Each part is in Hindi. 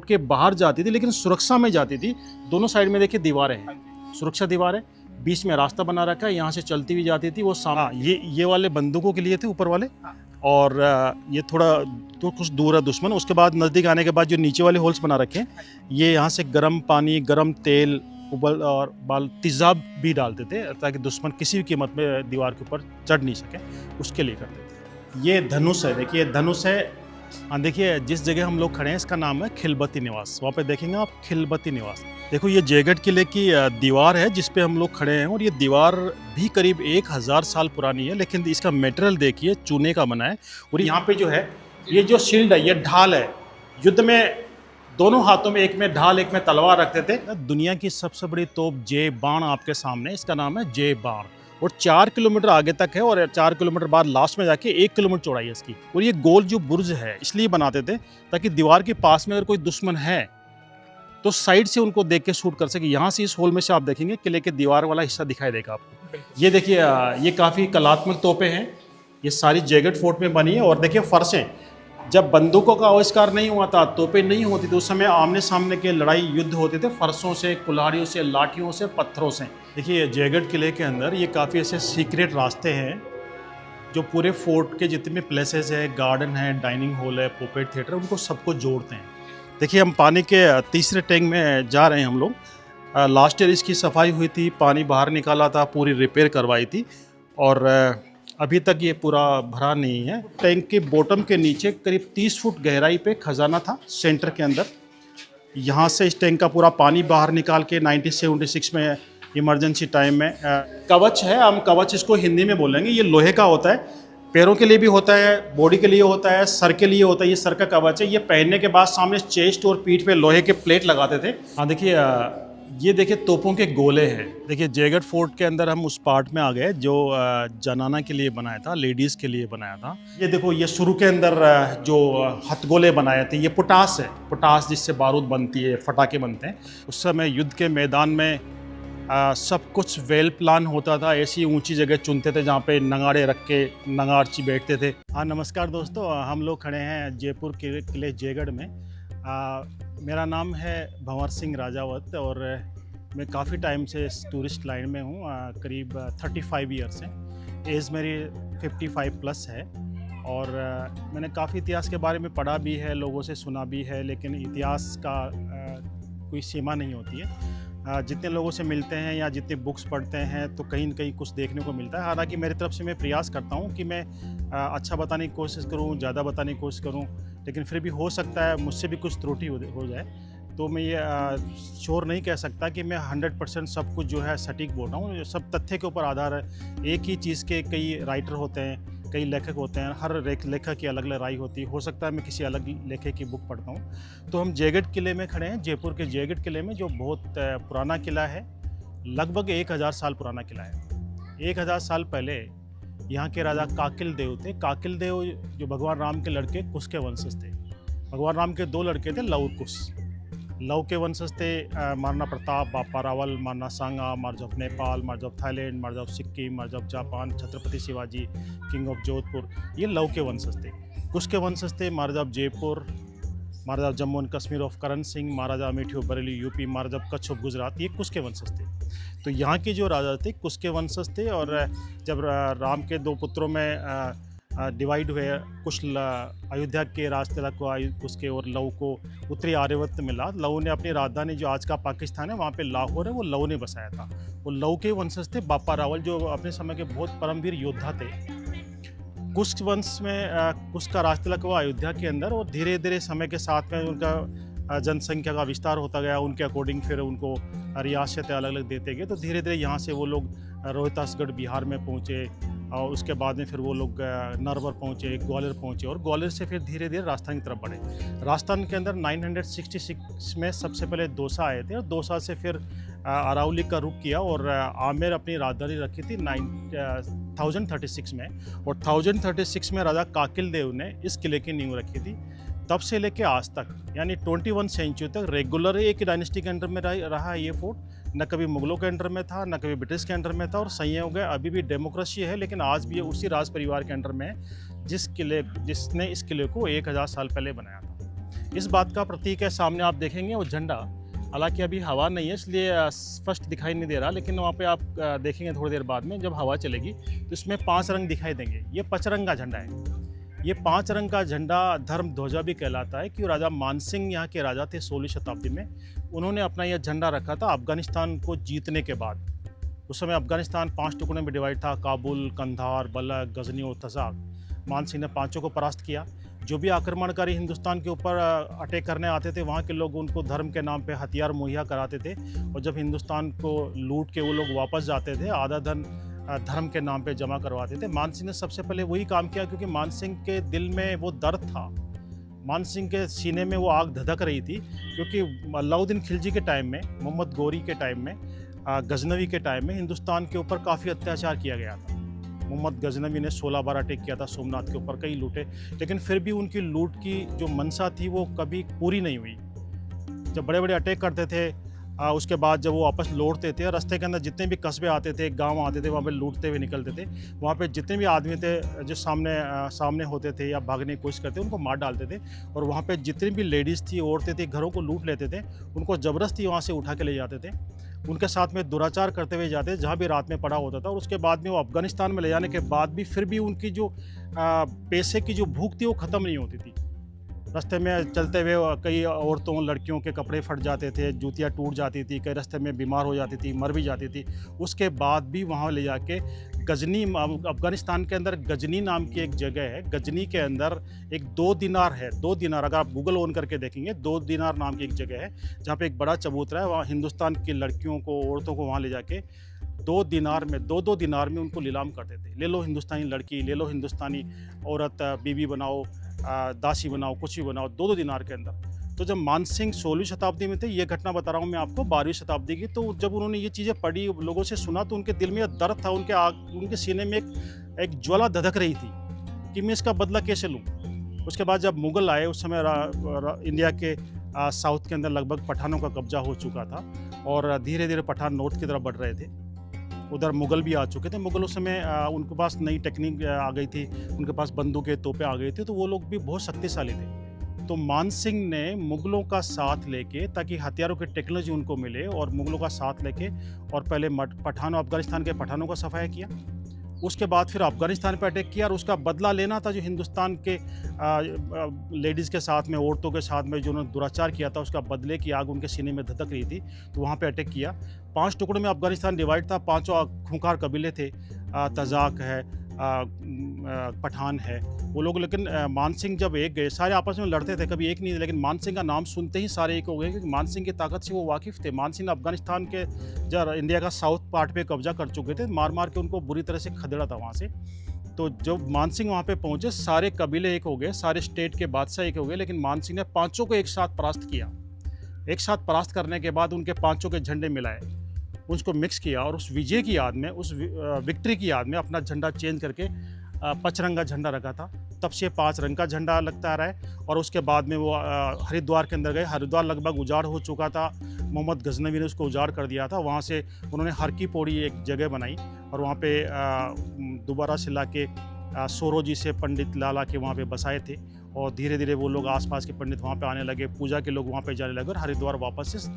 के बाहर जाती थी, लेकिन सुरक्षा में जाती थी। दोनों साइड में देखिए दीवारें हैं, सुरक्षा दीवार है, बीच में रास्ता बना रखा है, यहाँ से चलती हुई जाती थी वो ये वाले बंदूकों के लिए थे ऊपर वाले, और ये थोड़ा तो कुछ दूर है दुश्मन। उसके बाद नज़दीक आने के बाद जो नीचे वाले होल्स बना रखे हैं, ये यहाँ से गर्म पानी, गर्म तेल, उबल और तेज़ाब भी डालते थे ताकि दुश्मन किसी भी कीमत में दीवार के ऊपर चढ़ नहीं सके, उसके लिए करते थे। ये धनुष है, देखिए धनुष है। हाँ देखिए, जिस जगह हम लोग खड़े हैं इसका नाम है खिलबती निवास। वहाँ पे देखेंगे आप खिलबती निवास। देखो ये जयगढ़ किले की दीवार है जिस पे हम लोग खड़े हैं, और ये दीवार भी करीब 1000 साल पुरानी है, लेकिन इसका मटेरियल देखिए चूने का बना है। और यहाँ पे जो है ये जो शील्ड है, ये ढाल है। युद्ध में दोनों हाथों में, एक में ढाल एक में तलवार रखते थे। दुनिया की सबसे बड़ी तोप जे बाण आपके सामने, इसका नाम है जे बाण, और 4 किलोमीटर आगे तक है, और 4 किलोमीटर बाद लास्ट में जाके 1 किलोमीटर चौड़ाई है इसकी। और ये गोल जो बुर्ज है इसलिए बनाते थे ताकि दीवार के पास में अगर कोई दुश्मन है तो साइड से उनको देख के शूट कर सके। यहाँ से इस होल में से आप देखेंगे किले के दीवार वाला हिस्सा दिखाई देगा आपको। ये देखिए, ये काफ़ी कलात्मक तोपें हैं, ये सारी जयगढ़ फोर्ट में बनी है। और देखिए फर्शें, जब बंदूकों का आविष्कार नहीं हुआ था, तोपें नहीं होती थी, उस समय आमने सामने के लड़ाई युद्ध होते थे फर्शों से, कुल्हाड़ियों से, लाठियों से, पत्थरों से। देखिए जयगढ़ किले के अंदर ये काफ़ी ऐसे सीक्रेट रास्ते हैं जो पूरे फोर्ट के जितने प्लेसेस है, गार्डन है, डाइनिंग हॉल है, पोपेट थिएटर, उनको सबको जोड़ते हैं। देखिए हम पानी के तीसरे टैंक में जा रहे हैं हम लोग। लास्ट ईयर इसकी सफाई हुई थी, पानी बाहर निकाला था, पूरी रिपेयर करवाई थी, और अभी तक ये पूरा भरा नहीं है। टैंक के बॉटम के नीचे करीब 30 फुट गहराई पे खजाना था सेंटर के अंदर। यहाँ से इस टैंक का पूरा पानी बाहर निकाल के 1976 में इमरजेंसी टाइम में कवच है, हम कवच इसको हिंदी में बोलेंगे। ये लोहे का होता है, पैरों के लिए भी होता है, बॉडी के लिए होता है, सर के लिए होता है। ये सर का कवच है। ये पहनने के बाद सामने चेस्ट और पीठ पे लोहे के प्लेट लगाते थे। हाँ देखिए, ये देखिए तोपों के गोले हैं। देखिए जयगढ़ फोर्ट के अंदर हम उस पार्ट में आ गए जो जनाना के लिए बनाया था, लेडीज़ के लिए बनाया था। ये देखो, ये शुरू के अंदर जो हथगोले बनाए थे, ये पोटास है, पोटास जिससे बारूद बनती है, फटाके बनते हैं। उस समय युद्ध के मैदान में सब कुछ वेल प्लान होता था। ऐसी ऊंची जगह चुनते थे जहाँ पे नगाड़े रख के नगाड़ची बैठते थे। हाँ नमस्कार दोस्तों, हम लोग खड़े हैं जयपुर के किले जयगढ़ में। मेरा नाम है भंवर सिंह राजावत, और मैं काफ़ी टाइम से टूरिस्ट लाइन में हूँ, करीब 35 ईयर्स से। एज मेरी 55 प्लस है, और मैंने काफ़ी इतिहास के बारे में पढ़ा भी है, लोगों से सुना भी है, लेकिन इतिहास का कोई सीमा नहीं होती है। जितने लोगों से मिलते हैं या जितने बुक्स पढ़ते हैं तो कहीं न कहीं कुछ देखने को मिलता है। हालांकि मेरी तरफ से मैं प्रयास करता हूं कि मैं अच्छा बताने की कोशिश करूं, ज़्यादा बताने की कोशिश करूं, लेकिन फिर भी हो सकता है मुझसे भी कुछ त्रुटि हो जाए। तो मैं ये श्योर नहीं कह सकता कि मैं 100% सब कुछ जो है सटीक बोल रहा हूँ। सब तथ्य के ऊपर आधार है। एक ही चीज़ के कई राइटर होते हैं, कई लेखक होते हैं, हर लेखक की अलग अलग राय होती है। हो सकता है मैं किसी अलग लेखक की बुक पढ़ता हूँ। तो हम जयगढ़ किले में खड़े हैं, जयपुर के जयगढ़ किले में, जो बहुत पुराना किला है, लगभग 1000 साल पुराना किला है। 1000 साल पहले यहाँ के राजा काकिल देव थे। काकिल देव जो भगवान राम के लड़के कुश के वंशज थे। भगवान राम के 2 लड़के थे, लव और कुश। लव के वंशज थे Maharana Pratap, Bappa Rawal, Maharana Sanga, Maharaj of Nepal, Maharaj of Thailand, Maharaj of Sikkim, Maharaj of Japan, Chhatrapati Shivaji, king of Jodhpur, ये लव के वंशज थे। कुश के वंशज थे Maharaj of Jaipur, Maharaj of Jammu and Kashmir of Karan Singh, Maharaja Amethi of Bareilly UP, Maharaj of Kutch of Gujarat, ये कुश के वंशज थे। तो यहाँ के जो राजा थे कुश के वंशज थे। और जब राम के 2 पुत्रों में डिवाइड हुए, कुछ अयोध्या के रास्ते तक कुश के और लव को उत्तरी आर्यावर्त मिला। लव ने अपनी राजधानी जो आज का पाकिस्तान है, वहाँ पे लाहौर है, वो लव ने बसाया था। वो लव के वंशज थे बापा रावल, जो अपने समय के बहुत परमवीर योद्धा थे। कुश वंश में कुश का रास्ता तक हुआ अयोध्या के अंदर, और धीरे धीरे समय के साथ में उनका जनसंख्या का विस्तार होता गया। उनके अकॉर्डिंग फिर उनको रियासतें अलग अलग देते गए। तो धीरे धीरे यहाँ से वो लोग रोहतासगढ़ बिहार में पहुँचे, और उसके बाद में फिर वो लोग नरवर पहुँचे, ग्वालियर पहुँचे, और ग्वालियर से फिर धीरे धीरे राजस्थान की तरफ बढ़े। राजस्थान के अंदर 966 में सबसे पहले दौसा आए थे, और दौसा से फिर अरावली का रुख किया, और आमेर अपनी राजधानी रखी थी 1036 में। और 1036 में राजा काकिल देव ने इस किले की नींव रखी थी। तब से लेके आज तक, यानी 21 सेंचुरी तक रेगुलर एक डायनेस्टी के अंडर में रहा है ये फोर्ट। न कभी मुगलों के अंडर में था, न कभी ब्रिटिश के अंडर में था, और संयोग है अभी भी डेमोक्रेसी है, लेकिन आज भी उसी राज परिवार के अंडर में है जिसने इस किले को 1000 साल पहले बनाया था। इस बात का प्रतीक है। सामने आप देखेंगे वो झंडा, हालांकि अभी हवा नहीं है इसलिए स्पष्ट दिखाई नहीं दे रहा, लेकिन वहाँ पे आप देखेंगे थोड़ी देर बाद में जब हवा चलेगी तो इसमें 5 रंग दिखाई देंगे। ये पचरंगा झंडा है। ये 5 रंग का झंडा धर्म ध्वजा भी कहलाता है, क्योंकि राजा मानसिंह यहाँ के राजा थे 16वीं शताब्दी में। उन्होंने अपना यह झंडा रखा था अफगानिस्तान को जीतने के बाद। उस समय अफगानिस्तान 5 टुकड़ों में डिवाइड था, काबुल, कंधार, बलख, गजनी और तजाक। मानसिंह ने पांचों को परास्त किया। जो भी आक्रमणकारी हिंदुस्तान के ऊपर अटैक करने आते थे, वहाँ के लोग उनको धर्म के नाम पे हथियार मुहैया कराते थे, और जब हिंदुस्तान को लूट के वो लोग वापस जाते थे, आधा धन धर्म के नाम पे जमा करवाते थे। मानसिंह ने सबसे पहले वही काम किया, क्योंकि मानसिंह के दिल में वो दर्द था, मानसिंह के सीने में वो आग धधक रही थी, क्योंकि अलाउद्दीन खिलजी के टाइम में, मोहम्मद गौरी के टाइम में, गजनवी के टाइम में हिंदुस्तान के ऊपर काफ़ी अत्याचार किया गया था। मोहम्मद गजनवी ने 16 बार अटैक किया था सोमनाथ के ऊपर, कई लूटे, लेकिन फिर भी उनकी लूट की जो मंशा थी वो कभी पूरी नहीं हुई। जब बड़े बड़े अटैक करते थे, उसके बाद जब वो वापस लौटते थे, रास्ते के अंदर जितने भी कस्बे आते थे, गांव आते थे, वहाँ पे लूटते हुए निकलते थे। वहाँ पे जितने भी आदमी थे जो सामने होते थे या भागने की कोशिश करते, उनको मार डालते थे। और वहाँ पे जितनी भी लेडीज़ थी, औरतें थी, घरों को लूट लेते थे, उनको ज़बरदस्ती वहाँ से उठा के ले जाते थे। उनके साथ में दुराचार करते हुए जाते थे, जहाँ भी रात में पड़ा होता था। और उसके बाद में वो अफ़गानिस्तान में ले जाने के बाद भी फिर भी उनकी जो पैसे की जो भूख थी वो ख़त्म नहीं होती थी। रास्ते में चलते हुए कई औरतों, लड़कियों के कपड़े फट जाते थे, जूतियाँ टूट जाती थी, कई रास्ते में बीमार हो जाती थी, मर भी जाती थी। उसके बाद भी वहाँ ले जाके गजनी, अफ़गानिस्तान के अंदर गजनी नाम की एक जगह है, गजनी के अंदर एक 2 दिनार है। 2 दिनार अगर आप गूगल ऑन करके देखेंगे, 2 दिनार नाम की एक जगह है, जहाँ पे एक बड़ा चबूतरा है। वहाँ हिंदुस्तान की लड़कियों को, औरतों को वहाँ ले जाके 2 दिनार में, 2-2 दिनार में उनको नीलाम करते थे। ले लो हिंदुस्तानी लड़की, ले लो हिंदुस्तानी औरत, बीवी बनाओ, दासी बनाओ, कुछ भी बनाओ, 2-2 दिनार के अंदर। तो जब मानसिंह 16वीं शताब्दी में थे, ये घटना बता रहा हूँ मैं आपको 12वीं शताब्दी की, तो जब उन्होंने ये चीज़ें पढ़ी, लोगों से सुना, तो उनके दिल में दर्द था, उनके सीने में एक ज्वाला धधक रही थी कि मैं इसका बदला कैसे लूँ। उसके बाद जब मुग़ल आए, उस समय इंडिया के साउथ के अंदर लगभग पठानों का कब्जा हो चुका था, और धीरे धीरे पठान नॉर्थ की तरफ बढ़ रहे थे। उधर मुग़ल भी आ चुके थे। मुग़ल उस समय उनके पास नई टेक्निक आ गई थी, उनके पास बंदूकें, तोपें आ गई थी, तो वो लोग भी बहुत शक्तिशाली थे। तो मानसिंह ने मुग़लों का साथ लेके, ताकि हथियारों की टेक्नोलॉजी उनको मिले, और मुग़लों का साथ लेके और पहले पठानों, अफ़गानिस्तान के पठानों का सफाया किया। उसके बाद फिर अफ़गानिस्तान पर अटैक किया, और उसका बदला लेना था जो हिंदुस्तान के लेडीज़ के साथ में, औरतों के साथ में जो उन्होंने दुराचार किया था, उसका बदले की आग उनके सीने में धधक रही थी। तो वहाँ पे अटैक किया। 5 टुकड़ों में अफ़गानिस्तान डिवाइड था। 5 खूंखार कबीले थे, तजाक है, पठान है, वो लोग। लेकिन मानसिंह जब एक गए, सारे आपस में लड़ते थे, कभी एक नहीं, लेकिन मानसिंह का नाम सुनते ही सारे एक हो गए, क्योंकि मानसिंह की ताकत से वो वाकिफ़ थे। मानसिंह अफ़गानिस्तान के जब इंडिया का साउथ पार्ट पे कब्जा कर चुके थे, मार मार के उनको बुरी तरह से खदेड़ा था वहाँ से। तो जब मानसिंह वहाँ पे पहुँचे, सारे कबीले एक हो गए, सारे स्टेट के बादशाह एक हो गए, लेकिन मानसिंह ने 5 को एक साथ परास्त किया। एक साथ परास्त करने के बाद उनके 5 के झंडे मिलाए, उसको मिक्स किया, और उस विजय की याद में, उस विक्ट्री की याद में अपना झंडा चेंज करके पचरंगा झंडा रखा था। तब से 5 रंग का झंडा लगता आ रहा है। और उसके बाद में वो हरिद्वार के अंदर गए। हरिद्वार लगभग उजाड़ हो चुका था, मोहम्मद गजनवी ने उसको उजाड़ कर दिया था। वहाँ से उन्होंने हर की पौड़ी एक जगह बनाई, और वहाँ पे दोबारा से ला के सोरोजी से पंडित लाला के वहाँ पे बसाए थे, और धीरे धीरे वो लोग, आसपास के पंडित वहाँ पे आने लगे, पूजा के लोग वहाँ पे जाने लगे, और हरिद्वार वापस से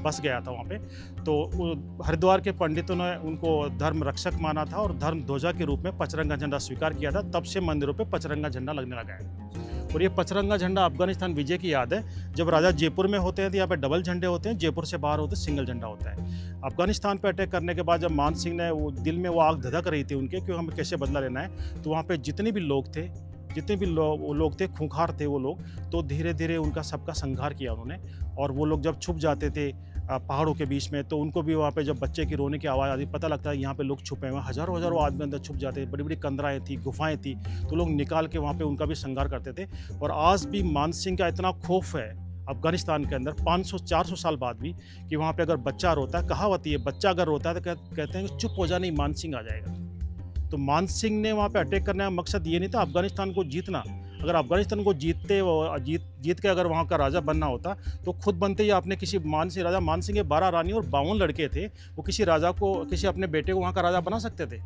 बस गया था वहाँ पे। तो हरिद्वार के पंडितों ने उनको धर्म रक्षक माना था, और धर्म ध्वजा के रूप में पचरंगा झंडा स्वीकार किया था। तब से मंदिरों पे पचरंगा झंडा लगने लगा है। और ये पचरंगा झंडा अफगानिस्तान विजय की याद है। जब राजा जयपुर में होते हैं तो यहाँ पे डबल झंडे होते हैं, जयपुर से बाहर होते सिंगल झंडा होता है। अफगानिस्तान पे अटैक करने के बाद जब मान सिंह ने, वो दिल में वो आग धधक रही थी उनके, क्योंकि हमें कैसे बदला लेना है, तो वहाँ पे जितने भी लोग थे, लोग थे, खूंखार थे वो लोग, तो धीरे धीरे उनका सबका संहार किया उन्होंने। और वो लोग जब छुप जाते थे पहाड़ों के बीच में, तो उनको भी वहाँ पे जब बच्चे की रोने की आवाज़ आती, पता लगता है यहाँ पे लोग छुपे हुए हैं। हज़ारों हज़ारों आदमी अंदर छुप जाते थे, बड़ी बड़ी कंदराएँ थी, गुफाएं थी, तो लोग निकाल के वहाँ पे उनका भी संहार करते थे। और आज भी मान सिंह का इतना खौफ है अफगानिस्तान के अंदर 500-400 साल बाद भी, कि वहाँ पे अगर बच्चा रोता है, कहावत है, बच्चा अगर रोता है तो कहते हैं कि चुप हो जा, नहीं मान सिंह आ जाएगा। तो मान सिंह ने वहाँ पे अटैक करने का मकसद ये नहीं था अफगानिस्तान को जीतना। अगर अफगानिस्तान को जीत के अगर वहाँ का राजा बनना होता, तो खुद बनते ही आपने किसी राजा मान सिंह के 12 रानी और 52 लड़के थे, वो किसी राजा को, किसी अपने बेटे को वहाँ का राजा बना सकते थे।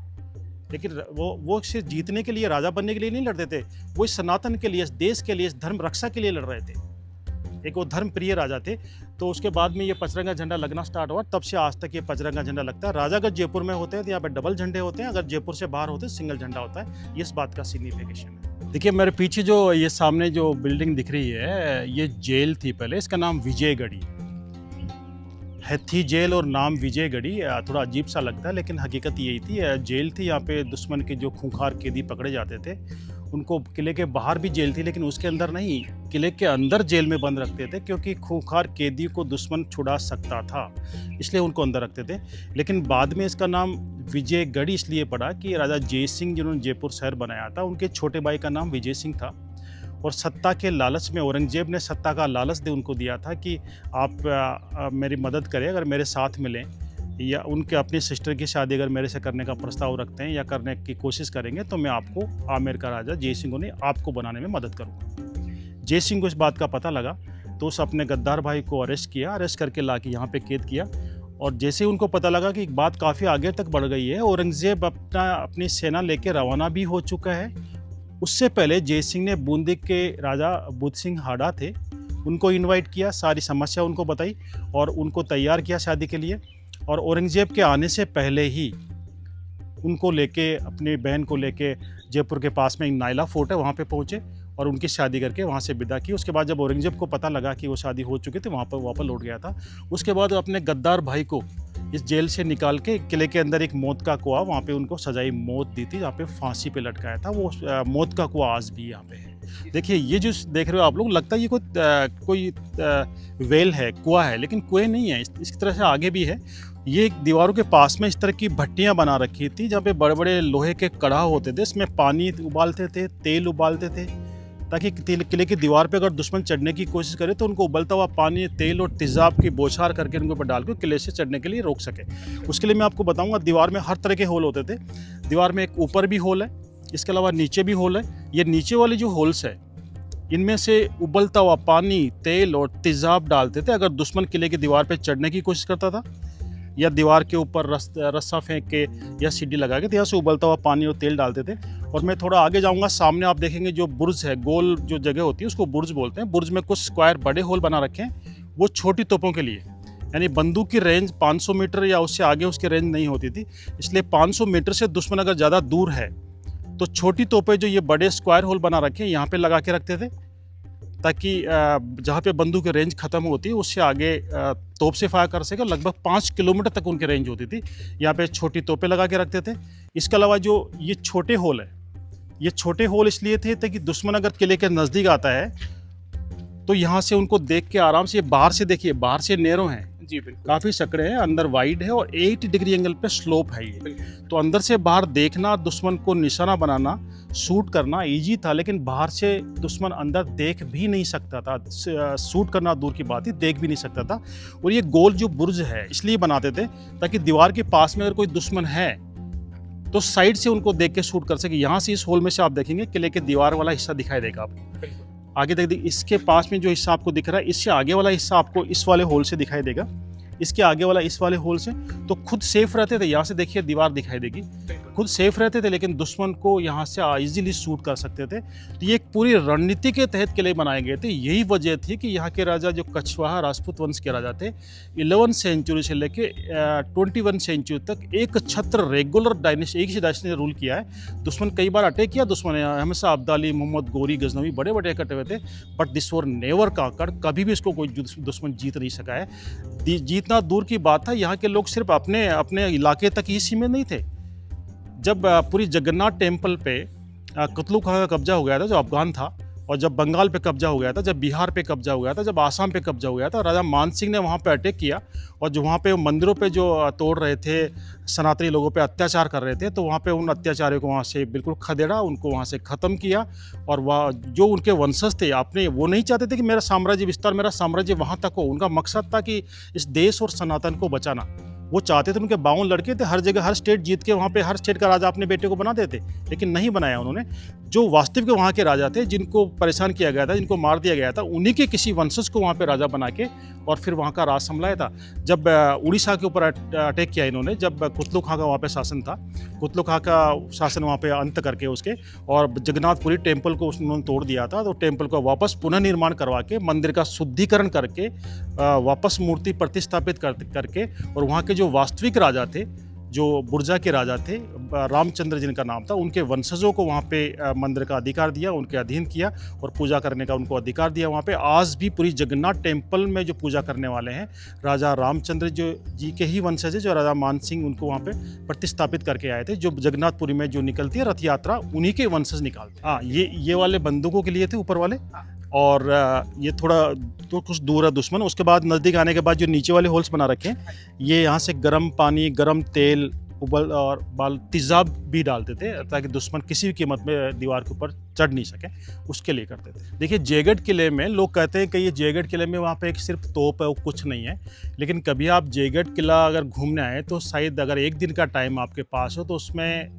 लेकिन वो सिर्फ जीतने के लिए, राजा बनने के लिए नहीं लड़ते थे, वो इस सनातन के लिए, इस देश के लिए, इस धर्म रक्षा के लिए लड़ रहे थे। एक वो धर्म प्रिय राजा थे। तो उसके बाद में ये पचरंगा झंडा लगना स्टार्ट हुआ, तब से आज तक ये पचरंगा झंडा लगता है। राजा अगर जयपुर में होते हैं तो यहाँ पे डबल झंडे होते हैं, अगर जयपुर से बाहर होते हैं सिंगल झंडा होता है। ये इस बात का सिग्निफिकेशन है। देखिए मेरे पीछे जो ये सामने जो बिल्डिंग दिख रही है, ये जेल थी पहले, इसका नाम विजयगढ़ी है। थी जेल और नाम विजयगढ़ी, थोड़ा अजीब सा लगता है लेकिन हकीकत यही थी। जेल थी, यहाँ पे दुश्मन के जो खूंखार कैदी पकड़े जाते थे उनको किले के बाहर भी जेल थी लेकिन उसके अंदर नहीं, किले के अंदर जेल में बंद रखते थे, क्योंकि खूंखार कैदी को दुश्मन छुड़ा सकता था, इसलिए उनको अंदर रखते थे। लेकिन बाद में इसका नाम विजयगढ़ी इसलिए पड़ा कि राजा जय सिंह जिन्होंने जयपुर शहर बनाया था, उनके छोटे भाई का नाम विजय सिंह था। और सत्ता के लालच में औरंगजेब ने सत्ता का लालच दे उनको दिया था कि आप मेरी मदद करें, अगर मेरे साथ मिलें या उनके अपनी सिस्टर की शादी अगर मेरे से करने का प्रस्ताव रखते हैं या करने की कोशिश करेंगे तो मैं आपको, आमेर का राजा जय सिंह ने आपको बनाने में मदद करूँगा। जय सिंह को इस बात का पता लगा तो उस अपने गद्दार भाई को अरेस्ट किया, अरेस्ट करके ला के यहाँ पे कैद किया। और जैसे उनको पता लगा कि बात काफ़ी आगे तक बढ़ गई है, औरंगजेब अपनी सेना लेके रवाना भी हो चुका है, उससे पहले जय सिंह ने बूंदी के राजा बुद्ध सिंह हाड़ा थे, उनको इनवाइट किया, सारी समस्या उनको बताई और उनको तैयार किया शादी के लिए। और औरंगजेब के आने से पहले ही उनको लेके, अपनी बहन को लेके जयपुर के पास में एक नाइला फोर्ट है वहाँ पे पहुँचे और उनकी शादी करके वहाँ से विदा की। उसके बाद जब औरंगजेब को पता लगा कि वो शादी हो चुकी थी, वहाँ पर वापस लौट गया था। उसके बाद अपने गद्दार भाई को इस जेल से निकाल के किले के अंदर एक मौत का कुआं, वहाँ पे उनको सजाई मौत दी थी, जहाँ पे फांसी पे लटकाया था। वो मौत का कुआं आज भी यहाँ पे है। देखिए ये जो देख रहे हो आप लोग, लगता है ये कोई वेल है, कुआं है, लेकिन कुएं नहीं है। इस तरह से आगे भी है। ये दीवारों के पास में इस तरह की भट्टियाँ बना रखी थी जहाँ पे बड़े बड़े लोहे के कड़ाह होते थे, इसमें पानी उबालते थे, तेल उबालते थे, ताकि किले की दीवार पे अगर दुश्मन चढ़ने की कोशिश करे तो उनको उबलता हुआ पानी, तेल और तेज़ाब की बौछार करके उनके ऊपर डाल के किले से चढ़ने के लिए रोक सके। उसके लिए मैं आपको बताऊंगा, दीवार में हर तरह के होल होते थे। दीवार में एक ऊपर भी होल है, इसके अलावा नीचे भी होल है। ये नीचे वाले जो होल्स है, इनमें से उबलता हुआ पानी, तेल और तेज़ाब डालते थे। अगर दुश्मन किले की दीवार पर चढ़ने की कोशिश करता था या दीवार के ऊपर रस्सा फेंक के या सीढ़ी लगा के, तो यहाँ से उबलता हुआ पानी और तेल डालते थे। और मैं थोड़ा आगे जाऊंगा, सामने आप देखेंगे जो बुर्ज है, गोल जो जगह होती है उसको बुर्ज बोलते हैं। बुर्ज में कुछ स्क्वायर बड़े होल बना रखे हैं, वो छोटी तोपों के लिए, यानी बंदूक की रेंज 500 मीटर या उससे आगे उसकी रेंज नहीं होती थी, इसलिए 500 मीटर से दुश्मन अगर ज़्यादा दूर है तो छोटी तोपें जो ये बड़े स्क्वायर होल बना रखे हैं यहाँ पे लगा के रखते थे, ताकि जहाँ पे बंदूक की रेंज ख़त्म होती है उससे आगे तोप से फायर कर सके। लगभग 5 किलोमीटर तक उनकी रेंज होती थी। यहाँ पे छोटी तोपें लगा के रखते थे। इसके अलावा जो ये छोटे होल है, ये छोटे होल इसलिए थे ताकि दुश्मन अगर किले के नज़दीक आता है तो यहाँ से उनको देख के आराम से, बाहर से देखिए, बाहर से नैरो हैं जी, बिल्कुल काफ़ी सकड़े हैं, अंदर वाइड है और 80 डिग्री एंगल पे स्लोप है ये, तो अंदर से बाहर देखना, दुश्मन को निशाना बनाना, शूट करना इजी था। लेकिन बाहर से दुश्मन अंदर देख भी नहीं सकता था, शूट करना दूर की बात ही, देख भी नहीं सकता था। और ये गोल जो बुर्ज है इसलिए बनाते थे ताकि दीवार के पास में अगर कोई दुश्मन है तो साइड से उनको देख के शूट कर सके। यहाँ से इस होल में से आप देखेंगे किले के दीवार वाला हिस्सा दिखाई देगा आपको, आगे तक इसके पास में जो हिस्सा आपको दिख रहा है, इससे आगे वाला हिस्सा आपको इस वाले होल से दिखाई देगा, इसके आगे वाला इस वाले होल से। तो खुद सेफ रहते थे, यहाँ से देखिए दीवार दिखाई देगी, खुद सेफ रहते थे लेकिन दुश्मन को यहाँ से इजीली शूट कर सकते थे। तो ये एक पूरी रणनीति के तहत किले बनाए गए थे। यही वजह थी कि यहाँ के राजा जो कछवाहा राजपूत वंश के राजा थे, 11वीं सेंचुरी से लेके 21वीं सेंचुरी तक एक छत्र रेगुलर डायनेस्टी, एक ही डायनेस्टी ने रूल किया है। दुश्मन कई बार अटैक किया, दुश्मन ने हमेशा अब्दाली, मोहम्मद गोरी, गजनवी बड़े बड़े कटे हुए थे, बट दिस वर नेवर कांकर्ड, कभी भी इसको कोई दुश्मन जीत नहीं सका है। जीतना दूर की बात था, यहाँ के लोग सिर्फ अपने अपने इलाके तक ही सीमित नहीं थे। जब पूरी जगन्नाथ टेम्पल पे कुतलू खां का कब्जा हो गया था, जो अफगान था, और जब बंगाल पे कब्जा हो गया था, जब बिहार पे कब्जा हो गया था, जब आसाम पे कब्जा हो गया था, राजा मान सिंह ने वहाँ पे अटैक किया और जो वहाँ पे मंदिरों पे जो तोड़ रहे थे, सनातनी लोगों पे अत्याचार कर रहे थे, तो वहाँ पे उन अत्याचारियों को वहाँ से बिल्कुल खदेड़ा, उनको वहाँ से ख़त्म किया। और वह जो उनके वंशज थे, आपने वो नहीं चाहते थे कि मेरा साम्राज्य विस्तार, मेरा साम्राज्य वहाँ तक हो। उनका मकसद था कि इस देश और सनातन को बचाना। वो चाहते थे, उनके 52 लड़के थे, हर जगह हर स्टेट जीत के वहाँ पे हर स्टेट का राजा अपने बेटे को बना देते, लेकिन नहीं बनाया उन्होंने। जो वास्तविक वहाँ के राजा थे, जिनको परेशान किया गया था, जिनको मार दिया गया था, उन्हीं के किसी वंशज को वहाँ पे राजा बना के और फिर वहाँ का राज संभलाया था। जब उड़ीसा के ऊपर अटैक किया इन्होंने, जब कुतलू खां का वहाँ पे शासन था, कुतलू खां का शासन वहाँ पे अंत करके उसके, और जगन्नाथपुरी टेम्पल को उन्होंने तोड़ दिया था, तो टेम्पल को वापस पुनर्निर्माण करवा के मंदिर का शुद्धिकरण करके वापस मूर्ति प्रतिस्थापित करके, और वहाँ के जो वास्तविक राजा थे, जो बुर्जा के राजा थे, रामचंद्र जिनका नाम था, उनके वंशजों को वहाँ पे मंदिर का अधिकार दिया, उनके अधीन किया और पूजा करने का उनको अधिकार दिया। वहाँ पे आज भी पूरी जगन्नाथ टेम्पल में जो पूजा करने वाले हैं, राजा रामचंद्र जो जी के ही वंशज है, जो राजा मान सिंह उनको वहाँ पे प्रतिस्थापित करके आए थे। जो जगन्नाथपुरी में जो निकलती है रथ यात्रा, उन्हीं के वंशज निकालते। हाँ, ये वाले बंदूकों के लिए थे ऊपर वाले, और ये थोड़ा तो कुछ दूर है दुश्मन। उसके बाद नज़दीक आने के बाद जो नीचे वाले होल्स बना रखे हैं, ये यहाँ से गर्म पानी, गर्म तेल, उबल और बाल तेज़ाब भी डालते थे, ताकि दुश्मन किसी भी कीमत में दीवार के ऊपर चढ़ नहीं सके, उसके लिए करते थे। देखिए, जयगढ़ किले में लोग कहते हैं कि ये जयगढ़ किले में वहाँ पे एक सिर्फ तोप है, वो कुछ नहीं है, लेकिन कभी आप जयगढ़ किला अगर घूमने आए तो शायद अगर एक दिन का टाइम आपके पास हो तो उसमें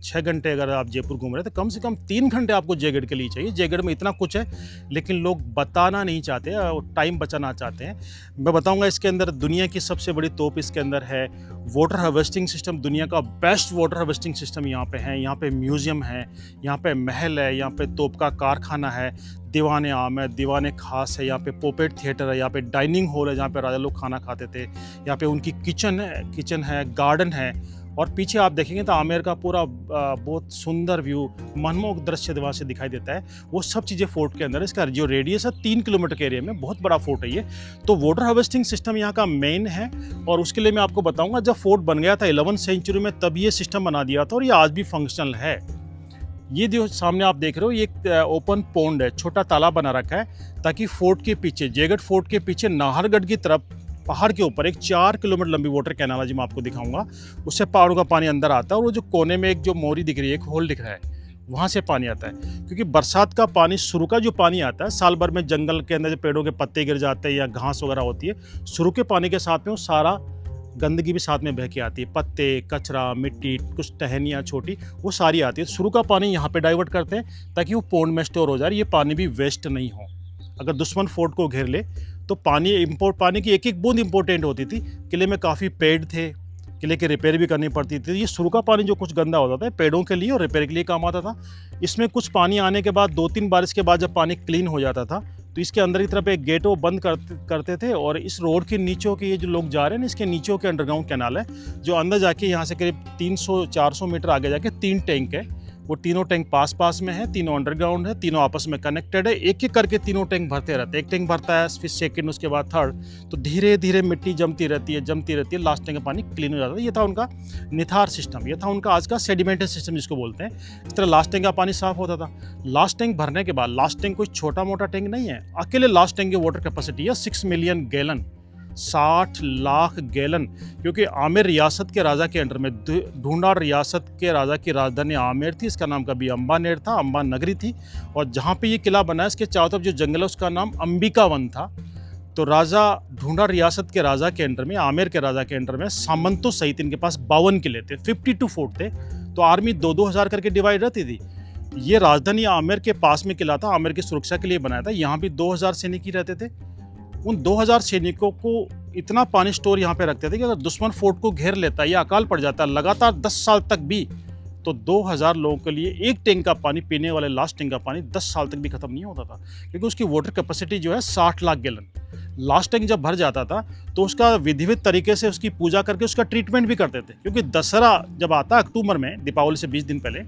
6 घंटे अगर आप जयपुर घूम रहे हैं तो कम से कम 3 घंटे आपको जयगढ़ के लिए चाहिए। जयगढ़ में इतना कुछ है, लेकिन लोग बताना नहीं चाहते, टाइम बचाना चाहते हैं। मैं बताऊंगा, इसके अंदर दुनिया की सबसे बड़ी तोप इसके अंदर है। वाटर हार्वेस्टिंग सिस्टम, दुनिया का बेस्ट वाटर हार्वेस्टिंग सिस्टम यहाँ पे है। यहाँ पे म्यूज़ियम है, यहाँ पे महल है, यहाँ पे तोप का कारखाना है, दीवाने आम है, दीवाने खास है, यहाँ पे पोपेट थिएटर है, यहाँ पे डाइनिंग हॉल है जहाँ पे राजा लोग खाना खाते थे, यहाँ पे उनकी किचन है, गार्डन है, और पीछे आप देखेंगे तो आमेर का पूरा बहुत सुंदर व्यू, मनमोहक दृश्य वहाँ से दिखाई देता है। वो सब चीज़ें फोर्ट के अंदर है। इसका जो रेडियस है 3 किलोमीटर के एरिया में, बहुत बड़ा फोर्ट है ये। तो वाटर हार्वेस्टिंग सिस्टम यहाँ का मेन है, और उसके लिए मैं आपको बताऊंगा, जब फोर्ट बन गया था 11वीं सेंचुरी में, तब ये सिस्टम बना दिया था, और ये आज भी फंक्शनल है। ये जो सामने आप देख रहे हो, ये एक ओपन पोंड है, छोटा तालाब बना रखा है, ताकि फोर्ट के पीछे, जयगढ़ फोर्ट के पीछे नाहरगढ़ की तरफ पहाड़ के ऊपर एक 4 किलोमीटर लंबी वाटर कैनाल है, जो मैं आपको दिखाऊंगा। उससे पहाड़ों का पानी अंदर आता है, और वो जो कोने में एक जो मोरी दिख रही है, एक होल दिख रहा है, वहाँ से पानी आता है। क्योंकि बरसात का पानी, शुरू का जो पानी आता है, साल भर में जंगल के अंदर जो पेड़ों के पत्ते गिर जाते हैं या घास वगैरह होती है, शुरू के पानी के साथ में वो सारा गंदगी भी साथ में बह के आती है, पत्ते, कचरा, मिट्टी, कुछ टहनियाँ छोटी, वो सारी आती है। शुरू का पानी यहाँ पे डाइवर्ट करते हैं ताकि वो पोंड में स्टोर हो जाए, ये पानी भी वेस्ट नहीं हो। अगर दुश्मन फोर्ट को घेर ले तो पानी की एक एक बूंद इंपॉर्टेंट होती थी। किले में काफ़ी पेड़ थे, किले की रिपेयर भी करनी पड़ती थी। ये शुरू का पानी जो कुछ गंदा होता था, पेड़ों के लिए और रिपेयर के लिए काम आता था। इसमें कुछ पानी आने के बाद 2-3 बारिश के बाद जब पानी क्लीन हो जाता था, तो इसके अंदर की तरफ एक गेट वो बंद करते थे, और इस रोड के नीचों के ये जो लोग जा रहे हैं ना, इसके नीचों के अंडरग्राउंड कैनाल है, जो अंदर जाके यहाँ से करीब 300-400 मीटर आगे जाके 3 टैंक है। वो तीनों टैंक पास में है, तीनों अंडरग्राउंड है, तीनों आपस में कनेक्टेड है। एक एक करके तीनों टैंक भरते रहते हैं। एक टैंक भरता है, फिर सेकंड, उसके बाद थर्ड, तो धीरे धीरे मिट्टी जमती रहती है, लास्ट टैंक का पानी क्लीन हो जाता है। ये था उनका निथार सिस्टम, ये था उनका आज का सेडिमेंटेड सिस्टम जिसको बोलते हैं। इस तरह लास्ट टैंक का पानी साफ होता था। लास्ट टैंक भरने के बाद, लास्ट टैंक कोई छोटा मोटा टैंक नहीं है, अकेले लास्ट टैंक की वाटर कैपेसिटी है 6 मिलियन गैलन, 60 लाख गैलन। क्योंकि आमेर रियासत के राजा के अंडर में, ढूंढाड़ रियासत के राजा की राजधानी आमेर थी। इसका नाम कभी अंबानेर था, अंबा नगरी थी, और जहाँ पे ये किला बना है, इसके चारों तरफ जो जंगल है, उसका नाम अंबिका वन था। तो राजा ढूंढाड़ रियासत के राजा के अंडर में, आमेर के राजा के अंडर में, सामंतों सहित इनके पास 52 किले थे, 52 फोर्ट थे। तो आर्मी 2-2 हज़ार करके डिवाइड रहती थी। ये राजधानी आमेर के पास में किला था, आमेर की सुरक्षा के लिए बनाया था। यहाँ भी 2000 सैनिक रहते थे। उन 2000 सैनिकों को इतना पानी स्टोर यहाँ पे रखते थे कि अगर दुश्मन फोर्ट को घेर लेता है या अकाल पड़ जाता है लगातार 10 साल तक भी, तो 2000 लोगों के लिए एक टैंक का पानी, पीने वाले लास्ट टैंक का पानी 10 साल तक भी खत्म नहीं होता था, क्योंकि उसकी वाटर कैपेसिटी जो है 60 लाख गैलन। लास्ट टैंक जब भर जाता था तो उसका विधिवत तरीके से उसकी पूजा करके उसका ट्रीटमेंट भी करते थे। क्योंकि दशहरा जब आता है अक्टूबर में, दीपावली से 20 दिन पहले,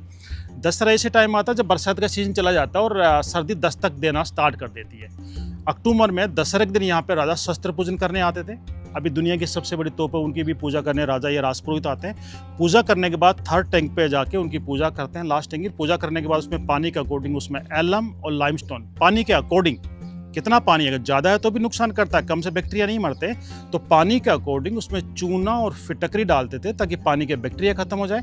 दशहरा ऐसे टाइम आता है जब बरसात का सीजन चला जाता है और सर्दी दस्तक देना स्टार्ट कर देती है। अक्टूबर में दशहरे के दिन यहाँ पे राजा शस्त्र पूजन करने आते थे। अभी दुनिया की सबसे बड़ी तोप है, उनकी भी पूजा करने राजा या राजपुरोहित आते हैं। पूजा करने के बाद थर्ड टैंक पे जाके उनकी पूजा करते हैं। लास्ट टैंक की पूजा करने के बाद उसमें पानी के अकॉर्डिंग, उसमें एलम और लाइमस्टोन, पानी के अकॉर्डिंग कितना पानी, अगर ज़्यादा है तो भी नुकसान करता है, कम से बैक्टीरिया नहीं मरते, तो पानी के अकॉर्डिंग उसमें चूना और फिटकरी डालते थे ताकि पानी के बैक्टीरिया खत्म हो जाए।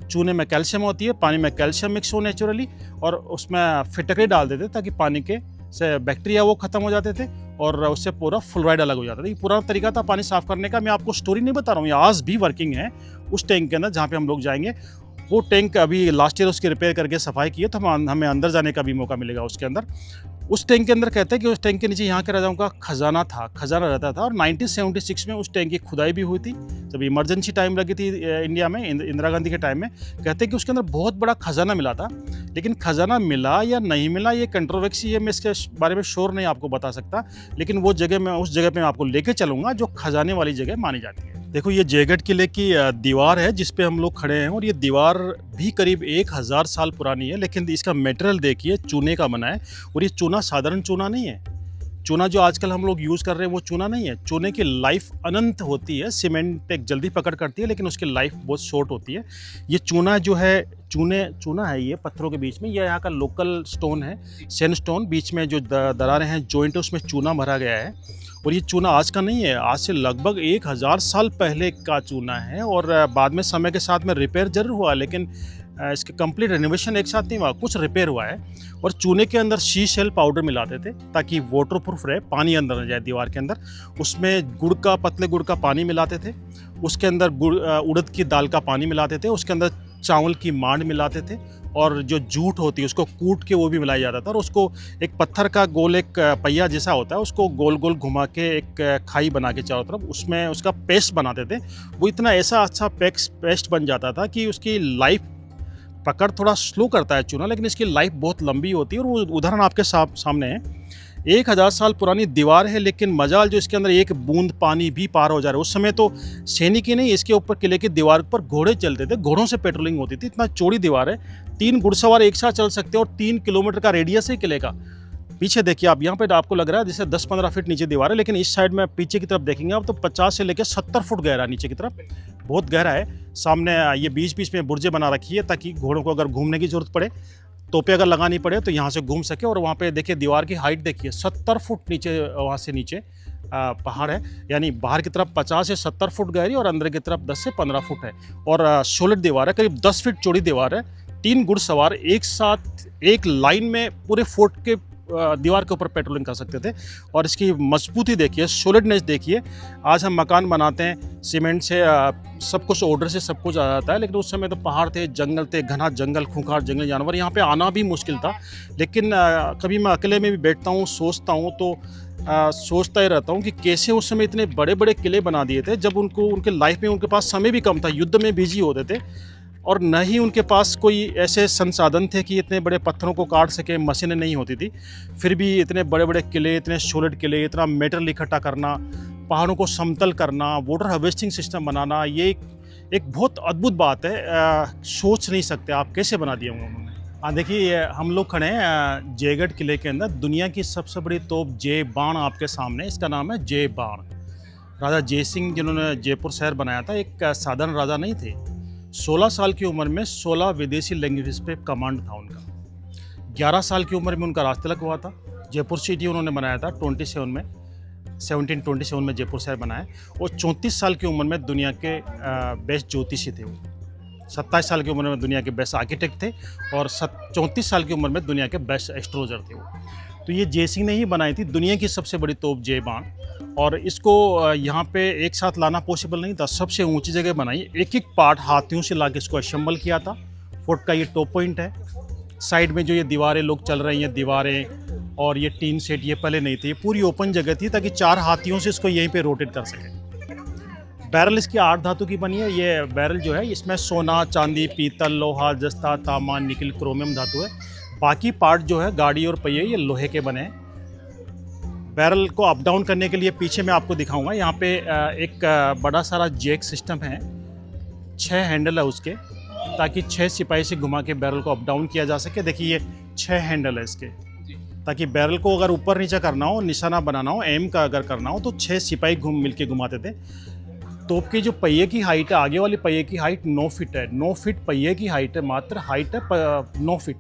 चूने में कैल्शियम होती है, पानी में कैल्शियम मिक्स हो नेचुरली, और उसमें फिटकरी डाल देते ताकि पानी के से बैक्टीरिया वो खत्म हो जाते थे। और उससे पूरा फ्लोराइड अलग हो जाता था। ये पुराना तरीका था पानी साफ़ करने का। मैं आपको स्टोरी नहीं बता रहा हूँ, ये आज भी वर्किंग है उस टैंक के अंदर जहाँ पे हम लोग जाएंगे। वो टैंक अभी लास्ट ईयर उसकी रिपेयर करके सफाई की है, तो हमें अंदर जाने का भी मौका मिलेगा उसके अंदर। उस टैंक के अंदर कहते हैं कि उस टैंक के नीचे यहाँ के राजाओं का खजाना था, खजाना रहता था। और 1976 में उस टैंक की खुदाई भी हुई थी, जब इमरजेंसी टाइम लगी थी इंडिया में, इंदिरा गांधी के टाइम में। कहते हैं कि उसके अंदर बहुत बड़ा खजाना मिला था, लेकिन खजाना मिला या नहीं मिला ये कंट्रोवर्सी है, मैं इसके बारे में श्योर नहीं आपको बता सकता। लेकिन वो जगह मैं उस जगह पे मैं आपको लेके चलूँगा जो खजाने वाली जगह मानी जाती है। देखो ये जयगढ़ किले की दीवार है जिस पे हम लोग खड़े हैं, और ये दीवार भी करीब 1000 साल पुरानी है। लेकिन इसका मटेरियल देखिए, चूने का बना है। और ये चूना साधारण चूना नहीं है। चूना जो आजकल हम लोग यूज़ कर रहे हैं वो चूना नहीं है। चूने की लाइफ अनंत होती है। सीमेंट एक जल्दी पकड़ करती है, लेकिन उसकी लाइफ बहुत शॉर्ट होती है। ये चूना जो है, चूना है ये पत्थरों के बीच में। ये यहाँ का लोकल स्टोन है, सैंडस्टोन। बीच में जो दरारें हैं, जॉइंट है, उसमें चूना भरा गया है। और ये चूना आज का नहीं है, आज से लगभग 1000 साल पहले का चूना है। और बाद में समय के साथ में रिपेयर जरूर हुआ, लेकिन इसके कंप्लीट रेनोवेशन एक साथ नहीं हुआ, कुछ रिपेयर हुआ है। और चूने के अंदर शी शेल पाउडर मिलाते थे ताकि वाटर प्रूफ रहे, पानी अंदर न जाए दीवार के अंदर। उसमें पतले गुड़ का पानी मिलाते थे। उसके अंदर उड़द की दाल का पानी मिलाते थे। उसके अंदर चावल की मांड मिलाते थे। और जो जूट होती है उसको कूट के वो भी मिलाया जाता था। और उसको एक पत्थर का गोल, एक पहिया जैसा होता है, उसको गोल गोल घुमा के एक खाई बना के चारों तरफ उसमें उसका पेस्ट बनाते थे। वो इतना ऐसा अच्छा पेस्ट बन जाता था कि उसकी लाइफ, पकड़ थोड़ा स्लो करता है चूना, लेकिन इसकी लाइफ बहुत लंबी होती है। और वो उदाहरण आपके सामने है। 1000 साल पुरानी दीवार है, लेकिन मजाल जो इसके अंदर एक बूंद पानी भी पार हो जा रहा है। उस समय तो सैनिक ही नहीं, इसके ऊपर किले की दीवार पर घोड़े चलते थे, घोड़ों से पेट्रोलिंग होती थी। इतना चौड़ी दीवार है, 3 घुड़सवार एक साथ चल सकते हैं। और 3 किलोमीटर का रेडियस है किले का। पीछे देखिए आप, यहाँ पे आपको लग रहा है जैसे 10-15 फीट नीचे दीवार है, लेकिन इस साइड में पीछे की तरफ देखेंगे आप तो 50 से लेकर 70 फुट गहरा नीचे की तरफ, बहुत गहरा है। सामने ये बीच बीच में बुर्जे बना रखी है ताकि घोड़ों को अगर घूमने की जरूरत पड़े, तोपे अगर लगानी पड़े तो यहाँ से घूम सके। और वहाँ पे देखिए दीवार की हाइट देखिए, 70 फुट नीचे, वहाँ से नीचे पहाड़ है। यानी बाहर की तरफ 50 से 70 फुट गहरी और अंदर की तरफ 10 से 15 फुट है। और सॉलिड दीवार है, करीब 10 फीट चौड़ी दीवार है। 3 घुड़सवार एक साथ एक लाइन में पूरे फोर्ट के दीवार के ऊपर पेट्रोलिंग कर सकते थे। और इसकी मजबूती देखिए, सॉलिडनेस देखिए। आज हम मकान बनाते हैं सीमेंट से, सब कुछ ऑर्डर से सब कुछ आ जाता है, लेकिन उस समय तो पहाड़ थे, जंगल थे, घना जंगल, खूंखार जंगली जानवर, यहाँ पे आना भी मुश्किल था। लेकिन कभी मैं अकेले में भी बैठता हूँ, सोचता हूँ, तो सोचता ही रहता हूँ कि कैसे उस समय इतने बड़े बड़े किले बना दिए थे, जब उनके लाइफ में उनके पास समय भी कम था, युद्ध में बिजी होते थे। और न ही उनके पास कोई ऐसे संसाधन थे कि इतने बड़े पत्थरों को काट सके, मशीनें नहीं होती थी। फिर भी इतने बड़े बड़े किले, इतने सॉलिड किले, इतना मेटेरियल इकट्ठा करना, पहाड़ों को समतल करना, वाटर हार्वेस्टिंग सिस्टम बनाना, ये एक बहुत अद्भुत बात है। सोच नहीं सकते आप कैसे बना दिया उन्होंने। हाँ देखिए, हम लोग खड़े हैं जयगढ़ किले के अंदर। दुनिया की सबसे बड़ी तोप जय बाण आपके सामने, इसका नाम है जय बाण। राजा जय सिंह जिन्होंने जयपुर शहर बनाया था, एक साधारण राजा नहीं थे। 16 साल की उम्र में 16 विदेशी लैंग्वेज पे कमांड था उनका। 11 साल की उम्र में उनका राजतिलक हुआ था। जयपुर सिटी उन्होंने बनाया था 1727 में जयपुर शहर बनाया। और 34 साल की उम्र में दुनिया के बेस्ट ज्योतिषी थे वो। 27 साल की उम्र में दुनिया के बेस्ट आर्किटेक्ट थे। और 34 साल की उम्र में दुनिया के बेस्ट एस्ट्रोलॉजर थे वो। तो ये जय सिंह ने ही बनाई थी दुनिया की सबसे बड़ी तोप जय बाण। और इसको यहाँ पे एक साथ लाना पॉसिबल नहीं था, सबसे ऊंची जगह बनाई। एक एक पार्ट हाथियों से लाके इसको असेंबल किया था। फोर्ट का ये टॉप पॉइंट है। साइड में जो ये दीवारें लोग चल रही हैं, दीवारें और ये टीन सेट, ये पहले नहीं थी, पूरी ओपन जगह थी ताकि 4 हाथियों से इसको यहीं पे रोटेट कर सके। बैरल इसकी 8 धातु की बनी है। ये बैरल जो है इसमें सोना, चांदी, पीतल, लोहा, जस्ता, तांबा, निकल, क्रोमियम धातु है। बाकी पार्ट जो है गाड़ी और पहिए ये लोहे के बने हैं। बैरल को अप डाउन करने के लिए पीछे मैं आपको दिखाऊंगा, यहाँ पे एक बड़ा सारा जैक सिस्टम है। 6 हैंडल है उसके, ताकि 6 सिपाही से घुमा के बैरल को अप डाउन किया जा सके। देखिए ये 6 हैंडल है इसके, ताकि बैरल को अगर ऊपर नीचे करना हो, निशाना बनाना हो, एम का अगर करना हो, तो 6 सिपाही मिलके घुमाते थे। तोप की जो पहिए की हाइट है, आगे वाली पहिए की हाइट 9 फीट है। 9 फीट पहिए की हाइट है, मात्र हाइट है 9 फीट,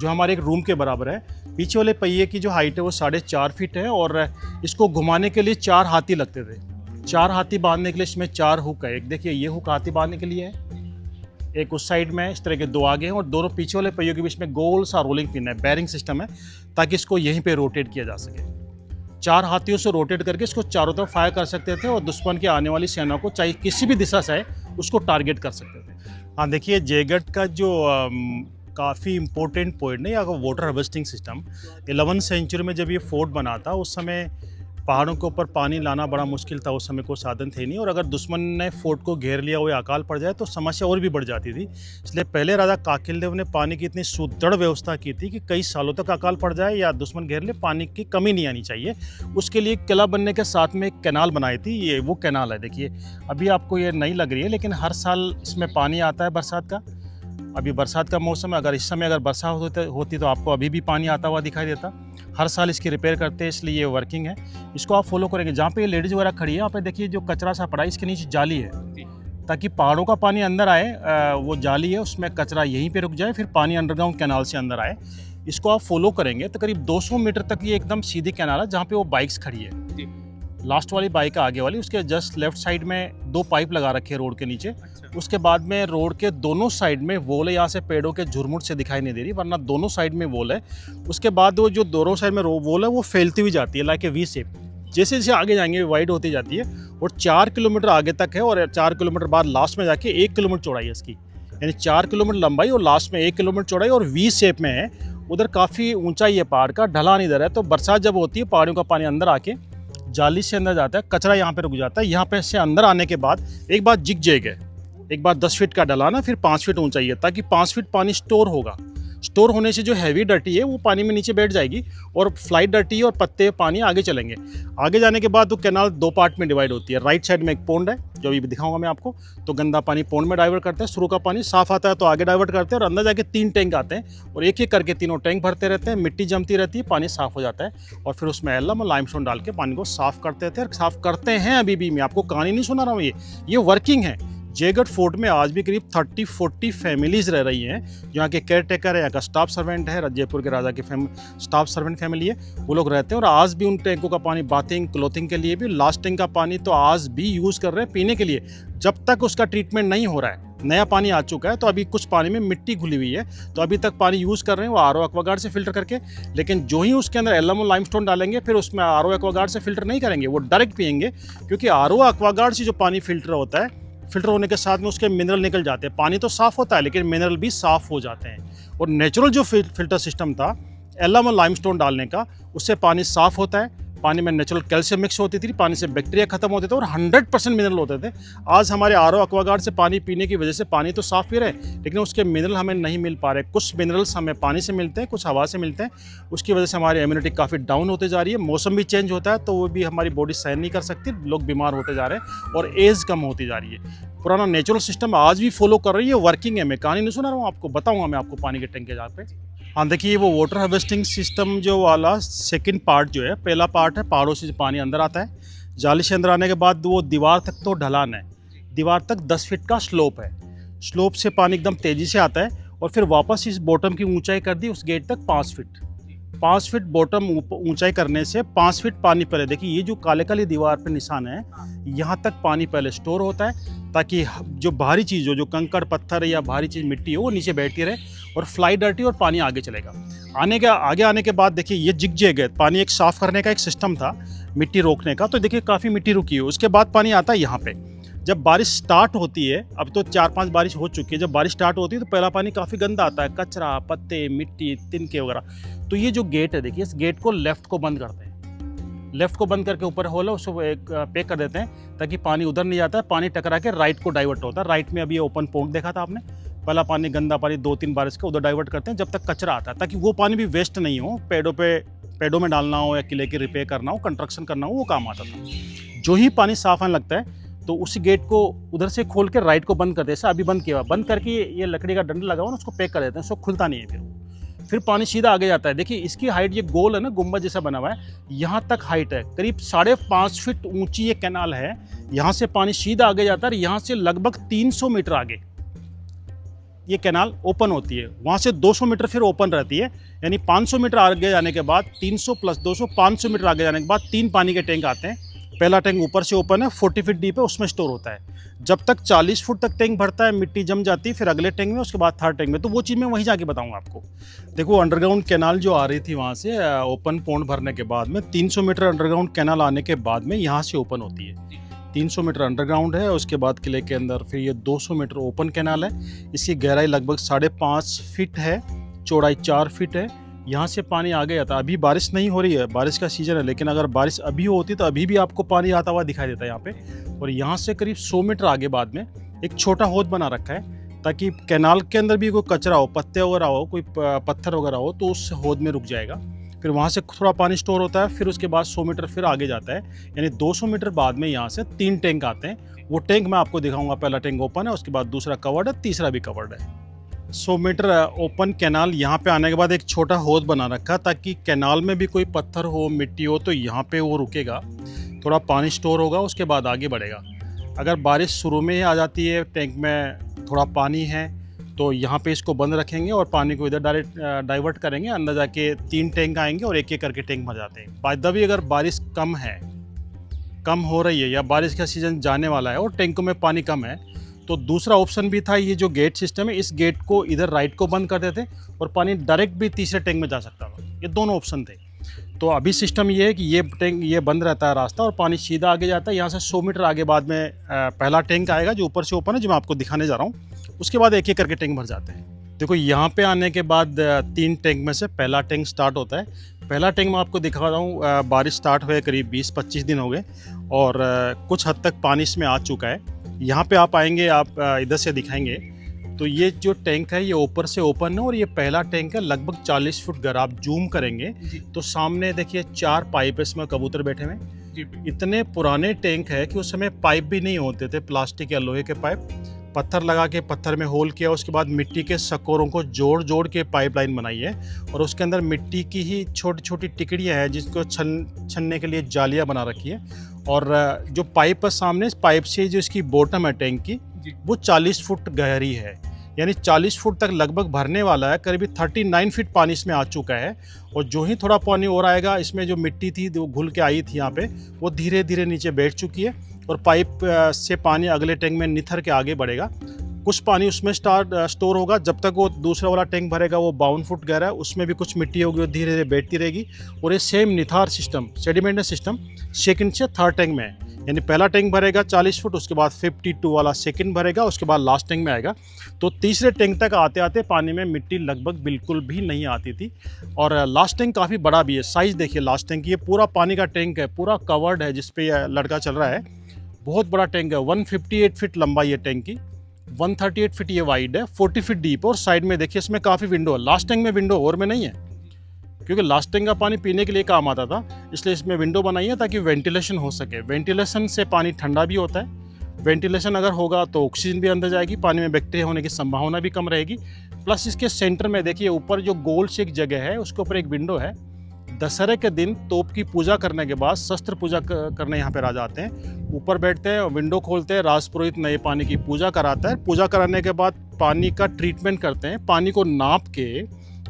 जो हमारे एक रूम के बराबर है। पीछे वाले पहिए की जो हाइट है वो 4.5 फीट है। और इसको घुमाने के लिए 4 हाथी लगते थे। 4 हाथी बांधने के लिए इसमें 4 हुक है। एक देखिए ये हुक हाथी बांधने के लिए है, एक उस साइड में, इस तरह के 2 आगे हैं, और दोनों पीछे वाले पहियों के बीच में गोल सा रोलिंग पिन है, बैरिंग सिस्टम है, ताकि इसको यहीं पे रोटेट किया जा सके। 4 हाथियों से रोटेट करके इसको चारों तरफ फायर कर सकते थे और दुश्मन की आने वाली सेना को चाहे किसी भी दिशा से आए उसको टारगेट कर सकते थे। हाँ देखिए, जयगढ़ का जो काफ़ी इम्पोर्टेंट पॉइंट है यहाँ का वाटर हार्वेस्टिंग सिस्टम। 11वीं सेंचुरी में जब ये फोर्ट बना था उस समय पहाड़ों के ऊपर पानी लाना बड़ा मुश्किल था, उस समय कोई साधन थे नहीं, और अगर दुश्मन ने फोर्ट को घेर लिया हुआ अकाल पड़ जाए तो समस्या और भी बढ़ जाती थी। इसलिए पहले राजा काकिल देव ने पानी की इतनी सुदृढ़ व्यवस्था की थी कि कई सालों तक अकाल पड़ जाए या दुश्मन घेर ले, पानी की कमी नहीं आनी चाहिए। उसके लिए किला बनने के साथ में एक कैनाल बनाई थी, ये वो कैनाल है। देखिए अभी आपको ये नहीं लग रही है लेकिन हर साल इसमें पानी आता है बरसात का। अभी बरसात का मौसम है, अगर इस समय अगर बरसात होती तो आपको अभी भी पानी आता हुआ दिखाई देता। हर साल इसकी रिपेयर करते हैं, इसलिए ये वर्किंग है। इसको आप फॉलो करेंगे। जहाँ पे ये लेडीज़ वगैरह खड़ी है यहाँ पे देखिए जो कचरा सा पड़ा है, इसके नीचे जाली है ताकि पहाड़ों का पानी अंदर आए। वो जाली है, उसमें कचरा यहीं पे रुक जाए, फिर पानी अंडरग्राउंड कैनाल से अंदर आए। इसको आप फॉलो करेंगे तो करीब 200 मीटर तक ये एकदम सीधी कैनाल है जहाँ पे वो बाइक्स खड़ी है। लास्ट वाली बाइक है आगे वाली, उसके जस्ट लेफ्ट साइड में 2 पाइप लगा रखे हैं रोड के नीचे। उसके बाद में रोड के दोनों साइड में वॉल है, यहाँ से पेड़ों के झुरमुट से दिखाई नहीं दे रही वरना दोनों साइड में वॉल है। उसके बाद वो जो दोनों साइड में वॉल है वो फैलती हुई जाती है लाइक ए वी शेप। जैसे जैसे आगे जाएंगे वाइड होती जाती है और 4 किलोमीटर आगे तक है और 4 किलोमीटर बाद लास्ट में जाके 1 किलोमीटर चौड़ाई है इसकी, यानी 4 किलोमीटर लंबाई और लास्ट में 1 किलोमीटर चौड़ाई और वी शेप में है। उधर काफ़ी ऊंचाई है पहाड़ का, ढलान इधर है, तो बरसात जब होती है पहाड़ियों का पानी अंदर आके जाली से अंदर जाता है, कचरा यहाँ पे रुक जाता है। यहाँ पे से अंदर आने के बाद एक बार जिग जाएगा, एक बार 10 फीट का ढलान है, फिर 5 फीट ऊंचाई है, ताकि 5 फीट पानी स्टोर होगा। स्टोर होने से जो हैवी डर्टी है वो पानी में नीचे बैठ जाएगी और फ्लाइट डर्टी और पत्ते पानी आगे चलेंगे। आगे जाने के बाद वो कैनाल 2 पार्ट में डिवाइड होती है। राइट साइड में एक पोंड है जो अभी दिखाऊंगा मैं आपको, तो गंदा पानी पोंड में डाइवर्ट करते हैं, शुरू का पानी साफ आता है तो आगे डाइवर्ट करते हैं और अंदर जाके 3 टैंक आते हैं और एक एक करके तीनों टैंक भरते रहते हैं। मिट्टी जमती रहती है, पानी साफ हो जाता है और फिर उसमें एल्लम और लाइमस्टोन डाल के पानी को साफ करते थे और साफ करते हैं अभी भी। मैं आपको कहानी नहीं सुना रहा हूँ, ये वर्किंग है। जयगढ़ फोर्ट में आज भी करीब 30-40 फैमिलीज रह रही हैं। यहाँ के केयर टेकर है, यहाँ का स्टाफ सर्वेंट है, जयपुर के राजा की स्टाफ सर्वेंट फैमिली है, वो लोग रहते हैं और आज भी उन टैंकों का पानी बाथिंग क्लोथिंग के लिए भी, लास्ट टैंक का पानी तो आज भी यूज़ कर रहे हैं पीने के लिए। जब तक उसका ट्रीटमेंट नहीं हो रहा है, नया पानी आ चुका है तो अभी कुछ पानी में मिट्टी घुली हुई है तो अभी तक पानी यूज़ कर रहे हैं वो आरओ एक्वागार्ड से फिल्टर करके। लेकिन जो ही उसके अंदर एल्लम और लाइमस्टोन डालेंगे फिर उसमें आरओ एक्वागार्ड से फिल्टर नहीं करेंगे, वो डायरेक्ट पिएंगे, क्योंकि आरओ एक्वागार्ड से जो पानी फिल्टर होता है, फिल्टर होने के साथ में उसके मिनरल निकल जाते हैं। पानी तो साफ़ होता है लेकिन मिनरल भी साफ़ हो जाते हैं। और नेचुरल जो फिल्टर सिस्टम था एल्लम और लाइमस्टोन डालने का, उससे पानी साफ़ होता है। पानी में नेचुरल कैल्शियम मिक्स होती थी, पानी से बैक्टीरिया खत्म होते थे और 100% मिनरल होते थे। आज हमारे आरओ एक्वागार्ड से पानी पीने की वजह से पानी तो साफ़ पी रहे हैं लेकिन उसके मिनरल हमें नहीं मिल पा रहे। कुछ मिनरल्स हमें पानी से मिलते हैं, कुछ हवा से मिलते हैं। उसकी वजह से हमारी इम्यूनिटी काफ़ी डाउन होते जा रही है। मौसम भी चेंज होता है तो वो भी हमारी बॉडी सहन नहीं कर सकती, लोग बीमार होते जा रहे हैं और एज कम होती जा रही है। पुराना नेचुरल सिस्टम आज भी फॉलो कर रही है, वर्किंग है। मैं कहानी नहीं सुना रहा हूँ, आपको बताऊँगा मैं आपको पानी के टैंक के जहाँ पे। हाँ देखिए, वो वाटर हार्वेस्टिंग सिस्टम जो वाला सेकंड पार्ट जो है, पहला पार्ट है पहाड़ों से पानी अंदर आता है, जाली से अंदर आने के बाद वो दीवार तक तो ढलान है, दीवार तक 10 फीट का स्लोप है। स्लोप से पानी एकदम तेज़ी से आता है और फिर वापस इस बॉटम की ऊंचाई कर दी उस गेट तक 5 फीट। 5 फीट बॉटम ऊंचाई करने से 5 फीट पानी पहले, देखिए ये जो काले काली दीवार पे निशान है, यहाँ तक पानी पहले स्टोर होता है ताकि जो भारी चीज़ हो, जो कंकड़ पत्थर या भारी चीज़ मिट्टी हो, वो नीचे बैठती रहे और फ्लाई डर्टी और पानी आगे चलेगा। आगे आने के बाद देखिए ये जिग गए, पानी एक साफ़ करने का एक सिस्टम था मिट्टी रोकने का, तो देखिए काफ़ी मिट्टी रुकी है। उसके बाद पानी आता है यहाँ पे। जब बारिश स्टार्ट होती है, अब तो 4-5 बारिश हो चुकी है, जब बारिश स्टार्ट होती है तो पहला पानी काफ़ी गंदा आता है, कचरा पत्ते मिट्टी तिनके वगैरह। तो ये जो गेट है देखिए, इस गेट को लेफ़्ट को बंद करते हैं, लेफ़्ट को बंद करके ऊपर होल है उसको एक पैक कर देते हैं ताकि पानी उधर नहीं जाता है, पानी टकरा के राइट को डाइवर्ट होता है। राइट में अभी ये ओपन पोर्ट देखा था आपने, पहला पानी गंदा पानी 2-3 बारिश का उधर डाइवर्ट करते हैं जब तक कचरा आता है, ताकि वो पानी भी वेस्ट नहीं हो, पेड़ों में डालना हो या किले की रिपेयर करना हो, कंस्ट्रक्शन करना हो, वो काम आता था। जो ही पानी साफ आने लगता है तो उसी गेट को उधर से खोल के राइट को बंद कर देते हैं। अभी बंद किया, बंद करके ये लकड़ी का डंडा लगा हुआ ना, उसको पैक कर देते हैं, उसको खुलता नहीं है। फिर पानी सीधा आगे जाता है। देखिए इसकी हाइट, ये गोल है ना, गुंबद जैसा बना हुआ है, यहाँ तक हाइट है, करीब 5.5 फीट ऊंची ये कैनाल है। यहाँ से पानी सीधा आगे जाता है, यहाँ से लगभग 300 मीटर आगे ये कैनाल ओपन होती है, वहाँ से 200 मीटर फिर ओपन रहती है। यानी 500 मीटर आगे जाने के बाद 300 + 200 500 मीटर आगे जाने के बाद 3 पानी के टैंक आते हैं पहला टैंक ऊपर से ओपन है, 40 फीट डीप है, उसमें स्टोर होता है। जब तक 40 फुट तक टैंक भरता है, मिट्टी जम जाती है, फिर अगले टैंक में, उसके बाद थर्ड टैंक में। तो वो चीज़ मैं वहीं जाके बताऊंगा आपको। देखो अंडरग्राउंड कैनाल जो आ रही थी वहाँ से ओपन पौंड भरने के बाद में 300 मीटर अंडरग्राउंड कैनाल आने के बाद में यहाँ से ओपन होती है। 300 मीटर अंडरग्राउंड है, उसके बाद किले के अंदर फिर ये 200 मीटर ओपन कैनाल है। इसकी गहराई लगभग 5.5 फीट है, चौड़ाई 4 फीट है। यहाँ से पानी आ गया था। अभी बारिश नहीं हो रही है, बारिश का सीजन है, लेकिन अगर बारिश अभी होती तो अभी भी आपको पानी आता हुआ दिखाई देता है यहाँ पे। और यहाँ से करीब 100 मीटर आगे बाद में एक छोटा हौद बना रखा है, ताकि कैनाल के अंदर भी कोई कचरा हो, पत्ते वगैरह हो, कोई पत्थर वगैरह हो, तो उस हौद में रुक जाएगा। फिर वहाँ से थोड़ा पानी स्टोर होता है, फिर उसके बाद 100 मीटर फिर आगे जाता है, यानी 200 मीटर बाद में यहाँ से 3 टैंक आते हैं। वो टैंक मैं आपको दिखाऊंगा। पहला टैंक ओपन है, उसके बाद दूसरा कवर्ड है, तीसरा भी कवर्ड है। 100 मीटर ओपन कैनाल यहाँ पे आने के बाद एक छोटा हौद बना रखा, ताकि कैनाल में भी कोई पत्थर हो, मिट्टी हो, तो यहाँ पे वो रुकेगा, थोड़ा पानी स्टोर होगा, उसके बाद आगे बढ़ेगा। अगर बारिश शुरू में ही आ जाती है, टैंक में थोड़ा पानी है, तो यहाँ पे इसको बंद रखेंगे और पानी को इधर डायरेक्ट डाइवर्ट करेंगे। अंदर जाके 3 टैंक आएंगे और एक एक करके टैंक भर जाते हैं। बाय द वे, अगर बारिश कम हो रही है या बारिश का सीज़न जाने वाला है और टैंकों में पानी कम है, तो दूसरा ऑप्शन भी था, ये जो गेट सिस्टम है, इस गेट को इधर राइट को बंद कर देते और पानी डायरेक्ट भी तीसरे टैंक में जा सकता था। ये दोनों ऑप्शन थे। तो अभी सिस्टम ये है कि ये टैंक ये बंद रहता है रास्ता और पानी सीधा आगे जाता है। यहाँ से 100 मीटर आगे बाद में पहला टैंक आएगा जो ऊपर से ओपन है, जो मैं आपको दिखाने जा रहा हूँ। उसके बाद एक एक करके टैंक भर जाते हैं। देखो यहाँ पे आने के बाद 3 टैंक में से पहला टैंक स्टार्ट होता है। पहला टैंक मैं आपको दिखा रहा हूँ। बारिश स्टार्ट हुए करीब 20-25 दिन हो गए और कुछ हद तक पानी इसमें आ चुका है। यहाँ पे आप आएंगे, आप इधर से दिखाएंगे तो ये जो टैंक है ये ऊपर से ओपन है और ये पहला टैंक है, लगभग 40 फुट। अगर आप जूम करेंगे तो सामने देखिए 4 पाइप है, इसमें कबूतर बैठे हुए। इतने पुराने टैंक है कि उस समय पाइप भी नहीं होते थे, प्लास्टिक या लोहे के पाइप। पत्थर लगा के पत्थर में होल किया, उसके बाद मिट्टी के सकोरों को जोड़ जोड़ के पाइपलाइन बनाई है और उसके अंदर मिट्टी की ही छोटी छोटी टिकड़ियाँ हैं जिसको छनने के लिए जालियाँ बना रखी है। और जो पाइप है सामने, इस पाइप से जो इसकी बॉटम है टैंक की, वो 40 फुट गहरी है, यानी 40 फुट तक लगभग भरने वाला है। करीब 39 फीट पानी इसमें आ चुका है और जो ही थोड़ा पानी और आएगा, इसमें जो मिट्टी थी वो घुल के आई थी यहाँ पे, वो धीरे धीरे नीचे बैठ चुकी है और पाइप से पानी अगले टैंक में निथर के आगे बढ़ेगा। कुछ पानी उसमें स्टोर होगा, जब तक वो दूसरा वाला टैंक भरेगा वो 52 फुट गहरा है, उसमें भी कुछ मिट्टी होगी, वो धीरे धीरे बैठती रहेगी। और ये सेम निथार सिस्टम, सेडिमेंट सिस्टम सेकंड से थर्ड टैंक में है, यानी पहला टैंक भरेगा 40 फुट, उसके बाद 52 वाला सेकंड भरेगा, उसके बाद लास्ट टैंक में आएगा। तो तीसरे टैंक तक आते आते पानी में मिट्टी लगभग बिल्कुल भी नहीं आती थी। और लास्ट टैंक काफ़ी बड़ा भी है, साइज़ देखिए लास्ट टैंक, ये पूरा पानी का टैंक है, पूरा कवर्ड है, जिसपे यह लड़का चल रहा है। बहुत बड़ा टैंक है, 158 फीट लंबाई है टैंक की, 138 फीट ये वाइड है, 40 फीट डीप। और साइड में देखिए इसमें काफ़ी विंडो है। लास्ट टैंक में विंडो और में नहीं है, क्योंकि लास्ट टैंक का पानी पीने के लिए काम आता था, इसलिए इसमें विंडो बनाई है ताकि वेंटिलेशन हो सके। वेंटिलेशन से पानी ठंडा भी होता है। वेंटिलेशन अगर होगा तो ऑक्सीजन भी अंदर जाएगी, पानी में बैक्टीरिया होने की संभावना भी कम रहेगी। प्लस इसके सेंटर में देखिए ऊपर जो गोल से एक जगह है, उसके ऊपर एक विंडो है। दशहरे के दिन तोप की पूजा करने के बाद शस्त्र पूजा करने यहाँ पे राजा आते हैं, ऊपर बैठते हैं, विंडो खोलते हैं, राजपुरोहित नए पानी की पूजा कराता है। पूजा कराने के बाद पानी का ट्रीटमेंट करते हैं, पानी को नाप के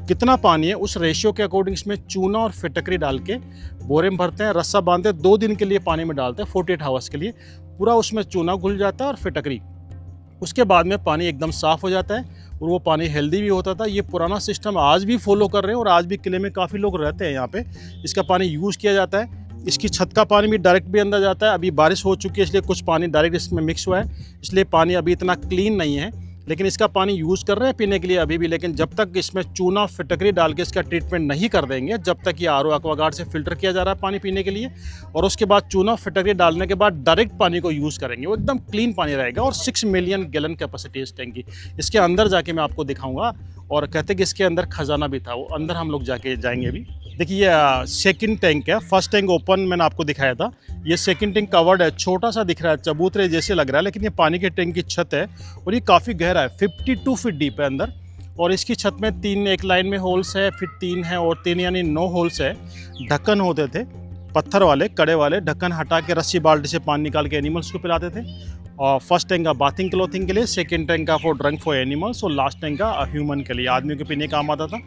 कितना पानी है उस रेशियो के अकॉर्डिंग इसमें चूना और फिटकरी डाल के बोरे में भरते हैं, रस्सा बांधते हैं, 2 दिन के लिए पानी में डालते हैं, 48 आवर्स के लिए। पूरा उसमें चूना घुल जाता है और फिटकरी, उसके बाद में पानी एकदम साफ़ हो जाता है और वो पानी हेल्दी भी होता था। ये पुराना सिस्टम आज भी फॉलो कर रहे हैं और आज भी किले में काफ़ी लोग रहते हैं यहाँ पे। इसका पानी यूज़ किया जाता है। इसकी छत का पानी भी डायरेक्ट भी अंदर जाता है। अभी बारिश हो चुकी है इसलिए कुछ पानी डायरेक्ट इसमें मिक्स हुआ है, इसलिए पानी अभी इतना क्लीन नहीं है, लेकिन इसका पानी यूज़ कर रहे हैं पीने के लिए अभी भी। लेकिन जब तक इसमें चूना फिटकरी डाल के इसका ट्रीटमेंट नहीं कर देंगे, जब तक ये आरओ एक्वागार्ड से फिल्टर किया जा रहा है पानी पीने के लिए, और उसके बाद चूना फिटकरी डालने के बाद डायरेक्ट पानी को यूज़ करेंगे, वो एकदम क्लीन पानी रहेगा। और 6 मिलियन गैलन कैपेसिटी इस टैंक की। इसके अंदर जाके मैं आपको दिखाऊंगा, और कहते कि इसके अंदर खजाना भी था, वो अंदर हम लोग जाके जाएंगे अभी। देखिए ये सेकंड टैंक है, फर्स्ट टैंक ओपन मैंने आपको दिखाया था, ये सेकंड टैंक कवर्ड है, छोटा सा दिख रहा है, चबूतरे जैसे लग रहा है, लेकिन ये पानी के टैंक की छत है और ये काफ़ी गहरा है, 52 फीट डीप है अंदर। और इसकी छत में 3 एक लाइन में होल्स है, फिर 3 है और 3 यानी 9 होल्स है। ढक्कन होते थे पत्थर वाले, कड़े वाले, ढक्कन हटा के रस्सी बाल्टी से पानी निकाल के एनिमल्स को पिलाते थे। और फर्स्ट टैंक का बाथिंग क्लॉथिंग के लिए, सेकेंड टैंक का फॉर ड्रंक फॉर एनिमल्स और लास्ट टैंक का ह्यूमन के लिए, आदमियों के पीने काम आता था।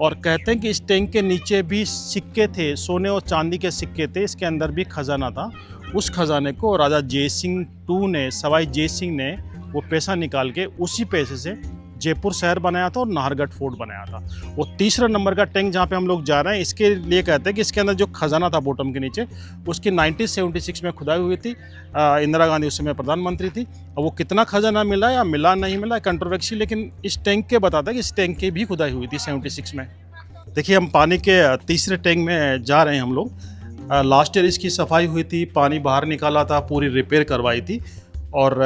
और कहते हैं कि इस टैंक के नीचे भी सिक्के थे, सोने और चांदी के सिक्के थे, इसके अंदर भी खजाना था। उस खजाने को राजा जय सिंह टू ने, सवाई जय सिंह ने वो पैसा निकाल के उसी पैसे से जयपुर शहर बनाया था और नाहरगढ़ फोर्ट बनाया था। वो तीसरा नंबर का टैंक जहाँ पे हम लोग जा रहे हैं, इसके लिए कहते हैं कि इसके अंदर जो खजाना था बॉटम के नीचे, उसकी 1976 में खुदाई हुई थी। इंदिरा गांधी उस समय प्रधानमंत्री थी। और वो कितना खजाना मिला या मिला नहीं मिला कंट्रोवर्सी, लेकिन इस टैंक के बताता है कि इस टैंक की भी खुदाई हुई थी 76 में। देखिए हम पानी के तीसरे टैंक में जा रहे हैं हम लोग। लास्ट ईयर इसकी सफाई हुई थी, पानी बाहर निकाला था, पूरी रिपेयर करवाई थी और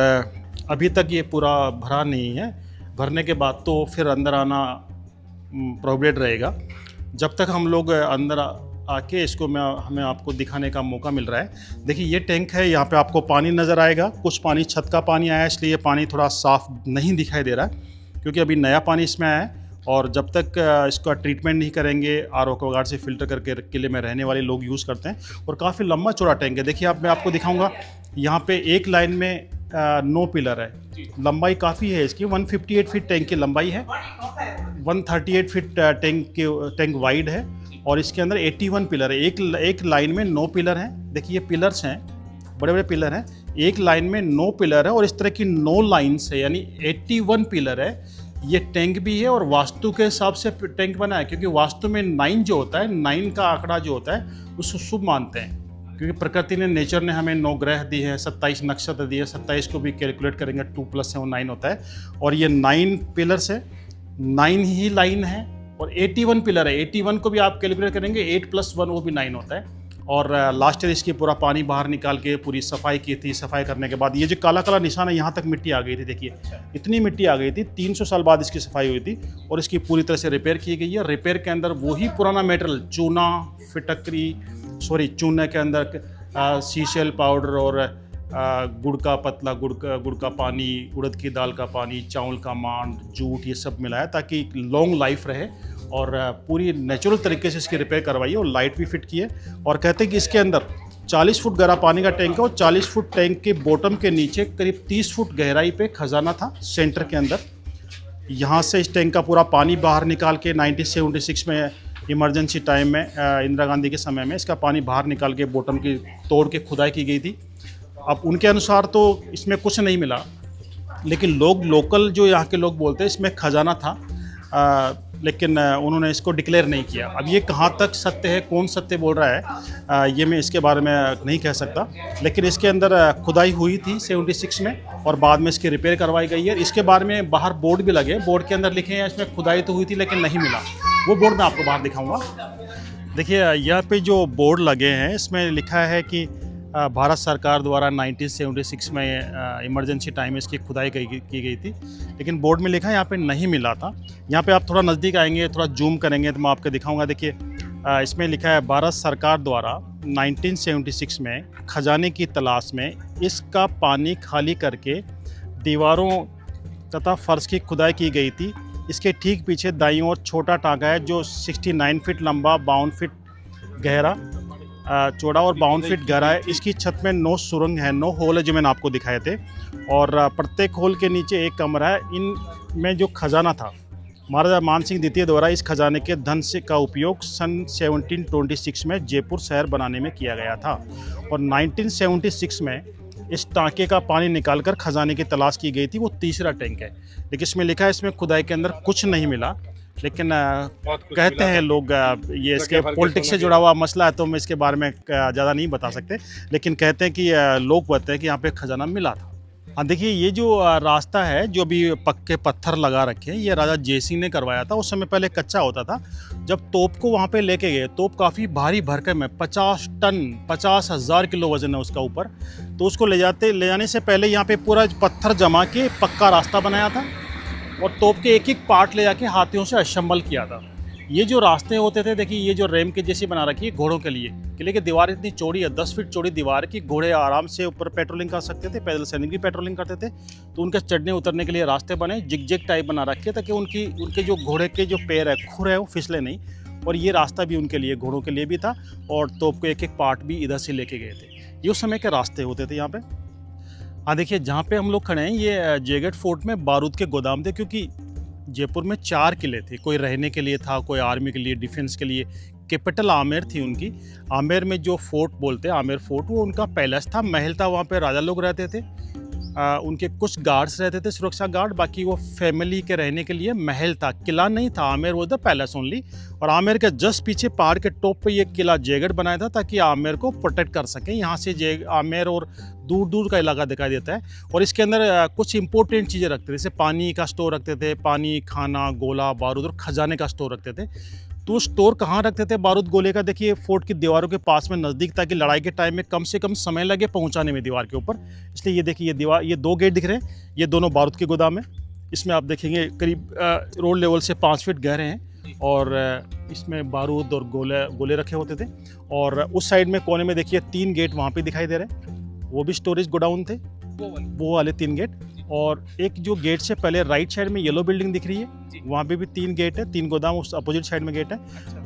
अभी तक ये पूरा भरा नहीं है। भरने के बाद तो फिर अंदर आना प्रोहिबिटेड रहेगा। जब तक हम लोग अंदर आके इसको हमें आपको दिखाने का मौका मिल रहा है। देखिए ये टैंक है, यहाँ पे आपको पानी नज़र आएगा। कुछ पानी छत का पानी आया है, इसलिए पानी थोड़ा साफ़ नहीं दिखाई दे रहा है क्योंकि अभी नया पानी इसमें आया है। और जब तक इसका ट्रीटमेंट नहीं करेंगे, आर.ओ. एक्वागार्ड से फ़िल्टर करके किले में रहने वाले लोग यूज़ करते हैं। और काफ़ी लंबा चौड़ा टैंक है। देखिए मैं आपको दिखाऊँगा, यहाँ पर एक लाइन में 9 पिलर है। लंबाई काफ़ी है इसकी, 158 फीट टैंक की लंबाई है, 138 फीट टैंक वाइड है और इसके अंदर 81 पिलर है। एक लाइन में 9 पिलर हैं। देखिए ये पिलर्स हैं, बड़े बड़े पिलर हैं। एक लाइन में 9 पिलर है और इस तरह की 9 लाइन्स है, यानी 81 पिलर है। ये टैंक भी है और वास्तु के हिसाब से टैंक बना है, क्योंकि वास्तु में 9 जो होता है, 9 का आंकड़ा जो होता है उसको शुभ मानते हैं, क्योंकि प्रकृति ने, नेचर ने हमें 9 ग्रह दिए हैं, 27 नक्षत्र दिए हैं। 27 को भी कैलकुलेट करेंगे, 2 + 7 9 होता है। और ये 9 पिलर्स है, 9 ही लाइन है और 81 पिलर है। 81 को भी आप कैलकुलेट करेंगे, 8 + 1 वो भी 9 होता है। और लास्ट ईयर इसकी पूरा पानी बाहर निकाल के पूरी सफाई की थी। सफाई करने के बाद ये जो काला काला निशान है, यहाँ तक मिट्टी आ गई थी। देखिए इतनी मिट्टी आ गई थी। 300 साल बाद इसकी सफाई हुई थी और इसकी पूरी तरह से रिपेयर की गई है। रिपेयर के अंदर वही पुराना मेटेरियल, चूना, फिटकरी, चूने के अंदर सीशेल पाउडर और गुड़ का पतला, गुड़ का पानी, उड़द की दाल का पानी, चावल का मांड, जूट, ये सब मिलाया ताकि लॉन्ग लाइफ रहे। और पूरी नेचुरल तरीके से इसकी रिपेयर करवाई है और लाइट भी फिट की है। और कहते हैं कि इसके अंदर 40 फुट गहरा पानी का टैंक है और 40 फुट टैंक के बॉटम के नीचे करीब 30 फुट गहराई पे खजाना था सेंटर के अंदर। यहाँ से इस टैंक का पूरा पानी बाहर निकाल के 1976 में इमरजेंसी टाइम में, इंदिरा गांधी के समय में, इसका पानी बाहर निकाल के बॉटम की तोड़ के खुदाई की गई थी। अब उनके अनुसार तो इसमें कुछ नहीं मिला, लेकिन लोकल जो यहाँ के लोग बोलते हैं इसमें खजाना था, लेकिन उन्होंने इसको डिक्लेयर नहीं किया। अब ये कहाँ तक सत्य है, कौन सत्य बोल रहा है, ये मैं इसके बारे में नहीं कह सकता। लेकिन इसके अंदर खुदाई हुई थी 76 में और बाद में इसकी रिपेयर करवाई गई है। इसके बारे में बाहर बोर्ड भी लगे, बोर्ड के अंदर लिखे हैं इसमें खुदाई तो हुई थी लेकिन नहीं मिला। वो बोर्ड मैं आपको बाहर दिखाऊंगा। देखिए यहाँ पे जो बोर्ड लगे हैं इसमें लिखा है कि भारत सरकार द्वारा 1976 में इमरजेंसी टाइम में इसकी खुदाई की गई थी, लेकिन बोर्ड में लिखा है, यहाँ पे नहीं मिला था। यहाँ पे आप थोड़ा नज़दीक आएंगे, थोड़ा जूम करेंगे तो मैं आपको दिखाऊंगा। देखिए इसमें लिखा है भारत सरकार द्वारा 1976 में खजाने की तलाश में इसका पानी खाली करके दीवारों तथा फर्श की खुदाई की गई थी। इसके ठीक पीछे दाईं ओर छोटा टाँका है जो 69 फीट लंबा, 52 फीट गहरा, चौड़ा और 52 फीट गहरा है। इसकी छत में 9 सुरंग है, 9 होल है जो मैंने आपको दिखाए थे। और प्रत्येक होल के नीचे एक कमरा है। इनमें जो खजाना था, महाराजा मान सिंह द्वितीय द्वारा इस खजाने के धन से का उपयोग सन 1726 में जयपुर शहर बनाने में किया गया था। और 1976 में इस टाँके का पानी निकालकर खजाने की तलाश की गई थी। वो तीसरा टैंक है, लेकिन इसमें लिखा है इसमें खुदाई के अंदर कुछ नहीं मिला। लेकिन कहते हैं लोग, ये इसके पॉलिटिक्स से जुड़ा हुआ मसला है तो हम इसके बारे में ज़्यादा नहीं बता सकते, लेकिन कहते हैं कि लोग बताते हैं कि यहाँ पे खजाना मिला था। हाँ देखिए ये जो रास्ता है जो अभी पक्के पत्थर लगा रखे हैं, ये राजा जय सिंह ने करवाया था। उस समय पहले कच्चा होता था। जब तोप को वहाँ पे लेके गए, तोप काफ़ी भारी भरकम है, 50 टन, 50,000 किलो वजन है उसका ऊपर। तो उसको ले जाने से पहले यहाँ पे पूरा पत्थर जमा के पक्का रास्ता बनाया था और तोप के एक एक पार्ट ले जाके हाथियों से असेंबल किया था। ये जो रास्ते होते थे, देखिए ये जो रैम के जैसी बना रखी है घोड़ों के लिए। किले की दीवार इतनी चौड़ी है, 10 फीट चौड़ी दीवार की, घोड़े आराम से ऊपर पेट्रोलिंग कर सकते थे, पैदल सैनिक भी पेट्रोलिंग करते थे। तो उनके चढ़ने उतरने के लिए रास्ते बने, जिग टाइप बना रखे ताकि उनके जो घोड़े के जो पैर है, खुर है, वो फिसले नहीं। और ये रास्ता भी उनके लिए, घोड़ों के लिए भी था। और तोप को एक एक पार्ट भी इधर से लेके गए थे। ये उस समय के रास्ते होते थे यहाँ पे। हाँ देखिए, जहाँ पे हम लोग खड़े हैं ये जयगढ़ फोर्ट में बारूद के गोदाम थे, क्योंकि जयपुर में 4 किले थे। कोई रहने के लिए था, कोई आर्मी के लिए, डिफेंस के लिए। कैपिटल आमेर थी उनकी। आमेर में जो फोर्ट बोलते हैं, आमेर फोर्ट, वो उनका पैलेस था, महल था। वहाँ पे राजा लोग रहते थे। उनके कुछ गार्ड्स रहते थे, सुरक्षा गार्ड। बाकी वो फैमिली के रहने के लिए महल था, किला नहीं था। आमेर वो द पैलेस ओनली। और आमेर के जस्ट पीछे पहाड़ के टॉप पे ये किला जयगढ़ बनाया था, ताकि आमेर को प्रोटेक्ट कर सकें। यहाँ से आमेर और दूर दूर का इलाका दिखाई देता है। और इसके अंदर कुछ इंपॉर्टेंट चीज़ें रखते थे, जैसे पानी का स्टोर रखते थे, पानी, खाना, गोला बारूद और खजाने का स्टोर रखते थे। तो स्टोर कहाँ रखते थे बारूद गोले का? देखिए, फोर्ट की दीवारों के पास में नज़दीक, ताकि लड़ाई के टाइम में कम से कम समय लगे पहुँचाने में दीवार के ऊपर। इसलिए ये देखिए, ये दीवार, ये 2 गेट दिख रहे हैं, ये दोनों बारूद के गोदाम है। इसमें आप देखेंगे करीब रोड लेवल से 5 फीट गहरे हैं। और इसमें बारूद और गोले रखे होते थे। और उस साइड में कोने में देखिए 3 गेट वहाँ पे दिखाई दे रहे हैं, वो भी स्टोरेज गोडाउन थे, वो वाले 3 गेट। और एक जो गेट से पहले राइट साइड में येलो बिल्डिंग दिख रही है, वहाँ पे भी 3 गेट है, 3 गोदाम। उस अपोजिट साइड में गेट है।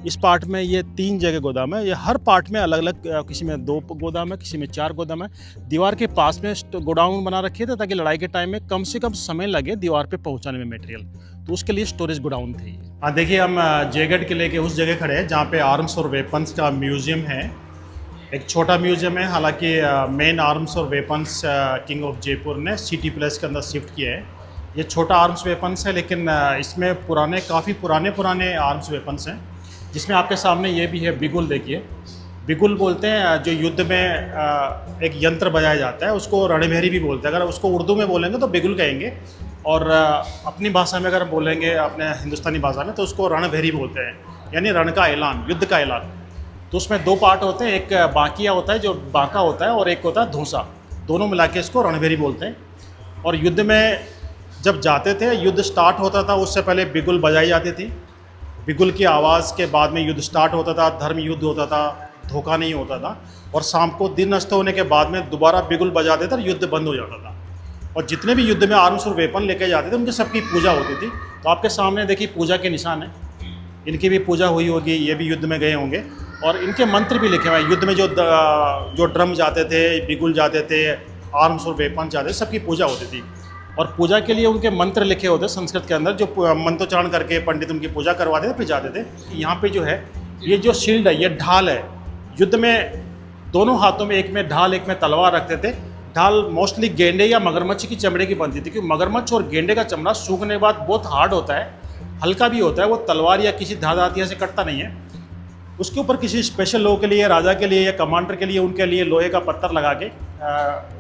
इस पार्ट में ये 3 जगह गोदाम है। ये हर पार्ट में अलग अलग, किसी में 2 गोदाम है, किसी में 4 गोदाम है। दीवार के पास में गोडाउन बना रखे थे, ताकि लड़ाई के टाइम में कम से कम समय लगे दीवार पे पहुंचाने में मटेरियल। तो उसके लिए स्टोरेज गोडाउन थे। हाँ देखिए, हम जयगढ़ किले के उस जगह खड़े हैं जहाँ पे आर्म्स और वेपन्स का म्यूजियम है। एक छोटा म्यूजियम है, हालांकि मेन आर्म्स और वेपन्स किंग ऑफ जयपुर ने सिटी प्लेस के अंदर शिफ्ट किया है। ये छोटा आर्म्स वेपन्स है, लेकिन इसमें काफ़ी पुराने आर्म्स वेपन्स हैं। जिसमें आपके सामने ये भी है बिगुल। देखिए, बिगुल बोलते हैं जो युद्ध में एक यंत्र बजाया जाता है, उसको रणभेरी भी बोलते हैं। अगर उसको उर्दू में बोलेंगे तो बिगुल कहेंगे, और अपनी भाषा में अगर बोलेंगे, अपने हिंदुस्तानी भाषा में, तो उसको रणभेरी बोलते हैं, यानी रण का ऐलान, युद्ध का ऐलान। तो उसमें 2 पार्ट होते हैं, एक बाकिया होता है जो बांका होता है, और एक होता है धूसा। दोनों मिला के इसको रणभेरी बोलते हैं। और युद्ध में जब जाते थे, युद्ध स्टार्ट होता था, उससे पहले बिगुल बजाई जाती थी। बिगुल की आवाज़ के बाद में युद्ध स्टार्ट होता था, धर्म युद्ध होता था, धोखा नहीं होता था। और शाम को दिन अस्त होने के बाद में दोबारा बिगुल बजाते थे और युद्ध बंद हो जाता था। और जितने भी युद्ध में आर्म्स और वेपन लेके जाते थे, उनकी सबकी पूजा होती थी। तो आपके सामने देखिए पूजा के निशान है, इनकी भी पूजा हुई होगी, ये भी युद्ध में गए होंगे। और इनके मंत्र भी लिखे हुए हैं। युद्ध में जो ड्रम जाते थे, बिगुल जाते थे, आर्म्स और वेपन जाते थे, सबकी पूजा होती थी। और पूजा के लिए उनके मंत्र लिखे होते संस्कृत के अंदर, जो मंत्रोच्चारण करके पंडित उनकी पूजा करवाते थे, फिर जाते थे। यहाँ पे जो है, ये जो शील्ड है, ये ढाल है। युद्ध में दोनों हाथों में, एक में ढाल, एक में तलवार रखते थे। ढाल मोस्टली गेंडे या मगरमच्छ की चमड़े की बनती थी, क्योंकि मगरमच्छ और गेंडे का चमड़ा सूखने के बाद बहुत हार्ड होता है, हल्का भी होता है, वो तलवार या किसी धार हथियार से कटता नहीं है। उसके ऊपर किसी स्पेशल लोगों के लिए, राजा के लिए या कमांडर के लिए, उनके लिए लोहे का पत्थर लगा के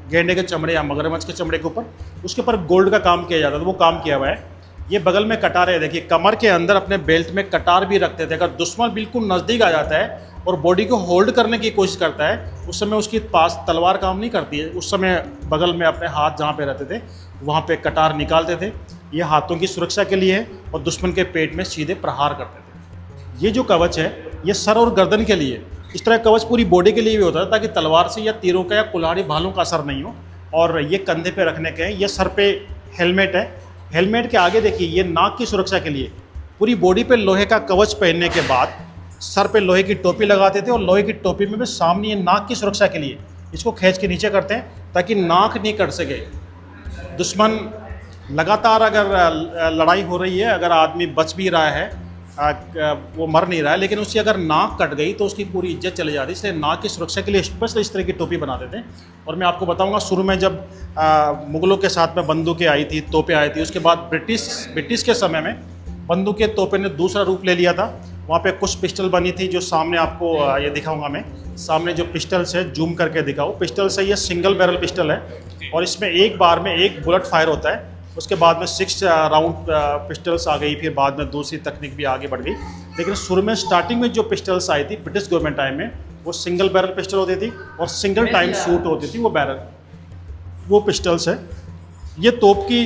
गेंडे के चमड़े या मगरमच्छ के चमड़े के ऊपर, उसके ऊपर गोल्ड का काम किया जाता था। वो काम किया हुआ है। ये बगल में कटार है, देखिए, कमर के अंदर अपने बेल्ट में कटार भी रखते थे। अगर दुश्मन बिल्कुल नज़दीक आ जाता है और बॉडी को होल्ड करने की कोशिश करता है, उस समय उसके पास तलवार काम नहीं करती है। उस समय बगल में अपने हाथ जहाँ पे रहते थे, वहाँ पे कटार निकालते थे। ये हाथों की सुरक्षा के लिए है, और दुश्मन के पेट में सीधे प्रहार करते थे। ये जो कवच है, ये सर और गर्दन के लिए। इस तरह कवच पूरी बॉडी के लिए भी होता है, ताकि तलवार से या तीरों का या कुल्हाड़ी भालों का असर नहीं हो। और ये कंधे पे रखने के हैं। ये सर पे हेलमेट है। हेलमेट के आगे देखिए, ये नाक की सुरक्षा के लिए। पूरी बॉडी पे लोहे का कवच पहनने के बाद सर पे लोहे की टोपी लगाते थे, और लोहे की टोपी में भी सामने ये नाक की सुरक्षा के लिए इसको खींच के नीचे करते हैं, ताकि नाक नहीं कट सके। दुश्मन लगातार, अगर लड़ाई हो रही है, अगर आदमी बच भी रहा है, वो मर नहीं रहा है, लेकिन उसकी अगर नाक कट गई तो उसकी पूरी इज्जत चली जाती है। इसलिए नाक की सुरक्षा के लिए स्पेशल इस तरह की टोपी बनाते थे। और मैं आपको बताऊंगा, शुरू में जब मुगलों के साथ में बंदूकें आई थी, तोपें आई थी, उसके बाद ब्रिटिश के समय में बंदूकें, तोपें ने दूसरा रूप ले लिया था। वहाँ पे कुछ पिस्टल बनी थी, जो सामने आपको ये दिखाऊंगा मैं। सामने जो पिस्टल्स है, जूम करके दिखाओ, पिस्टल्स है, ये सिंगल बैरल पिस्टल है, और इसमें एक बार में 1 बुलेट फायर होता है। उसके बाद में 6 राउंड पिस्टल्स आ गई, फिर बाद में दूसरी तकनीक भी आगे बढ़ गई। लेकिन शुरू में, स्टार्टिंग में जो पिस्टल्स आई थी ब्रिटिश गवर्नमेंट टाइम में, वो सिंगल बैरल पिस्टल होती थी, और सिंगल टाइम शूट होती थी, वो पिस्टल्स है। ये तोप की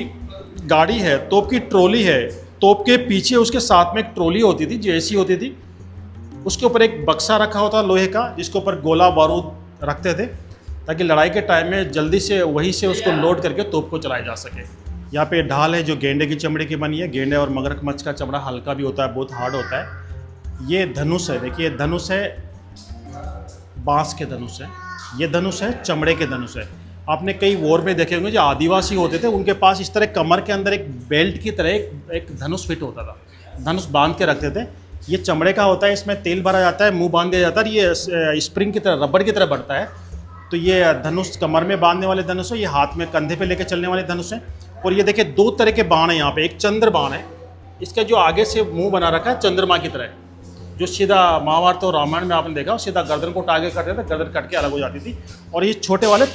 गाड़ी है, तोप की ट्रॉली है। तोप के पीछे उसके साथ में एक ट्रॉली होती थी, जो ऐसी होती थी। उसके ऊपर एक बक्सा रखा होता लोहे का, जिसके ऊपर गोला बारूद रखते थे, ताकि लड़ाई के टाइम में जल्दी से वहीं से उसको लोड करके तोप को चलाया जा सके। यहाँ पे ढाल है, जो गेंडे की चमड़े की बनी है। गेंडे और मगरमच्छ का चमड़ा हल्का भी होता है, बहुत हार्ड होता है। ये धनुष है, देखिए, धनुष है, बांस के धनुष है। ये धनुष है, चमड़े के धनुष है। आपने कई वॉर में देखे होंगे, जो आदिवासी होते थे उनके पास इस तरह कमर के अंदर एक बेल्ट की तरह एक धनुष फिट होता था, धनुष बांध के रखते थे। ये चमड़े का होता है, इसमें तेल भरा जाता है, मुंह बांध दिया जाता है, ये स्प्रिंग की तरह, रबड़ की तरह बढ़ता है। तो ये धनुष कमर में बांधने वाले धनुष है, ये हाथ में कंधे पे लेके चलने वाले धनुष है। और ये देखिए 2 तरह के बाण है यहाँ पे, एक चंद्र बाण है, इसका जो आगे से मुंह बना रखा है चंद्रमा की तरह, जो सीधा महाभारत और रामायण में आपने देखा सीधा गर्दन को टागे करते थे, गर्दन कट के अलग हो जाती थी। और ये छोटे वाले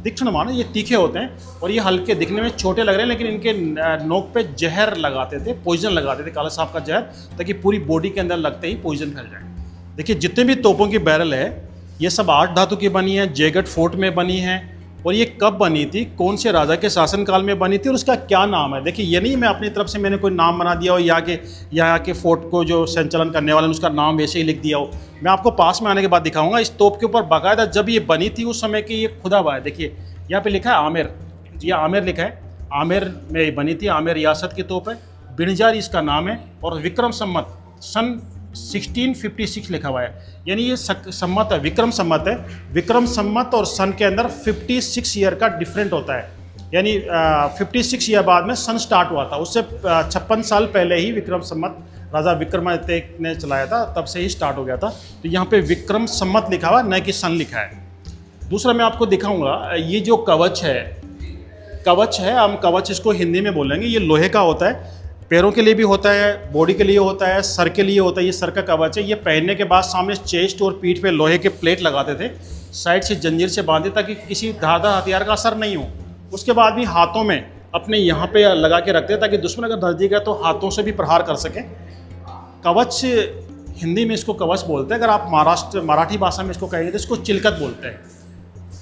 तीक्ष्ण बाण ये तीखे होते हैं और ये हल्के दिखने में छोटे लग रहे हैं, लेकिन इनके नोक पे जहर लगाते थे, पॉइजन लगाते थे, काला सांप का जहर, ताकि पूरी बॉडी के अंदर लगते ही पॉइजन फैल जाए। देखिए जितने भी तोपों की बैरल है ये सब 8 धातु की बनी है, जयगढ़ फोर्ट में बनी है। और ये कब बनी थी, कौन से राजा के शासनकाल में बनी थी और उसका क्या नाम है। देखिए ये नहीं मैं अपनी तरफ से मैंने कोई नाम बना दिया हो, यहाँ के फोर्ट को जो संचालन करने वाले उसका नाम वैसे ही लिख दिया हो। मैं आपको पास में आने के बाद दिखाऊंगा। इस तोप के ऊपर बाकायदा जब ये बनी थी उस समय की ये खुदा हुआ है। देखिए यहाँ पे लिखा है आमेर, ये आमेर लिखा है, आमेर में बनी थी, आमेर रियासत की तोप है, बिणजार इसका नाम है। और विक्रम संमत सन 1656 लिखा हुआ है, यानी ये सम्मत है, विक्रम सम्मत है। विक्रम सम्मत और सन के अंदर 56 ईयर का डिफरेंट होता है, यानी 56 ईयर बाद में सन स्टार्ट हुआ था, उससे 56 साल पहले ही विक्रम सम्मत राजा विक्रमादित्य ने चलाया था, तब से ही स्टार्ट हो गया था। तो यहाँ पे विक्रम सम्मत लिखा हुआ है, न कि सन लिखा है। दूसरा मैं आपको दिखाऊंगा, ये जो कवच है, हम कवच इसको हिंदी में बोलेंगे, ये लोहे का होता है, पैरों के लिए भी होता है, बॉडी के लिए होता है, सर के लिए होता है। ये सर का कवच है, ये पहनने के बाद सामने चेस्ट और पीठ पे लोहे के प्लेट लगाते थे, साइड से जंजीर से बांधे ताकि किसी धारदार हथियार का असर नहीं हो। उसके बाद भी हाथों में अपने यहाँ पे लगा के रखते ताकि दुश्मन अगर नजदीक है तो हाथों से भी प्रहार कर सके। कवच हिंदी में इसको कवच बोलते हैं, अगर आप मराठी भाषा में इसको कहेंगे तो इसको चिलकत बोलते हैं,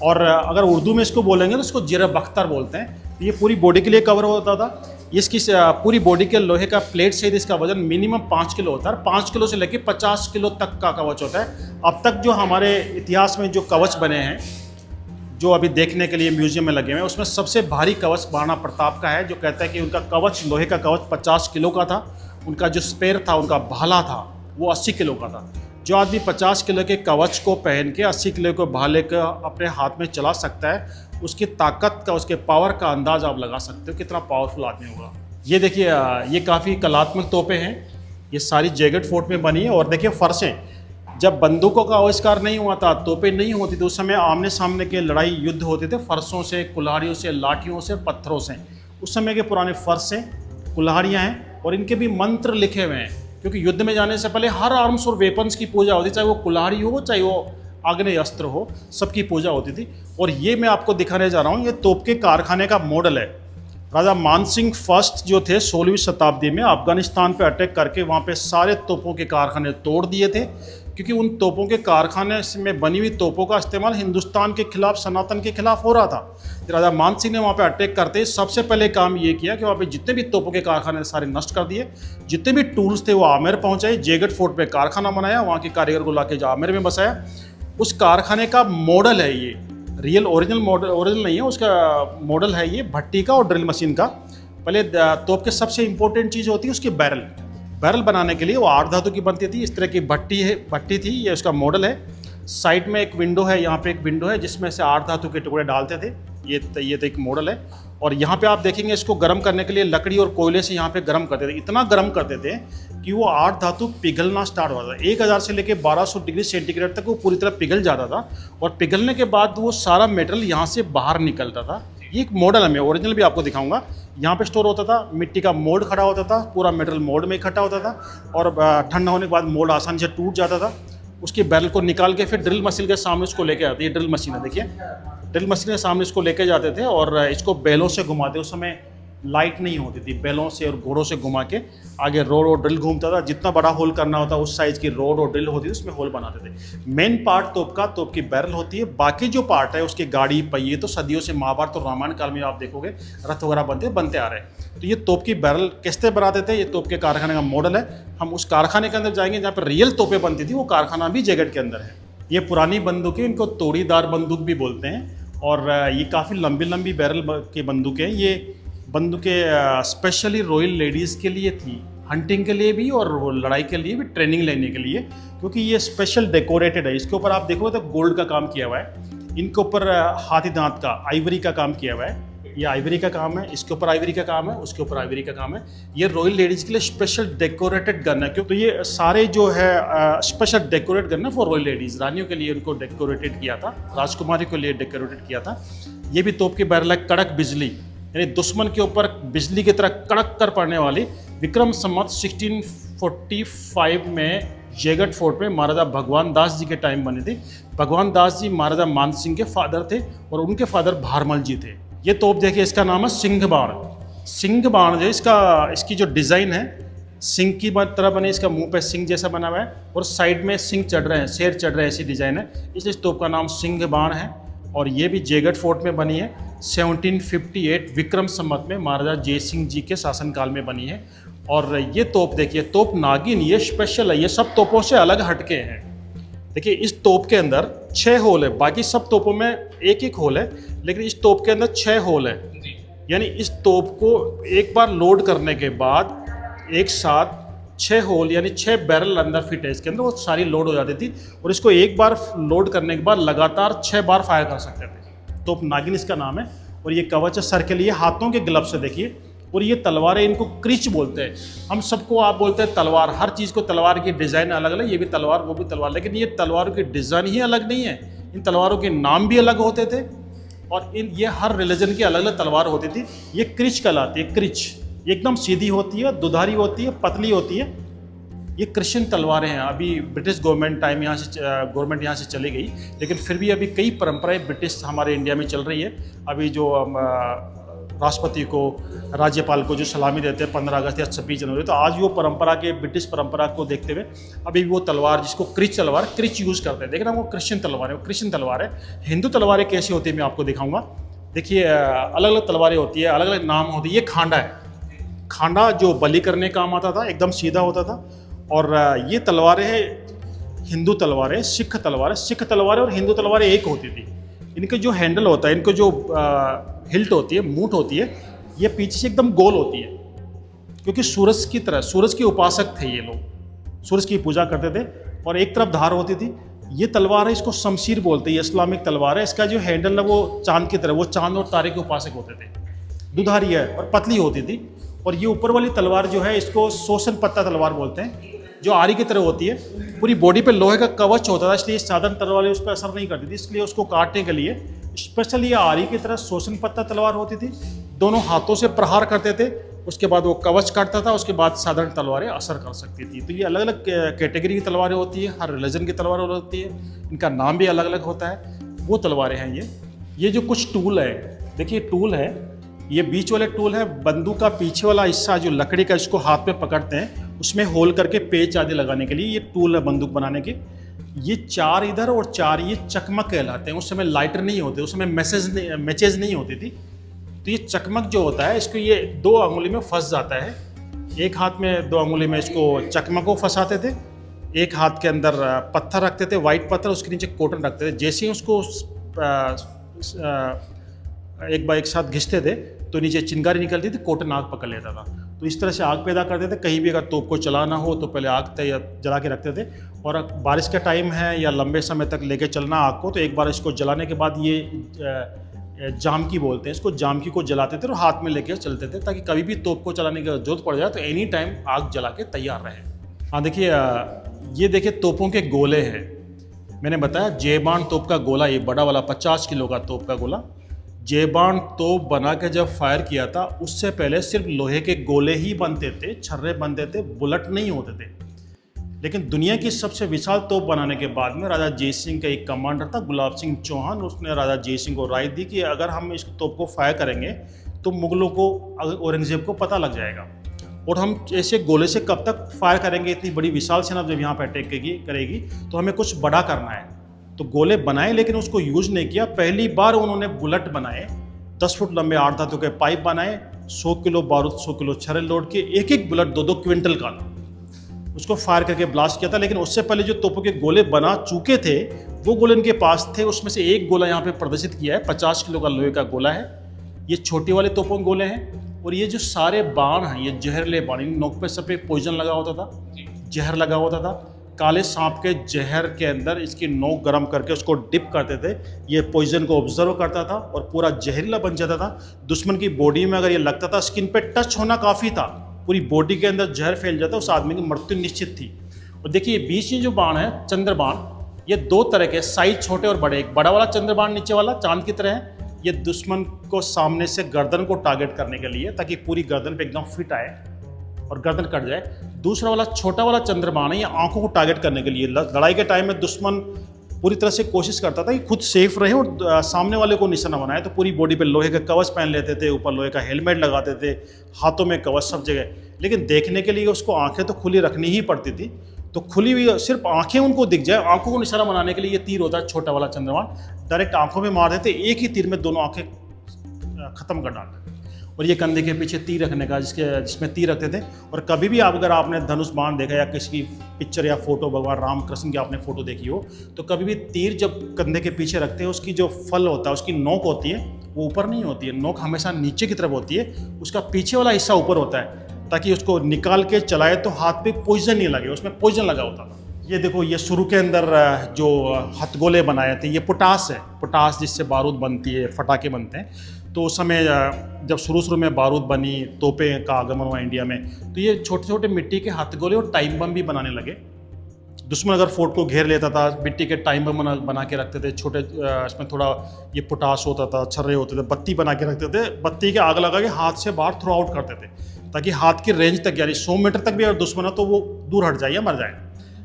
और अगर उर्दू में इसको बोलेंगे तो इसको जिर बख्तर बोलते हैं। ये पूरी बॉडी के लिए कवर होता था। इसकी पूरी बॉडी के लोहे का प्लेट से इसका वजन मिनिमम 5 किलो होता है, 5 किलो से लेकर 50 किलो तक का कवच होता है। अब तक जो हमारे इतिहास में जो कवच बने हैं, जो अभी देखने के लिए म्यूजियम में लगे हुए हैं, उसमें सबसे भारी कवच महाराणा प्रताप का है, जो कहता है कि उनका कवच, लोहे का कवच 50 किलो का था। उनका जो स्पेयर था, उनका भाला था, वो 80 किलो का था। जो आदमी 50 किलो के कवच को पहन के 80 किलो के भाले का अपने हाथ में चला सकता है, उसकी ताकत का, उसके पावर का अंदाज आप लगा सकते हो कितना पावरफुल आदमी होगा। ये देखिए, ये काफ़ी कलात्मक तोपें हैं, ये सारी जयगढ़ फोर्ट में बनी है। और देखिए फर्शें, जब बंदूकों का आविष्कार नहीं हुआ था, तोपें नहीं होती थी, उस समय आमने सामने के लड़ाई युद्ध होते थे फर्शों से, कुल्हाड़ियों से, लाठियों से, पत्थरों से। उस समय के पुराने फर्श हैं, कुल्हाड़ियाँ हैं, और इनके भी मंत्र लिखे हुए हैं, क्योंकि युद्ध में जाने से पहले हर आर्म्स और वेपन्स की पूजा होती, चाहे वो कुल्हाड़ी हो, चाहे वो आग्नेय अस्त्र हो, सबकी पूजा होती थी। और ये मैं आपको दिखाने जा रहा हूँ, ये तोप के कारखाने का मॉडल है। राजा मानसिंह फर्स्ट जो थे 16वीं शताब्दी में अफगानिस्तान पे अटैक करके वहाँ पे सारे तोपों के कारखाने तोड़ दिए थे, क्योंकि उन तोपों के कारखाने में बनी हुई तोपों का इस्तेमाल हिंदुस्तान के खिलाफ, सनातन के खिलाफ हो रहा था। राजा मानसिंह ने वहाँ पे अटैक करते सबसे पहले काम ये किया कि वहाँ पे जितने भी तोपों के कारखाने सारे नष्ट कर दिए, जितने भी टूल्स थे वो आमेर पहुँचाए, जयगढ़ फोर्ट पे कारखाना बनाया, वहाँ के कारीगर को ला के आमेर में बसाया। उस कारखाने का मॉडल है ये, रियल ओरिजिनल मॉडल, ओरिजिनल नहीं है, उसका मॉडल है ये भट्टी का और ड्रिल मशीन का। पहले तोप के सबसे इंपॉर्टेंट चीज़ होती है उसकी बैरल बनाने के लिए वो 8 धातु की बनती थी। इस तरह की भट्टी थी, ये उसका मॉडल है। साइड में एक विंडो है, यहाँ पे एक विंडो है जिसमें से 8 धातु के टुकड़े डालते थे। ये तो एक मॉडल है। और यहाँ पे आप देखेंगे इसको गर्म करने के लिए लकड़ी और कोयले से यहाँ पे गर्म करते थे। इतना गर्म करते थे कि वो 8 धातु पिघलना स्टार्ट हुआ था। 1000 से लेकर 1200 डिग्री सेंटीग्रेड तक वो पूरी तरह पिघल जाता था, और पिघलने के बाद वो सारा मेटेरियल यहाँ से बाहर निकलता था। ये एक मॉडल है, मैं ओरिजिनल भी आपको दिखाऊंगा। यहाँ पे स्टोर होता था, मिट्टी का मोल्ड खड़ा होता था, पूरा मेटेरियल मोल्ड में इकट्ठा होता था, और ठंडा होने के बाद मोल्ड आसानी से टूट जाता था। उसकी बैरल को निकाल के फिर ड्रिल मशीन के सामने इसको लेके आते। ये ड्रिल मशीन है, देखिए ड्रिल मशीन के सामने इसको लेके जाते थे और इसको बैलों से घुमाते। उस समय लाइट नहीं होती थी, बैलों से और घोड़ों से घुमा के आगे रोड और ड्रिल घूमता था। जितना बड़ा होल करना होता उस साइज की रोड और ड्रिल होती थी, उसमें होल बनाते थे। मेन पार्ट तोप की बैरल होती है। बाकी जो पार्ट है उसकी गाड़ी, पहिए तो सदियों से महाभारत और रामायण काल में आप देखोगे रथ वगैरह बनते आ रहे हैं। तो ये तोप की बैरल किससे बनाते थे, ये तोप के कारखाने का मॉडल है। हम उस कारखाने के अंदर जाएंगे जहाँ पर रियल तोपें बनती थी, वो कारखाना भी जयगढ़ के अंदर है। ये पुरानी बंदूकें, इनको तोड़ीदार बंदूक भी बोलते हैं, और ये काफ़ी लंबी बैरल की बंदूकें। ये बंदूकें स्पेशली रॉयल लेडीज़ के लिए थी, हंटिंग के लिए भी और लड़ाई के लिए भी, ट्रेनिंग लेने के लिए, क्योंकि ये स्पेशल डेकोरेटेड है। इसके ऊपर आप देखोगे तो गोल्ड का काम किया हुआ है। इनके ऊपर हाथी दांत का आइवरी का काम किया हुआ है। ये आइवरी का काम है, इसके ऊपर आइवरी का काम है, उसके ऊपर आइवरी का काम है। ये रॉयल लेडीज के लिए स्पेशल डेकोरेटेड गन है, क्योंकि तो ये सारे जो है स्पेशल डेकोरेट गन है फॉर रॉयल लेडीज। रानियों के लिए उनको डेकोरेटेड किया था, राजकुमारी के लिए डेकोरेटेड किया था। ये भी तोप के बैरल है कड़क बिजली, यानी दुश्मन के ऊपर बिजली की तरह कड़क कर पड़ने वाली। विक्रम संवत 1645 में जयगढ़ फोर्ट में महाराजा भगवान दास जी के टाइम बनी थी। भगवान दास जी महाराजा मान सिंह के फादर थे और उनके फादर भारमल जी थे। ये तोप देखिए, इसका नाम है सिंह बाण। सिंह बाण जो इसकी जो डिज़ाइन है सिंह की तरह बनी, इसका मुंह पे सिंह जैसा बना हुआ है और साइड में सिंह चढ़ रहे हैं, शेर चढ़ रहे हैं, ऐसी डिज़ाइन है, इसलिए इस तोप का नाम सिंह बाण है। और ये भी जयगढ़ फोर्ट में बनी है। 1758 विक्रम संवत में महाराजा जय सिंह जी के शासनकाल में बनी है। और ये तोप देखिए, तोप नागिन, ये स्पेशल है, ये सब तोपों से अलग हटके हैं। देखिए इस तोप के अंदर 6 होल है, बाकी सब तोपों में एक एक होल है, लेकिन इस तोप के अंदर 6 होल है। यानी इस तोप को एक बार लोड करने के बाद एक साथ 6 होल यानी 6 बैरल अंदर फिट है इसके अंदर, वो सारी लोड हो जाती थी और इसको एक बार लोड करने के बाद लगातार 6 बार फायर कर सकते थे। तोप नागिन इसका नाम है। और ये कवच है सर के लिए, हाथों के ग्लव्स है देखिए। और ये तलवारें, इनको क्रिच बोलते हैं। हम सबको आप बोलते हैं तलवार, हर चीज़ को तलवार की डिज़ाइन अलग अलग, ये भी तलवार वो भी तलवार, लेकिन ये तलवारों की डिज़ाइन ही अलग नहीं है, इन तलवारों के नाम भी अलग होते थे और ये हर रिलीजन की अलग अलग तलवार होती थी। ये क्रिच कहलाती है, क्रिच। ये एकदम सीधी होती है, दुधारी होती है, पतली होती है। ये क्रिश्चियन तलवारें हैं। अभी ब्रिटिश गवर्नमेंट गवर्नमेंट यहाँ से चली गई, लेकिन फिर भी अभी कई परंपराएं ब्रिटिश हमारे इंडिया में चल रही है। अभी जो राष्ट्रपति को, राज्यपाल को जो सलामी देते हैं 15 अगस्त या 26 जनवरी, तो आज वो परंपरा के ब्रिटिश परंपरा को देखते हुए अभी वो तलवार, जिसको क्रिच तलवार, क्रिच यूज़ करते हैं। देखना वो क्रिश्चियन तलवार है, वो क्रिश्चियन तलवार है। हिंदू तलवारें कैसी होती है मैं आपको दिखाऊंगा। देखिए अलग अलग तलवारें होती है, अलग अलग नाम होती है। ये खांडा है, खांडा जो बलि करने काम आता था, एकदम सीधा होता था। और ये तलवारें हैं हिंदू तलवारें, सिख तलवारें। सिख तलवारें और हिंदू तलवारें एक होती थी। इनके जो हैंडल होता है, इनको जो हिल्ट होती है, मूठ होती है, ये पीछे से एकदम गोल होती है, क्योंकि सूरज की तरह, सूरज के उपासक थे ये लोग, सूरज की पूजा करते थे। और एक तरफ धार होती थी। ये तलवार है, इसको शमशीर बोलते हैं, ये इस्लामिक तलवार है। इसका जो हैंडल है वो चांद की तरह, वो चांद और तारे के उपासक होते थे। दुधारी है और पतली होती थी। और ये ऊपर वाली तलवार जो है, इसको शोषण पत्ता तलवार बोलते हैं, जो आरी की तरह होती है। पूरी बॉडी पे लोहे का कवच होता था, इसलिए साधारण तलवारें उस पर असर नहीं करती थी, इसलिए उसको काटने के लिए स्पेशल ये आरी की तरह शोषण पत्ता तलवार होती थी। दोनों हाथों से प्रहार करते थे, उसके बाद वो कवच काटता था, उसके बाद साधारण तलवारें असर कर सकती थी। तो ये अलग अलग कैटेगरी की तलवारें होती है, हर रिलीजन की तलवारें होती है, इनका नाम भी अलग अलग होता है। वो तलवारें हैं ये जो कुछ टूल है, देखिए टूल है, ये बीच वाले टूल है। बंदूक का पीछे वाला हिस्सा जो लकड़ी का, इसको हाथ में पकड़ते हैं, उसमें होल करके पेच आदि लगाने के लिए ये टूल है बंदूक बनाने के। ये 4 इधर और 4 ये चकमक कहलाते हैं। उस समय लाइटर नहीं होते, उस समय मैचेज नहीं होती थी। तो ये चकमक जो होता है, इसको ये 2 अंगुली में फंस जाता है। एक हाथ में 2 अंगुली में इसको चकमक को फंसाते थे, एक हाथ के अंदर पत्थर रखते थे, वाइट पत्थर, उसके नीचे कॉटन रखते थे। जैसे ही उसको एक बार एक साथ घिसते थे तो नीचे चिंगारी निकलती थी, कॉटन आग पकड़ लेता था। तो इस तरह से आग पैदा करते थे। कहीं भी अगर तोप को चलाना हो तो पहले आग जला के रखते थे। और बारिश का टाइम है या लंबे समय तक लेके चलना आग को, तो एक बार इसको जलाने के बाद ये जामकी बोलते हैं इसको, जामकी को जलाते थे और हाथ में लेके चलते थे, ताकि कभी भी तोप को चलाने की जरूरत पड़ जाए तो एनी टाइम आग जला के तैयार रहे। हाँ देखिए, ये देखिए तोपों के गोले हैं। मैंने बताया जेबान तोप का गोला, ये बड़ा वाला 50 किलो का तोप का गोला। जेबान तोप बना के जब फायर किया था, उससे पहले सिर्फ लोहे के गोले ही बनते थे, छर्रे बनते थे, बुलेट नहीं होते थे। लेकिन दुनिया की सबसे विशाल तोप बनाने के बाद में राजा जय सिंह का एक कमांडर था, गुलाब सिंह चौहान, उसने राजा जय सिंह को राय दी कि अगर हम इस तोप को फायर करेंगे तो मुगलों को, औरंगजेब को पता लग जाएगा, और हम ऐसे गोले से कब तक फायर करेंगे, इतनी बड़ी विशाल सेना जब यहाँ पर अटैक करेगी तो हमें कुछ बड़ा करना है। तो गोले बनाए लेकिन उसको यूज नहीं किया। पहली बार उन्होंने बुलेट बनाए, 10 फुट लंबे 8 धातु के पाइप बनाए, 100 किलो बारूद, 100 किलो छर्रे लोड के, एक एक बुलेट 2-2 क्विंटल का था, उसको फायर करके ब्लास्ट किया था। लेकिन उससे पहले जो तोपों के गोले बना चुके थे वो गोले इनके पास थे। उसमें से एक गोला यहाँ पे प्रदर्शित किया है, 50 किलो का लोहे का गोला है। ये छोटे वाले तोपों के गोले हैं। और ये जो सारे बाण हैं, ये जहरीले बाण, इन नोक पे सब पे पॉइजन लगा होता था, जहर लगा होता था। काले सांप के जहर के अंदर इसकी नोक गर्म करके उसको डिप करते थे। ये पॉइजन को ऑब्जर्व करता था और पूरा जहरीला बन जाता था। दुश्मन की बॉडी में अगर ये लगता था, स्किन पे टच होना काफ़ी था, पूरी बॉडी के अंदर जहर फैल जाता, उस आदमी की मृत्यु निश्चित थी। और देखिए बीच में जो बाण है चंद्रबाण, ये दो तरह के, साइज छोटे और बड़े। एक बड़ा वाला चंद्रबाण नीचे वाला चांद की तरह है, ये दुश्मन को सामने से गर्दन को टारगेट करने के लिए, ताकि पूरी गर्दन पे एकदम फिट आए और गर्दन कट जाए। दूसरा वाला छोटा वाला चंद्रबाण है, ये आंखों को टारगेट करने के लिए। लड़ाई के टाइम में दुश्मन पूरी तरह से कोशिश करता था कि खुद सेफ रहे और सामने वाले को निशाना बनाए, तो पूरी बॉडी पे लोहे का कवच पहन लेते थे, ऊपर लोहे का हेलमेट लगाते थे, हाथों में कवच सब जगह। लेकिन देखने के लिए उसको आंखें तो खुली रखनी ही पड़ती थी, तो खुली हुई सिर्फ आंखें उनको दिख जाए, आंखों को निशाना बनाने के लिए ये तीर होता है छोटा वाला चंद्रबाण, डायरेक्ट आंखों में मार देते, एक ही तीर में दोनों आंखें खत्म कर डालते। और ये कंधे के पीछे तीर रखने का, जिसमें तीर रखते थे। और कभी भी आप अगर आपने धनुष बाण देखा या किसी की पिक्चर या फोटो भगवान राम कृष्ण की आपने फोटो देखी हो, तो कभी भी तीर जब कंधे के पीछे रखते हैं, उसकी जो फल होता है, उसकी नोक होती है, वो ऊपर नहीं होती है, नोक हमेशा नीचे की तरफ होती है, उसका पीछे वाला हिस्सा ऊपर होता है, ताकि उसको निकाल के चलाए तो हाथ पे पॉइजन नहीं लगे, उसमें पॉइजन लगा होता था। ये देखो, ये शुरू के अंदर जो हथगोले बनाए थे, ये पोटास है, पोटास जिससे बारूद बनती है, फटाके बनते हैं। तो उस समय जब शुरू में बारूद बनी, तोपें का आगमन हुआ इंडिया में, तो ये छोटे छोटे मिट्टी के हथगोले और टाइम बम भी बनाने लगे। दुश्मन अगर फोर्ट को घेर लेता था, मिट्टी के टाइम बम बना के रखते थे, छोटे इसमें थोड़ा ये पोटास होता था, छर्रे होते थे, बत्ती बना के रखते थे, बत्ती के आग लगा के हाथ से बाहर थ्रो आउट करते थे, ताकि हाथ की रेंज तक, यानी 100 मीटर तक भी अगर दुश्मन है तो वो दूर हट जाए या मर जाए।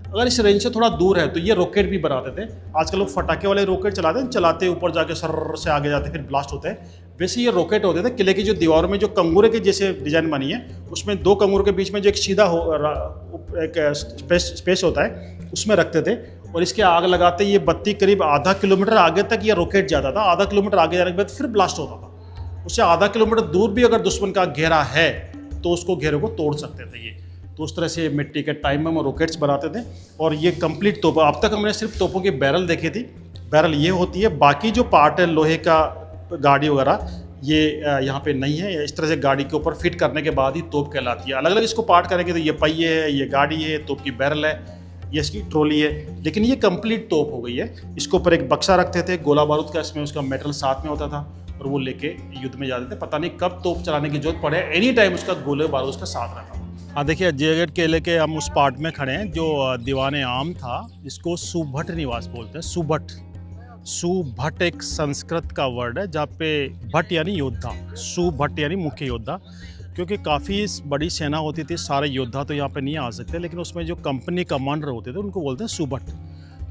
अगर इस रेंज से थोड़ा दूर है तो ये रॉकेट भी बनाते थे। आजकल लोग फटाके वाले रॉकेट चलाते हैं, चलाते ऊपर जाके सर से आगे जाते फिर ब्लास्ट होते हैं। वैसे ये रॉकेट होते थे। किले की जो दीवारों में जो कंगूरे के जैसे डिजाइन बनी है, उसमें दो कंगूरों के बीच में जो एक सीधा एक स्पेस होता है, उसमें रखते थे। और इसके आग लगाते ये बत्ती करीब आधा किलोमीटर आगे तक ये रॉकेट जाता था। आधा किलोमीटर आगे जाने के बाद फिर ब्लास्ट होता था। उससे आधा किलोमीटर दूर भी अगर दुश्मन का घेरा है तो उसको घेरे को तोड़ सकते थे ये। तो उस तरह से मिट्टी के टाइम में रॉकेट्स बनाते थे। और ये कंप्लीट तोप, अब तक हमने सिर्फ तोपों की बैरल देखी थी, बैरल ये होती है। बाकी जो पार्ट है लोहे का, गाड़ी वगैरह, ये यहाँ पे नहीं है। इस तरह से गाड़ी के ऊपर फिट करने के बाद ही तोप कहलाती है। अलग अलग इसको पार्ट करेंगे तो ये पहिए है, ये गाड़ी है, तोप की बैरल है, ये इसकी ट्रॉली है, लेकिन ये कंप्लीट तोप हो गई है। इसके ऊपर एक बक्सा रखते थे गोला बारूद का, इसमें उसका मेटल साथ में होता था और वो लेके युद्ध में जाते थे। पता नहीं कब तोप चलाने की जरूरत पड़े, एनी टाइम उसका गोले बारूद उसका साथ रहता था। हाँ देखिए, जयगढ़ किले के हम उस पार्ट में खड़े हैं जो दीवाने आम था, इसको सुभट निवास बोलते हैं। सुभट, सुभट एक संस्कृत का वर्ड है जहाँ पे भट्ट यानी योद्धा, सुभट यानी मुख्य योद्धा। क्योंकि काफ़ी बड़ी सेना होती थी, सारे योद्धा तो यहाँ पे नहीं आ सकते, लेकिन उसमें जो कंपनी कमांडर होते थे उनको बोलते हैं सुभट।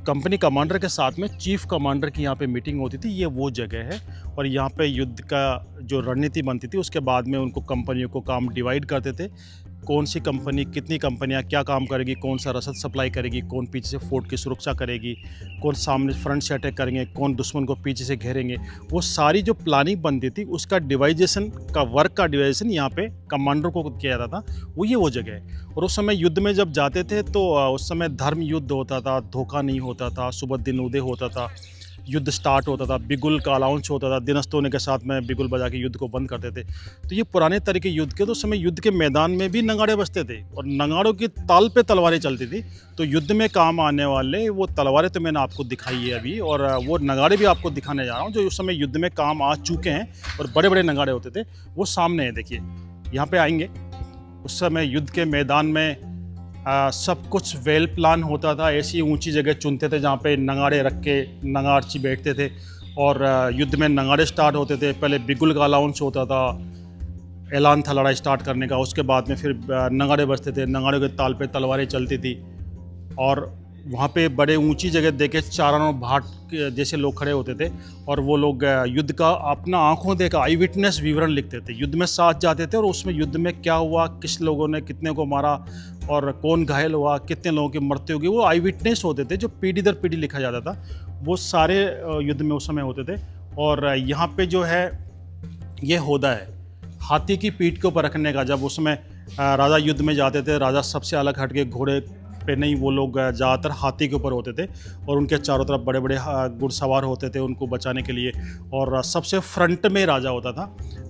कंपनी कमांडर के साथ में चीफ कमांडर की यहाँ पे मीटिंग होती थी। ये वो जगह है और यहाँ पे युद्ध का जो रणनीति बनती थी, उसके बाद में उनको कंपनियों को काम डिवाइड करते थे। कौन सी कंपनी, कितनी कंपनियां क्या काम करेगी, कौन सा रसद सप्लाई करेगी, कौन पीछे से फोर्ट की सुरक्षा करेगी, कौन सामने फ्रंट से अटैक करेंगे, कौन दुश्मन को पीछे से घेरेंगे, वो सारी जो प्लानिंग बनती थी उसका डिवाइजेशन का वर्क का डिवाइजेशन यहाँ पे कमांडर को किया जाता था। वो जगह है। और उस समय युद्ध में जब जाते थे तो उस समय धर्म युद्ध होता था, धोखा नहीं होता था, सुबह दिन उदय होता था, युद्ध स्टार्ट होता था, बिगुल का अलाउंस होता था, दिनस्त होने के साथ में बिगुल बजा के युद्ध को बंद करते थे। तो ये पुराने तरीके युद्ध के, तो उस समय युद्ध के मैदान में भी नगाड़े बजते थे और नगाड़ों की ताल पे तलवारें चलती थी। तो युद्ध में काम आने वाले वो तलवारें तो मैंने आपको दिखाई है अभी, और वो नगाड़े भी आपको दिखाने जा रहा हूँ जो उस समय युद्ध में काम आ चुके हैं और बड़े बड़े नगाड़े होते थे, वो सामने है। देखिए यहाँ पे आएंगे, उस समय युद्ध के मैदान में सब कुछ वेल प्लान होता था। ऐसी ऊंची जगह चुनते थे जहाँ पे नगाड़े रख के नगाड़ची बैठते थे और युद्ध में नगाड़े स्टार्ट होते थे। पहले बिगुल का अलाउंस होता था, ऐलान था लड़ाई स्टार्ट करने का, उसके बाद में फिर नगाड़े बजते थे, नगाड़ों के ताल पे तलवारें चलती थी। और वहाँ पे बड़े ऊंची जगह देखे चारों भाट जैसे लोग खड़े होते थे और वो लोग युद्ध का अपना आंखों देखा आई विटनेस विवरण लिखते थे। युद्ध में साथ जाते थे और उसमें युद्ध में क्या हुआ, किस लोगों ने कितने को मारा और कौन घायल हुआ, कितने लोगों की मृत्यु होगी, वो आई विटनेस होते थे जो पीढ़ी दर पीढ़ी लिखा जाता था। वो सारे युद्ध में उस समय होते थे। और यहाँ पे जो है ये होदा है हाथी की पीठ के ऊपर रखने का। जब उसमें राजा युद्ध में जाते थे, राजा सबसे अलग हट के घोड़े पे नहीं, वो लोग ज़्यादातर हाथी के ऊपर होते थे और उनके चारों तरफ बड़े बड़े घुड़सवार होते थे उनको बचाने के लिए। और सबसे फ्रंट में राजा होता था।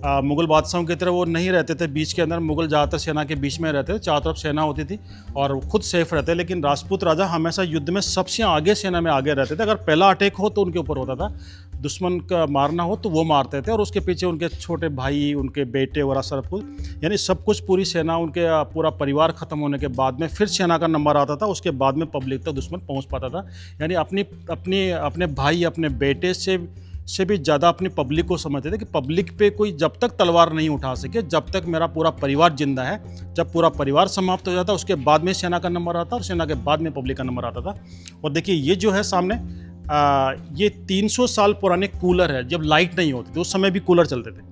मुग़ल बादशाहों की तरह वो नहीं रहते थे बीच के अंदर। मुग़ल ज़्यादातर सेना के बीच में रहते थे, चारों तरफ सेना होती थी और खुद सेफ रहते। लेकिन राजपूत राजा हमेशा युद्ध में सबसे आगे, सेना में आगे रहते थे। अगर पहला अटैक हो तो उनके ऊपर होता था, दुश्मन का मारना हो तो वो मारते थे, और उसके पीछे उनके छोटे भाई, उनके बेटे वगैरह सब कुछ, यानी सब कुछ, पूरी सेना, उनके पूरा परिवार ख़त्म होने के बाद में फिर सेना का नंबर आता था। उसके बाद में पब्लिक तक दुश्मन पहुंच पाता था। यानी अपने भाई, अपने बेटे से भी ज़्यादा अपनी पब्लिक को समझते थे कि पब्लिक पे कोई जब तक तलवार नहीं उठा सके, जब तक मेरा पूरा परिवार जिंदा है। जब पूरा परिवार समाप्त हो जाता उसके बाद में सेना का नंबर आता, और सेना के बाद में पब्लिक का नंबर आता था। और देखिए ये जो है सामने, ये 300 साल पुराने कूलर है। जब लाइट नहीं होती थी उस समय भी कूलर चलते थे।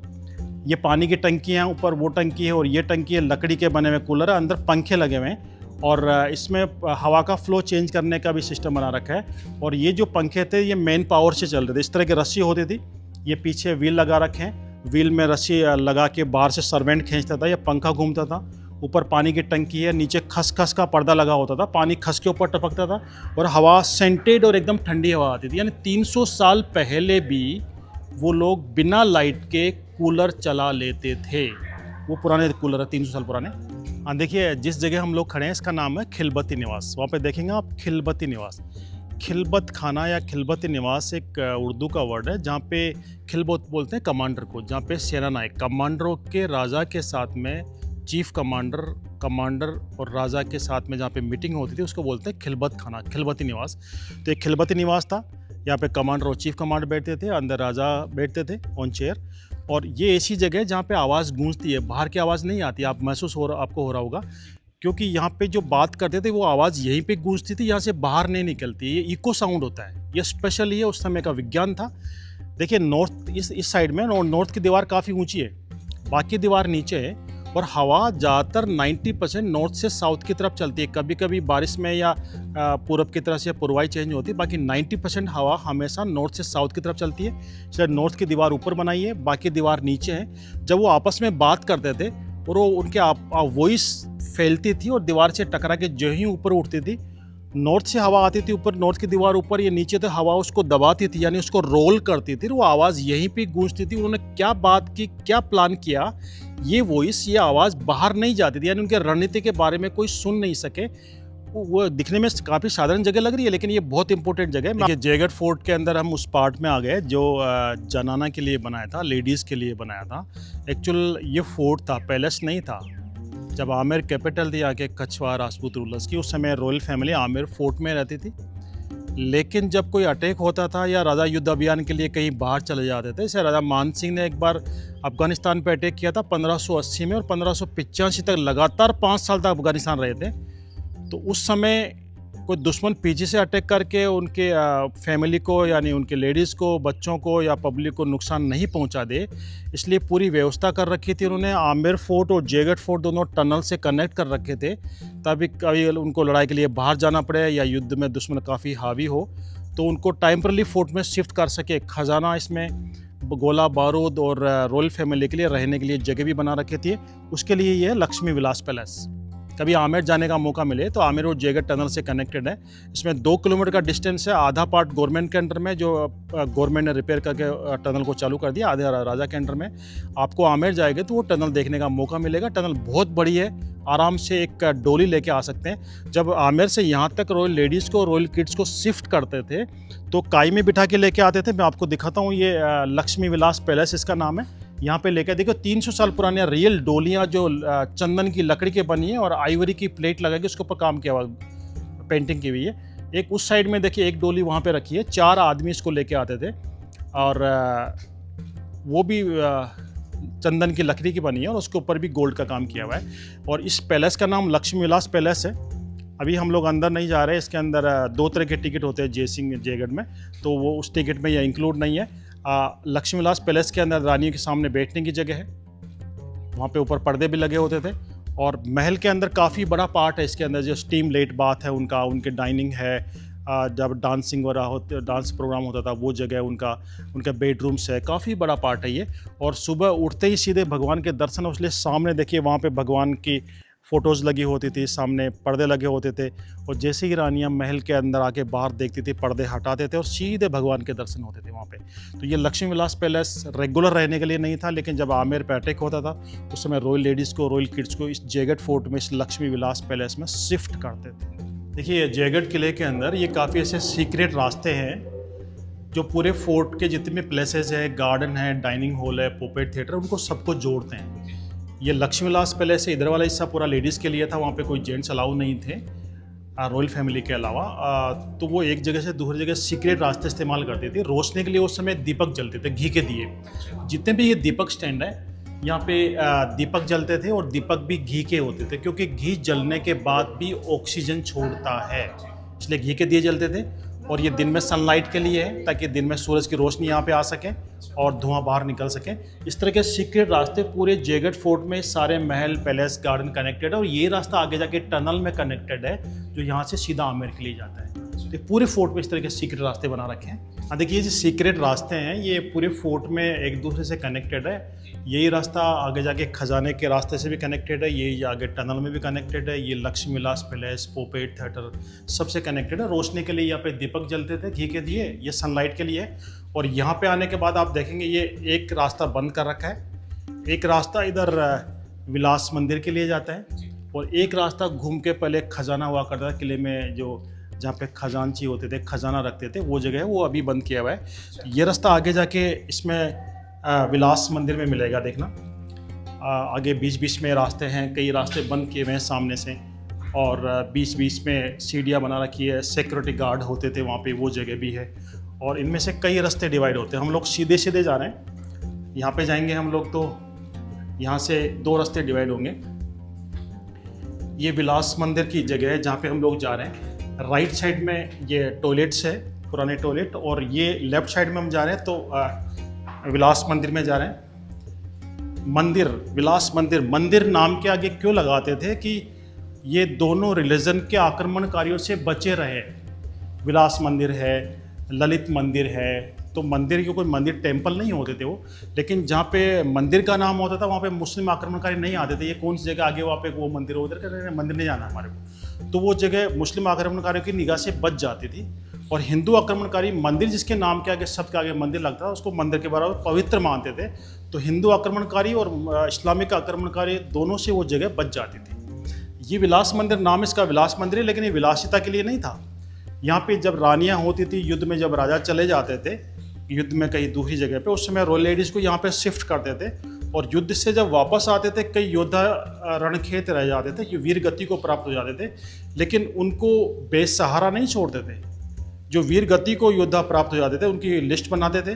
ये पानी की टंकी है, ऊपर वो टंकी है, और ये टंकी है लकड़ी के बने हुए कूलर है। अंदर पंखे लगे हुए हैं, और इसमें हवा का फ्लो चेंज करने का भी सिस्टम बना रखा है। और ये जो पंखे थे ये मेन पावर से चल रहे थे। इस तरह की रस्सी होती थी, ये पीछे व्हील लगा रखे हैं, व्हील में रस्सी लगा के बाहर से सर्वेंट खींचता था, ये पंखा घूमता था। ऊपर पानी की टंकी है, नीचे खसखस का पर्दा लगा होता था, पानी खस के ऊपर टपकता था, और हवा सेंटेड और एकदम ठंडी हवा आती थी। यानी 300 साल पहले भी वो लोग बिना लाइट के कूलर चला लेते थे। वो पुराने कूलर है, 300 साल पुराने। हाँ देखिए, जिस जगह हम लोग खड़े हैं इसका नाम है खिलबती निवास। वहाँ पे देखेंगे आप खिलबती निवास, खिलबत खाना या खिलबती निवास एक उर्दू का वर्ड है, जहाँ पे खिलबत बोलते हैं कमांडर को, जहाँ पे सेना नायक, कमांडरों के राजा के साथ में चीफ कमांडर और राजा के साथ में जहाँ पे मीटिंग होती थी उसको बोलते हैं खिलबत खाना, खिलबती निवास। तो एक खिलबती निवास था, यहाँ पे कमांडर और चीफ कमांडर बैठते थे, अंदर राजा बैठते थे ऑन चेयर। और ये ऐसी जगह है जहाँ पे आवाज़ गूंजती है, बाहर की आवाज़ नहीं आती। आप महसूस आपको हो रहा होगा, क्योंकि यहाँ पे जो बात करते थे वो आवाज़ यहीं पे गूंजती थी, यहाँ से बाहर नहीं निकलती। ये इको साउंड होता है, ये स्पेशल, ये उस समय का विज्ञान था। देखिए नॉर्थ, इस साइड में नॉर्थ की दीवार काफ़ी ऊंची है, बाकी दीवार नीचे है, और हवा ज़्यादातर 90% नॉर्थ से साउथ की तरफ चलती है। कभी कभी बारिश में या पूरब की तरफ से पूर्वाई चेंज होती है, बाकी 90% हवा हमेशा नॉर्थ से साउथ की तरफ चलती है। इसलिए नॉर्थ की दीवार ऊपर बनाई है, बाकी दीवार नीचे है। जब वो आपस में बात करते थे और वो उनके वॉइस फैलती थी और दीवार से टकरा के जो ही ऊपर उठती थी, नॉर्थ से हवा आती थी ऊपर, नॉर्थ की दीवार ऊपर, ये नीचे तो हवा उसको दबाती थी, यानी उसको रोल करती थी, वो आवाज़ यहीं पे गूंजती थी। उन्होंने क्या बात की, क्या प्लान किया, ये वॉइस, ये आवाज़ बाहर नहीं जाती थी, यानी उनके रणनीति के बारे में कोई सुन नहीं सके। वो दिखने में काफ़ी साधारण जगह लग रही है, लेकिन ये बहुत इंपॉर्टेंट जगह है। जयगढ़ फोर्ट के अंदर हम उस पार्ट में आ गए जो जनाना के लिए बनाया था, लेडीज़ के लिए बनाया था। एक्चुअल ये फोर्ट था, पैलेस नहीं था। जब आमेर कैपिटल थी यहाँ के कछवा राजपूत रूलर्स की, उस समय रॉयल फैमिली आमेर फोर्ट में रहती थी। लेकिन जब कोई अटैक होता था या राजा युद्ध अभियान के लिए कहीं बाहर चले जाते थे, जैसे राजा मान सिंह ने एक बार अफगानिस्तान पर अटैक किया था 1580 में, और 1585 तक लगातार 5 साल तक अफगानिस्तान रहे थे। तो उस समय कोई दुश्मन पीछे से अटैक करके उनके फैमिली को, यानी उनके लेडीज़ को, बच्चों को या पब्लिक को नुकसान नहीं पहुंचा दे, इसलिए पूरी व्यवस्था कर रखी थी उन्होंने। आमेर फोर्ट और जयगढ़ फोर्ट दोनों टनल से कनेक्ट कर रखे थे, ताकि कभी उनको लड़ाई के लिए बाहर जाना पड़े या युद्ध में दुश्मन काफ़ी हावी हो तो उनको टाइमरली फोर्ट में शिफ्ट कर सके। खजाना इसमें, गोला बारूद, और रॉयल फैमिली के लिए रहने के लिए जगह भी बना रखी थी। उसके लिए ये लक्ष्मी विलास पैलेस। कभी आमेर जाने का मौका मिले तो आमेर और जयगढ़ टनल से कनेक्टेड है। इसमें 2 किलोमीटर का डिस्टेंस है। आधा पार्ट गवर्नमेंट के अंडर में, जो गवर्नमेंट ने रिपेयर करके टनल को चालू कर दिया, आधे राजा के अंडर में। आपको आमेर जाएंगे तो वो टनल देखने का मौका मिलेगा। टनल बहुत बड़ी है, आराम से एक डोली लेके आ सकते हैं। जब आमेर से यहाँ तक रॉयल लेडीज़ को, रॉयल किड्स को शिफ्ट करते थे तो काई में बिठा के लेके आते थे। मैं आपको दिखाता हूँ, ये लक्ष्मी विलास पैलेस इसका नाम है। यहाँ पे लेकर देखो 300 साल पुरानी रियल डोलियाँ जो चंदन की लकड़ी के बनी है और आइवरी की प्लेट लगा के उसके ऊपर काम किया हुआ, पेंटिंग की हुई है। एक उस साइड में देखिए एक डोली वहाँ पे रखी है, 4 आदमी इसको लेके आते थे, और वो भी चंदन की लकड़ी की बनी है और उसके ऊपर भी गोल्ड का काम किया हुआ है। और इस पैलेस का नाम लक्ष्मी विलास पैलेस है। अभी हम लोग अंदर नहीं जा रहे, इसके अंदर 2 तरह के टिकट होते हैं जयगढ़ में, तो वो उस टिकट में यह इंक्लूड नहीं है। लक्ष्मी विलास पैलेस के अंदर रानियों के सामने बैठने की जगह है, वहाँ पे ऊपर पर्दे भी लगे होते थे। और महल के अंदर काफ़ी बड़ा पार्ट है, इसके अंदर जो स्टीम लेट बाथ है उनका, उनके डाइनिंग है, जब डांसिंग वगैरह होते, डांस प्रोग्राम होता था वो जगह उनका बेडरूम्स है, काफ़ी बड़ा पार्ट है ये। और सुबह उठते ही सीधे भगवान के दर्शन, इसलिए सामने देखिए वहाँ पे भगवान की फ़ोटोज़ लगी होती थी, सामने पर्दे लगे होते थे, और जैसे ही रानियाँ महल के अंदर आके बाहर देखती थी, पर्दे हटाते थे और सीधे भगवान के दर्शन होते थे वहाँ पे। तो ये लक्ष्मी विलास पैलेस रेगुलर रहने के लिए नहीं था, लेकिन जब आमेर पे अटैक होता था उस समय रॉयल लेडीज़ को, रॉयल किड्स को इस जयगढ़ फोर्ट में, इस लक्ष्मी विलास पैलेस में शिफ्ट करते थे। देखिए जयगढ़ किले के अंदर ये काफ़ी ऐसे सीक्रेट रास्ते हैं जो पूरे फोर्ट के जितने प्लेसेस है, गार्डन है, डाइनिंग हॉल है, पोपेट थिएटर, उनको सबको जोड़ते हैं। ये लक्ष्मी विलास पैलेस से इधर वाला हिस्सा पूरा लेडीज़ के लिए था, वहाँ पे कोई जेंट्स अलाउ नहीं थे रॉयल फैमिली के अलावा। तो वो एक जगह से दूसरी जगह सीक्रेट रास्ते इस्तेमाल करते थे। रोशनी के लिए उस समय दीपक जलते थे, घी के दिए। जितने भी ये दीपक स्टैंड है यहाँ पे दीपक जलते थे, और दीपक भी घी के होते थे, क्योंकि घी जलने के बाद भी ऑक्सीजन छोड़ता है, इसलिए घी के दिए जलते थे। और ये दिन में सनलाइट के लिए है, ताकि दिन में सूरज की रोशनी यहाँ पे आ सके और धुआं बाहर निकल सके। इस तरह के सीक्रेट रास्ते पूरे जयगढ़ फोर्ट में सारे महल, पैलेस, गार्डन कनेक्टेड है, और ये रास्ता आगे जाके टनल में कनेक्टेड है जो यहाँ से सीधा आमेर के लिए जाता है। तो पूरे फोर्ट में इस तरह के सीक्रेट रास्ते बना रखे हैं। देखिए जो सीक्रेट रास्ते हैं ये पूरे फोर्ट में एक दूसरे से कनेक्टेड है। यही रास्ता आगे जाके खजाने के रास्ते से भी कनेक्टेड है, यही आगे टनल में भी कनेक्टेड है। ये लक्ष्मी विलास पैलेस, पोपेट थिएटर सबसे कनेक्टेड है। रोशनी के लिए यहाँ पे दीपक जलते थे, घी के दिए, ये सनलाइट के लिए है। और यहाँ पे आने के बाद आप देखेंगे ये एक रास्ता बंद कर रखा है, एक रास्ता इधर विलास मंदिर के लिए जाता है, और एक रास्ता घूम के पहले खजाना हुआ करता था किले में, जो जहाँ पे खजानची होते थे, खजाना रखते थे, वो जगह है, वो अभी बंद किया हुआ है। ये रास्ता आगे जाके इसमें विलास मंदिर में मिलेगा, देखना आगे बीच बीच में रास्ते हैं, कई रास्ते बंद किए हुए हैं सामने से, और बीच बीच में सीढ़ियाँ बना रखी है, सिक्योरिटी गार्ड होते थे वहाँ पे, वो जगह भी है। और इनमें से कई रास्ते डिवाइड होते हैं। हम लोग सीधे सीधे जा रहे हैं, यहाँ पे जाएंगे हम लोग तो यहाँ से 2 रास्ते डिवाइड होंगे। ये विलास मंदिर की जगह है जहाँ पे हम लोग जा रहे हैं। राइट साइड में ये टॉयलेट्स है, पुराने टॉयलेट, और ये लेफ्ट साइड में हम जा रहे हैं तो विलास मंदिर में जा रहे हैं। मंदिर, विलास मंदिर, मंदिर नाम के आगे क्यों लगाते थे कि ये दोनों रिलीजन के आक्रमणकारियों से बचे रहे। विलास मंदिर है, ललित मंदिर है, तो मंदिर के कोई मंदिर टेम्पल नहीं होते थे वो, लेकिन जहाँ पे मंदिर का नाम होता था वहाँ पे मुस्लिम आक्रमणकारी नहीं आते थे। ये कौन सी जगह आगे वहाँ पे वो मंदिर, उधर का मंदिर नहीं जाना हमारे को, तो वो जगह मुस्लिम आक्रमणकारियों की निगाह से बच जाती थी। और हिंदू आक्रमणकारी मंदिर जिसके नाम के आगे, शब्द के आगे मंदिर लगता था, उसको मंदिर के बराबर पवित्र मानते थे। तो हिंदू आक्रमणकारी और इस्लामिक आक्रमणकारी दोनों से वो जगह बच जाती थी। ये विलास मंदिर, नाम इसका विलास मंदिर है, लेकिन ये विलासिता के लिए नहीं था। यहाँ पे जब रानियाँ होती थी युद्ध में, जब राजा चले जाते थे युद्ध में कहीं दूसरी जगह पे, उस समय रॉयल लेडीज़ को यहाँ पे शिफ्ट करते थे, और युद्ध से जब वापस आते थे कई योद्धा रणखेत रह जाते थे, ये वीर गति को प्राप्त हो जाते थे, लेकिन उनको बेसहारा नहीं छोड़ते थे। जो वीर गति को योद्धा प्राप्त हो जाते थे उनकी लिस्ट बनाते थे,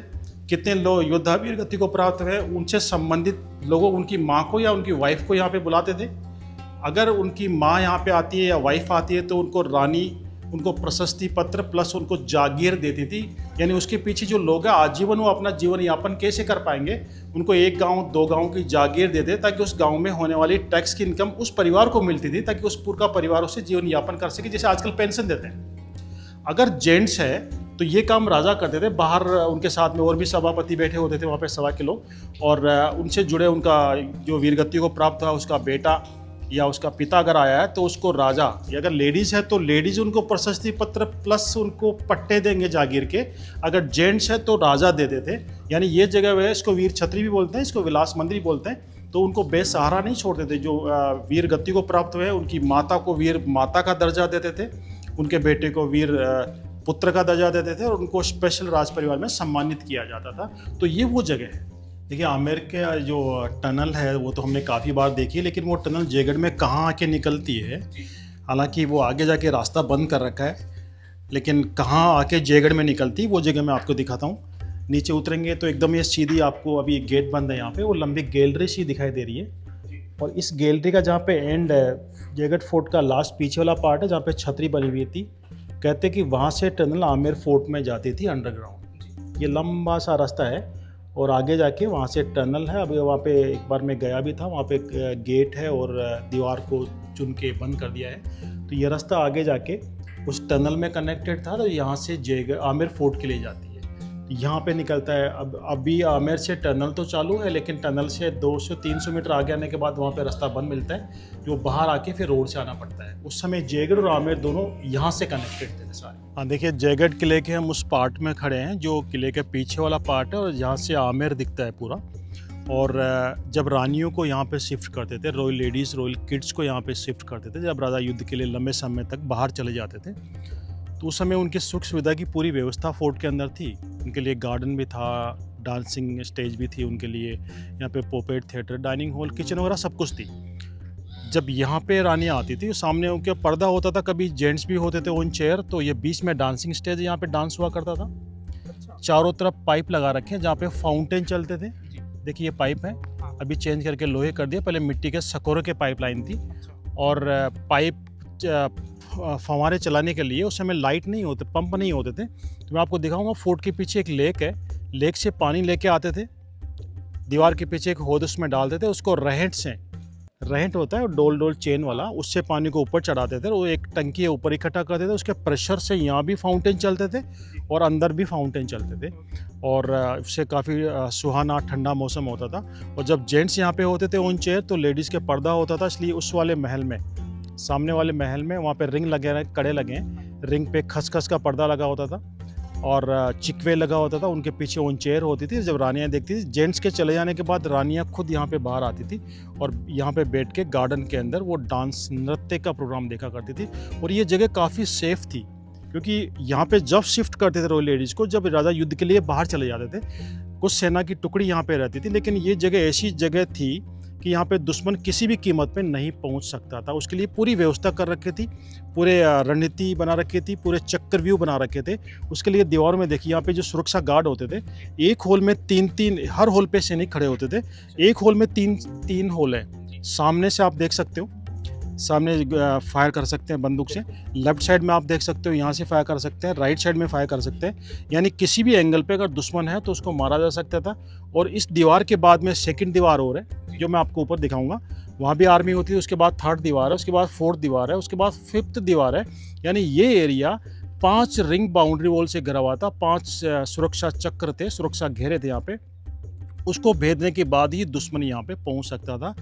कितने लोग योद्धा वीर गति को प्राप्त हुए, उनसे संबंधित लोगों, उनकी माँ को या उनकी वाइफ को यहाँ पे बुलाते थे। अगर उनकी माँ यहाँ पे आती है या वाइफ आती है तो उनको रानी, उनको प्रशस्ति पत्र प्लस उनको जागीर देती थी। यानी उसके पीछे जो लोग हैं आजीवन वो अपना जीवन यापन कैसे कर पाएंगे, उनको 1 गांव 2 गांव की जागीर देते, ताकि उस गांव में होने वाली टैक्स की इनकम उस परिवार को मिलती थी, ताकि उस पूरा परिवार उससे जीवन यापन कर सके, जैसे आजकल पेंशन देते हैं। अगर जेंट्स है तो ये काम राजा करते थे। बाहर उनके साथ में और भी सभापति बैठे होते थे वहाँ पे, सभा के लोग, और उनसे जुड़े उनका जो वीरगति को प्राप्त हुआ उसका बेटा या उसका पिता अगर आया है तो उसको राजा, या अगर लेडीज़ है तो लेडीज़ उनको प्रशस्ति पत्र प्लस उनको पट्टे देंगे जागीर के। अगर जेंट्स है तो राजा देते थे। यानी ये जगह वह, इसको वीर छत्री भी बोलते हैं, इसको विलास मंदिर बोलते हैं। तो उनको बेसहारा नहीं छोड़ते थे। जो वीर गति को प्राप्त हुए उनकी माता को वीर माता का दर्जा देते थे, उनके बेटे को वीर पुत्र का दर्जा देते थे, और उनको स्पेशल राज परिवार में सम्मानित किया जाता था। तो ये वो जगह है। देखिए आमेर के जो टनल है वो तो हमने काफ़ी बार देखी है, लेकिन वो टनल जयगढ़ में कहाँ आके निकलती है, हालांकि वो आगे जाके रास्ता बंद कर रखा है, लेकिन कहाँ आके जयगढ़ में निकलती है वो जगह मैं आपको दिखाता हूँ। नीचे उतरेंगे तो एकदम ये सीधी आपको, अभी एक गेट बंद है यहाँ पे, वो लंबी गैलरी सी दिखाई दे रही है, और इस गैलरी का जहाँ पे एंड है, जयगढ़ फोर्ट का लास्ट पीछे वाला पार्ट है जहाँ पे छतरी बनी हुई थी, कहते कि वहाँ से टनल आमेर फोर्ट में जाती थी अंडरग्राउंड। ये लंबा सा रास्ता है और आगे जाके वहाँ से टनल है। अभी वहाँ पे एक बार मैं गया भी था, वहाँ पे गेट है और दीवार को चुन के बंद कर दिया है। तो ये रास्ता आगे जाके उस टनल में कनेक्टेड था, तो यहाँ से जयगढ़ आमेर फोर्ट के लिए जाती है। यहाँ पे निकलता है। अब अभी आमेर से टनल तो चालू है, लेकिन टनल से 200-300 मीटर आगे आने के बाद वहाँ पे रास्ता बंद मिलता है, जो बाहर आके फिर रोड से आना पड़ता है। उस समय जयगढ़ और आमेर दोनों यहाँ से कनेक्टेड थे सारे। हाँ देखिए, जयगढ़ किले के हम उस पार्ट में खड़े हैं जो किले के पीछे वाला पार्ट है, और यहाँ से आमेर दिखता है पूरा। और जब रानियों को यहाँ पे शिफ्ट करते थे, रॉयल लेडीज़ रॉयल किड्स को यहाँ पे शिफ्ट करते थे, जब राजा युद्ध के लिए लंबे समय तक बाहर चले जाते थे, तो उस समय उनकी सुख सुविधा की पूरी व्यवस्था फोर्ट के अंदर थी। उनके लिए गार्डन भी था, डांसिंग स्टेज भी थी उनके लिए, यहाँ पे पोपेट थिएटर, डाइनिंग हॉल, किचन वगैरह सब कुछ थी। जब यहाँ पे रानियाँ आती थी, सामने उनके पर्दा होता था, कभी जेंट्स भी होते थे ऑन चेयर, तो ये बीच में डांसिंग स्टेज, यहाँ पे डांस हुआ करता था। चारों तरफ पाइप लगा रखे हैं जहाँ पे फाउंटेन चलते थे। देखिए ये पाइप है, अभी चेंज करके लोहे कर दिया, पहले मिट्टी के सकोरे के पाइप लाइन थी। और पाइप फव्वारे चलाने के लिए उस समय लाइट नहीं होते, पंप नहीं होते थे। तो मैं आपको दिखाऊंगा, फोर्ट के पीछे एक लेक है, लेक से पानी लेके आते थे, दीवार के पीछे एक होद उसमें डालते थे, उसको रहेंट से, रहेंट होता है डोल डोल चेन वाला, उससे पानी को ऊपर चढ़ाते थे, वो एक टंकी ऊपर इकट्ठा करते थे, उसके प्रेशर से यहाँ भी फाउंटेन चलते थे और अंदर भी फाउंटेन चलते थे, और उससे काफ़ी सुहाना ठंडा मौसम होता था। और जब जेंट्स यहाँ पे होते थे ऑन चेयर, तो लेडीज़ के पर्दा होता था, इसलिए उस वाले महल में, सामने वाले महल में, वहाँ पे रिंग लगे हैं, कड़े लगे हैं, रिंग पे खसखस का पर्दा लगा होता था और चिकवे लगा होता था, उनके पीछे ऑन चेयर होती थी। जब रानियाँ देखती थी, जेंट्स के चले जाने के बाद रानियाँ खुद यहाँ पे बाहर आती थी और यहाँ पे बैठ के गार्डन के अंदर वो डांस नृत्य का प्रोग्राम देखा करती थी। और ये जगह काफ़ी सेफ थी, क्योंकि यहाँ पे जब शिफ्ट करते थे रॉयल लेडीज़ को, जब राजा युद्ध के लिए बाहर चले जाते थे, कुछ सेना की टुकड़ी यहाँ पे रहती थी, लेकिन ये जगह ऐसी जगह थी कि यहाँ पे दुश्मन किसी भी कीमत पे नहीं पहुँच सकता था। उसके लिए पूरी व्यवस्था कर रखी थी, पूरे रणनीति बना रखी थी, पूरे चक्रव्यूह बना रखे थे। उसके लिए दीवार में देखिए, यहाँ पे जो सुरक्षा गार्ड होते थे, एक होल में तीन, हर होल पे सैनिक खड़े होते थे। एक होल में तीन होल है, सामने से आप देख सकते हो, सामने फायर कर सकते हैं बंदूक से, लेफ्ट साइड में आप देख सकते हो, यहाँ से फायर कर सकते हैं, राइट साइड में फायर कर सकते हैं, यानी किसी भी एंगल पे अगर दुश्मन है तो उसको मारा जा सकता था। और इस दीवार के बाद में सेकंड दीवार और है, जो मैं आपको ऊपर दिखाऊंगा, वहाँ भी आर्मी होती है। उसके बाद थर्ड दीवार है, उसके बाद फोर्थ दीवार है, उसके बाद फिफ्थ दीवार है। यानी ये एरिया 5 रिंग बाउंड्री वॉल से घिरा हुआ था, 5 सुरक्षा चक्र थे, सुरक्षा घेरे थे यहाँ पे। उसको भेदने के बाद ही दुश्मन यहाँ पे पहुँच सकता था।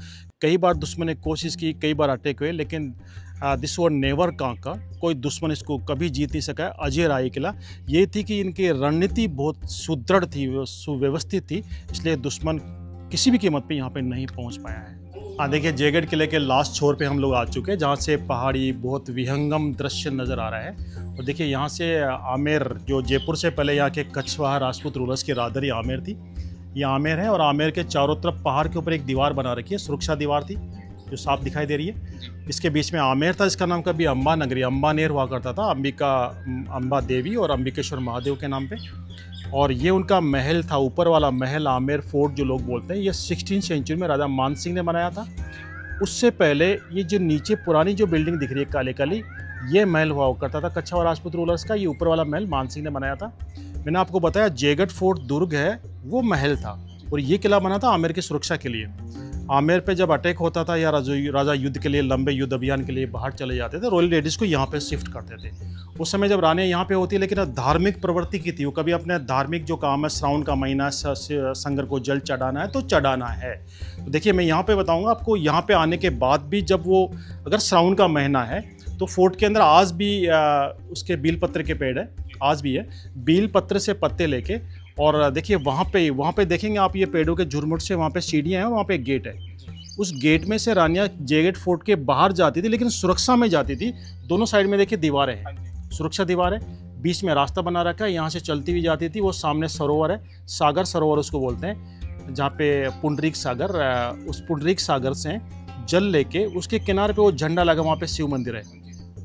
कई बार दुश्मन ने कोशिश की, कई बार अटैक हुए, लेकिन दिस वर नेवर कांकर, कोई दुश्मन इसको कभी जीत नहीं सका। अजय राय किला ये थी कि इनकी रणनीति बहुत सुदृढ़ थी, सुव्यवस्थित थी, इसलिए दुश्मन किसी भी कीमत पे यहाँ पे नहीं पहुँच पाया है। हाँ देखिए, जयगढ़ किले के लास्ट छोर पे हम लोग आ चुके हैं, जहाँ से पहाड़ी बहुत विहंगम दृश्य नज़र आ रहा है। और देखिए यहाँ से आमेर, जो जयपुर से पहले यहाँ के कछवाहा राजपूत रूलर्स की राजधानी आमेर थी, ये आमेर है। और आमेर के चारों तरफ पहाड़ के ऊपर एक दीवार बना रखी है, सुरक्षा दीवार थी, जो साफ दिखाई दे रही है। इसके बीच में आमेर था, इसका नाम कभी अम्बा नगरी, अम्बानेर हुआ करता था, अम्बा देवी और अंबिकेश्वर महादेव के नाम पे। और ये उनका महल था, ऊपर वाला महल, आमेर फोर्ट जो लोग बोलते हैं, ये 16वीं सेंचुरी में राजा मान सिंह ने बनाया था। उससे पहले ये जो नीचे पुरानी जो बिल्डिंग दिख रही है काले काली, ये महल हुआ करता था कछवाहा राजपूत रूलर्स का। ये ऊपर वाला महल मान सिंह ने बनाया था। मैंने आपको बताया जयगढ़ फोर्ट दुर्ग है, वो महल था, और ये किला बना था आमेर की सुरक्षा के लिए। आमेर पे जब अटैक होता था या राजा युद्ध के लिए, लंबे युद्ध अभियान के लिए बाहर चले जाते थे, रॉयल लेडीज़ को यहाँ पे शिफ्ट करते थे। उस समय जब रानियाँ यहाँ पे होती, लेकिन धार्मिक प्रवृत्ति की थी, वो कभी अपने धार्मिक जो काम है, श्रावण का महीना, संगर को जल चढ़ाना है तो चढ़ाना है। तो देखिए मैं यहाँ पे बताऊँगा आपको, यहाँ पे आने के बाद भी जब वो, अगर श्रावण का महीना है तो फोर्ट के अंदर आज भी उसके बीलपत्र के पेड़ है, आज भी है, बीलपत्र से पत्ते लेके। और देखिए वहाँ पे देखेंगे आप, ये पेड़ों के झुरमुट से वहाँ पे सीढ़ियाँ हैं और वहाँ पे एक गेट है। उस गेट में से रानियाँ जयगढ़ फोर्ट के बाहर जाती थी, लेकिन सुरक्षा में जाती थी। दोनों साइड में देखिए दीवारें हैं, सुरक्षा दीवार है, बीच में रास्ता बना रखा है, यहाँ से चलती हुई जाती थी। वो सामने सरोवर है, सागर सरोवर उसको बोलते हैं, जहाँ पे पुंडरीक सागर, उस पुंडरीक सागर से जल लेके उसके किनारे पे वो झंडा लगा, वहाँ पे शिव मंदिर है,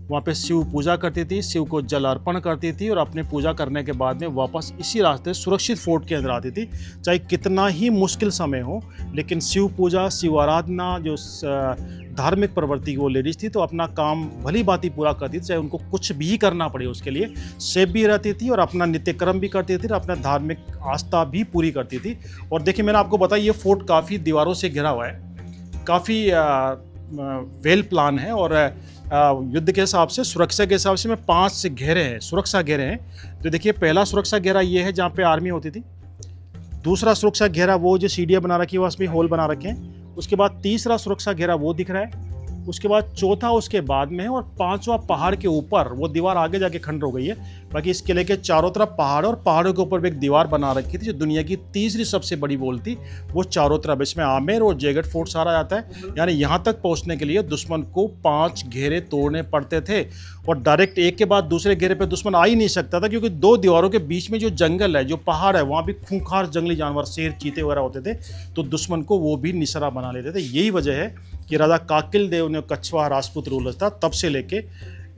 वहाँ पे शिव पूजा करती थी, शिव को जल अर्पण करती थी, और अपने पूजा करने के बाद में वापस इसी रास्ते सुरक्षित फोर्ट के अंदर आती थी। चाहे कितना ही मुश्किल समय हो, लेकिन शिव पूजा, शिव आराधना, जो धार्मिक प्रवृत्ति की वो लेडीज़ थी, तो अपना काम भली बात ही पूरा करती थी, चाहे उनको कुछ भी करना पड़े, उसके लिए सेफ भी रहती थी और अपना नित्यक्रम भी करती थी और अपना धार्मिक आस्था भी पूरी करती थी। और देखिए मैंने आपको बताया, ये फोर्ट काफ़ी दीवारों से घिरा हुआ है, काफ़ी वेल प्लान है, और युद्ध के हिसाब से, सुरक्षा के हिसाब से में 5 घेरे हैं, सुरक्षा घेरे हैं। तो देखिए पहला सुरक्षा घेरा ये है जहाँ पे आर्मी होती थी। दूसरा सुरक्षा घेरा वो जो सीढ़ियाँ बना रखी है उसमें होल बना रखे हैं। उसके बाद तीसरा सुरक्षा घेरा वो दिख रहा है। उसके बाद चौथा उसके बाद में है, और पांचवा पहाड़ के ऊपर वो दीवार आगे जाके खंड हो गई है। बाकी इस किले के चारों तरफ पहाड़, और पहाड़ों के ऊपर भी एक दीवार बना रखी थी जो दुनिया की तीसरी सबसे बड़ी वॉल थी, वो चारों तरफ। इसमें आमेर और जयगढ़ फोर्ट सारा आता है। यानी यहाँ तक पहुँचने के लिए दुश्मन को 5 घेरे तोड़ने पड़ते थे, और डायरेक्ट एक के बाद दूसरे घेरे पर दुश्मन आ ही नहीं सकता था, क्योंकि 2 दीवारों के बीच में जो जंगल है, जो पहाड़ है, वहाँ भी खूंखार जंगली जानवर, शेर, चीते वगैरह होते थे, तो दुश्मन को वो भी निशाना बना लेते थे। यही वजह है कि राजा काकिल देव ने कछवाहा राजपूत रूलर था, तब से लेके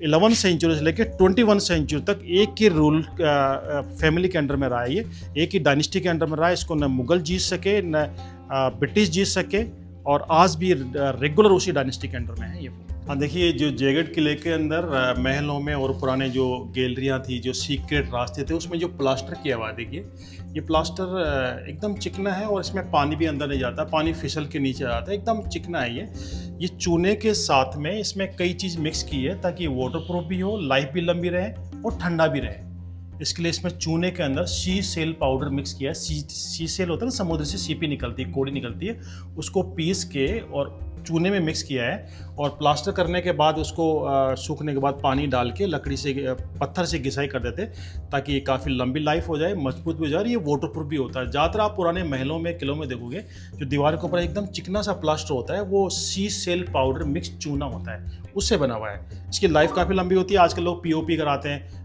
11 सेंचुरी से लेके 21 सेंचुरी तक एक ही रूल फैमिली के अंडर में रहा है। ये एक ही डायनेस्टी के अंडर में रहा है। इसको न मुगल जीत सके, न ब्रिटिश जीत सके, और आज भी रेगुलर उसी डायनेस्टी के अंडर में है ये। हाँ देखिए, जो जयगढ़ किले के अंदर महलों में और पुराने जो गैलरियाँ थी, जो सीक्रेट रास्ते थे, उसमें जो प्लास्टर किया हुआ है, देखिए ये प्लास्टर एकदम चिकना है, और इसमें पानी भी अंदर नहीं जाता, पानी फिसल के नीचे आता है, एकदम चिकना है ये चूने के साथ में इसमें कई चीज़ मिक्स की है ताकि वाटर प्रूफ भी हो, लाइफ भी लंबी रहे और ठंडा भी रहे। इसके लिए इसमें चूने के अंदर सी सेल पाउडर मिक्स किया है। सी सेल होता है ना, समुद्र से सीपी निकलती है, कोड़ी निकलती है, उसको पीस के और चूने में मिक्स किया है। और प्लास्टर करने के बाद उसको सूखने के बाद पानी डाल के लकड़ी से, पत्थर से घिसाई कर देते, ताकि ये काफ़ी लंबी लाइफ हो जाए, मजबूत भी हो जाए, ये वाटर प्रूफ भी होता है। ज़्यादातर आप पुराने महलों में, किलों में देखोगे, जो दीवार के ऊपर एकदम चिकना सा प्लास्टर होता है, वो सी सेल पाउडर मिक्स चूना होता है, उससे बना हुआ है। इसकी लाइफ काफ़ी लंबी होती है। आजकल लोग पीओपी कराते हैं,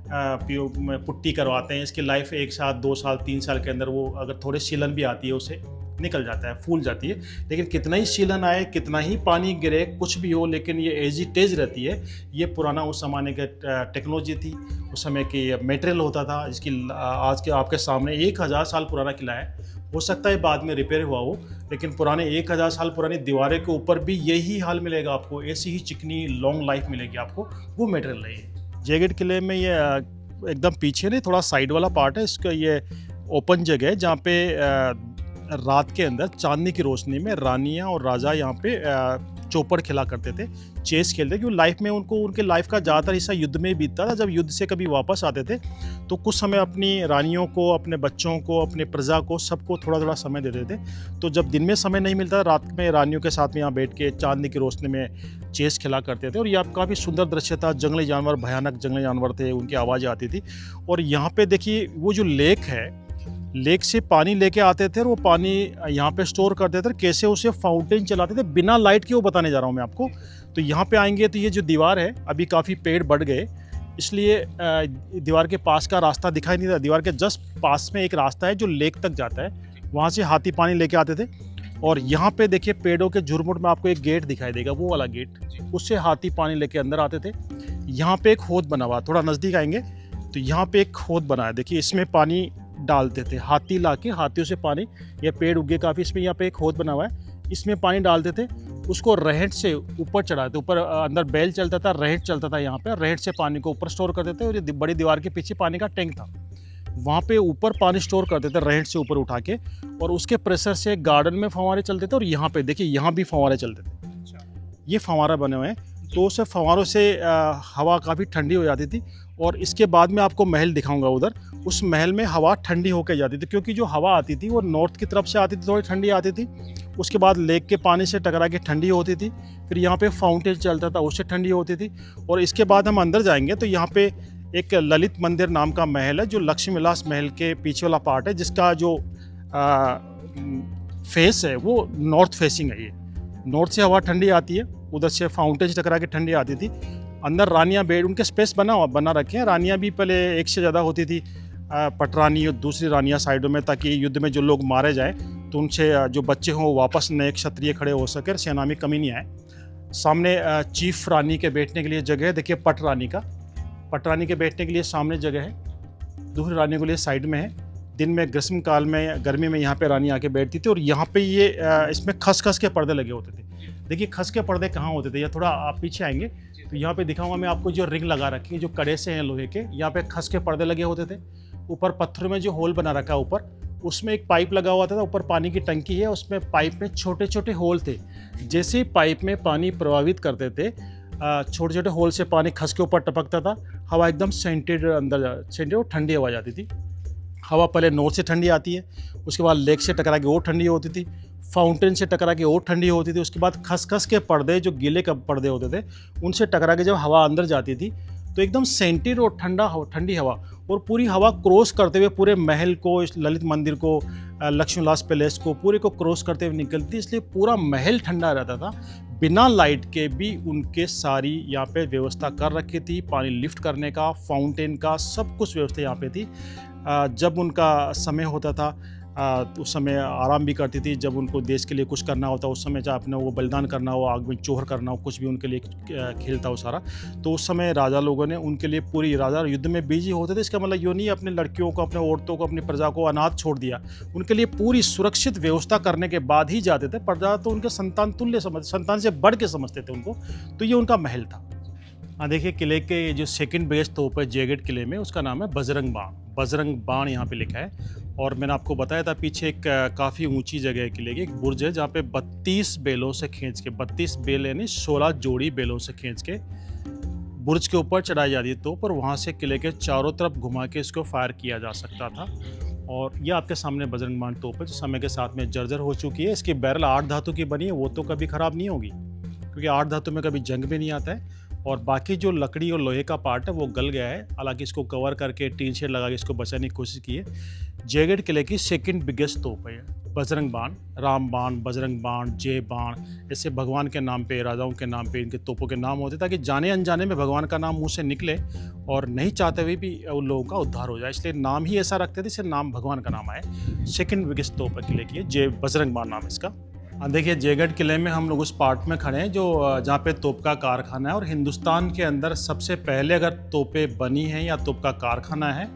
पुट्टी करवाते हैं। इसकी लाइफ 1 साल, 2 साल, 3 साल के अंदर वो अगर थोड़े सीलन भी आती है, उसे निकल जाता है, फूल जाती है। लेकिन कितना ही सीलन आए, कितना ही पानी गिरे, कुछ भी हो, लेकिन ये एज इट इज रहती है। ये पुराना उस ज़माने का टेक्नोलॉजी थी, उस समय की मटेरियल होता था। इसकी आज के आपके सामने 1000 साल पुराना किला है। हो सकता है बाद में रिपेयर हुआ हो, लेकिन पुराने 1000 साल पुरानी दीवारें के ऊपर भी यही हाल मिलेगा आपको, ऐसी ही चिकनी लॉन्ग लाइफ मिलेगी आपको, वो मटेरियल रही है। जयगढ़ किले में ये एकदम पीछे नहीं, थोड़ा साइड वाला पार्ट है इसका, ये ओपन जगह है जहाँ पे रात के अंदर चांदनी की रोशनी में रानियां और राजा यहाँ पे चौपड़ खेला करते थे, चेस खेलते, क्योंकि लाइफ में उनको, उनके लाइफ का ज़्यादातर हिस्सा युद्ध में ही बीतता था। जब युद्ध से कभी वापस आते थे तो कुछ समय अपनी रानियों को, अपने बच्चों को, अपने प्रजा को, सबको थोड़ा थोड़ा समय देते थे। तो जब दिन में समय नहीं मिलता, रात में रानियों के साथ में यहाँ बैठ के चांदनी की रोशनी में चेस खेला करते थे। और यह काफ़ी सुंदर दृश्य था। जंगली जानवर, भयानक जंगली जानवर थे, उनकी आवाज़ें आती थी। और यहाँ पे देखिए वो जो लेक है, लेक से पानी लेके आते थे और वो पानी यहाँ पे स्टोर करते थे। कैसे उसे फाउंटेन चलाते थे बिना लाइट के, वो बताने जा रहा हूँ मैं आपको। तो यहाँ पे आएंगे तो ये जो दीवार है, अभी काफ़ी पेड़ बढ़ गए, इसलिए दीवार के पास का रास्ता दिखाई नहीं देता। दीवार के जस्ट पास में एक रास्ता है जो लेक तक जाता है, वहाँ से हाथी पानी लेके आते थे। और यहाँ पे देखिए पेड़ों के झुरमुट में आपको एक गेट दिखाई देगा, वो वाला गेट, उससे हाथी पानी लेके अंदर आते थे। यहाँ पे एक होद बना हुआ, थोड़ा नज़दीक आएंगे तो यहाँ पे एक होद बना है, देखिए इसमें पानी डालते थे, हाथी लाके हाथियों से पानी, ये पेड़ उगे काफ़ी, इसमें यहाँ पे एक होद बना हुआ है, इसमें पानी डालते थे। उसको रहेट से ऊपर चढ़ाते, ऊपर अंदर बैल चलता था, रहेट चलता था, यहाँ पे रहेट से पानी को ऊपर स्टोर करते थे। और ये बड़ी दीवार के पीछे पानी का टैंक था, वहाँ पे ऊपर पानी स्टोर करते थे रहेट से ऊपर उठा के, और उसके प्रेशर से गार्डन में फंवारे चलते थे। और यहाँ पे देखिए, यहाँ भी फंवारे चलते थे, ये फंवारा बने हुए हैं। तो उस फंवारों से हवा काफ़ी ठंडी हो जाती थी। और इसके बाद में आपको महल दिखाऊंगा उधर, उस महल में हवा ठंडी होकर जाती थी, क्योंकि जो हवा आती थी वो नॉर्थ की तरफ से आती थी, थोड़ी ठंडी आती थी। उसके बाद लेक के पानी से टकरा के ठंडी होती थी, फिर यहाँ पे फाउंटेन चलता था, उससे ठंडी होती थी। और इसके बाद हम अंदर जाएंगे तो यहाँ पे एक ललित मंदिर नाम का महल है, जो लक्ष्मी विलास महल के पीछे वाला पार्ट है, जिसका जो फेस है वो नॉर्थ फेसिंग है। ये नॉर्थ से हवा ठंडी आती है, उधर से फाउंटेन से टकरा के ठंडी आती थी। अंदर रानियां बेड, उनके स्पेस बना रखे हैं। रानियां भी पहले एक से ज़्यादा होती थी, पटरानी और दूसरी रानियां साइडों में, ताकि युद्ध में जो लोग मारे जाएं तो उनसे जो बच्चे हों वापस नए क्षत्रिय खड़े हो सके, सेना में कमी नहीं आए। सामने चीफ रानी के बैठने के लिए जगह है, देखिए पटरानी के बैठने के लिए सामने जगह है, दूसरी रानी के लिए साइड में है। दिन में ग्रीष्म काल में, गर्मी में यहाँ पे रानी आके बैठती थी। और यहाँ पे ये इसमें खस के पर्दे लगे होते थे। देखिए खस के पर्दे कहाँ होते थे, या थोड़ा आप पीछे आएंगे तो यहाँ पे दिखाऊंगा मैं आपको, जो रिंग लगा रखी है, जो कड़े से हैं लोहे के, यहाँ पे खस के पर्दे लगे होते थे। ऊपर पत्थरों में जो होल बना रखा है ऊपर, उसमें एक पाइप लगा हुआ था, ऊपर पानी की टंकी है, उसमें पाइप में छोटे छोटे होल थे। जैसे ही पाइप में पानी प्रभावित करते थे, छोटे छोटे होल से पानी खस के ऊपर टपकता था। हवा एकदम सेंटेड अंदर सेंटेड और ठंडी हवा जाती थी। हवा पहले नॉर्थ से ठंडी आती है, उसके बाद लेक से टकरा के और ठंडी होती थी, फाउंटेन से टकरा के और ठंडी होती थी, उसके बाद खस के पर्दे जो गीले पर्दे होते थे उनसे टकरा के जब हवा अंदर जाती थी तो एकदम सेंटेड और ठंडी हवा, और पूरी हवा क्रॉस करते हुए पूरे महल को, इस ललित मंदिर को, लक्ष्मी विलास पैलेस को, पूरे को क्रॉस करते हुए निकलती, इसलिए पूरा महल ठंडा रहता था। बिना लाइट के भी उनके सारी यहाँ पे व्यवस्था कर रखी थी, पानी लिफ्ट करने का, फाउंटेन का, सब कुछ व्यवस्था यहाँ पे थी। जब उनका समय होता था उस समय आराम भी करती थी। जब उनको देश के लिए कुछ करना होता उस समय, चाहे अपने वो बलिदान करना हो, आग में चोहर करना हो, कुछ भी उनके लिए खेल था वो सारा, तो उस समय राजा लोगों ने उनके लिए पूरी, राजा युद्ध में बिजी होते थे, इसका मतलब ये नहीं अपने लड़कियों को, अपने औरतों को, अपनी प्रजा को अनाथ छोड़ दिया। उनके लिए पूरी सुरक्षित व्यवस्था करने के बाद ही जाते थे। प्रजा तो उनके संतान तुल्य संतान से बढ़ के समझते थे उनको, तो ये उनका महल था। हाँ देखिए, किले के जो सेकंड बेस्ट तोप है जयगढ़ किले में, उसका नाम है बजरंग बाण। बजरंग बाण यहाँ पे लिखा है। और मैंने आपको बताया था पीछे एक काफ़ी ऊंची जगह है किले की, एक बुर्ज है जहाँ पे 32 बेलों से खींच के, 32 बेल यानी 16 जोड़ी बेलों से खींच के बुर्ज के ऊपर चढ़ाई जाती है तोप, और वहाँ से किले के चारों तरफ घुमा के इसको फायर किया जा सकता था। और ये आपके सामने बजरंग बाण तोप है जो समय के साथ में जर्जर हो चुकी है। इसकी बैरल 8 धातु की बनी है, वो तो कभी ख़राब नहीं होगी क्योंकि 8 धातु में कभी जंग भी नहीं आता है। और बाकी जो लकड़ी और लोहे का पार्ट है वो गल गया है, हालांकि इसको कवर करके टीन शेड लगा के इसको बचाने की कोशिश की है। जयगढ़ किले की सेकंड बिगेस्ट तोप है बजरंग बाण। राम बाण, बजरंग बाण, जय बाण, ऐसे भगवान के नाम पे, राजाओं के नाम पे इनके तोपों के नाम होते ताकि जाने अनजाने में भगवान का नाम मुंह से निकले और नहीं चाहते हुए भी उन लोगों का उद्धार हो जाए, इसलिए नाम ही ऐसा रखते थे इससे नाम भगवान का नाम आए। सेकंड बिगेस्ट तोप है किले की, जय बजरंग बाण नाम है इसका। देखिए, जयगढ़ किले में हम लोग उस पार्ट में खड़े हैं जो जहाँ पे तोप का कारखाना है, और हिंदुस्तान के अंदर सबसे पहले अगर तोपें बनी हैं या तोप का कारखाना है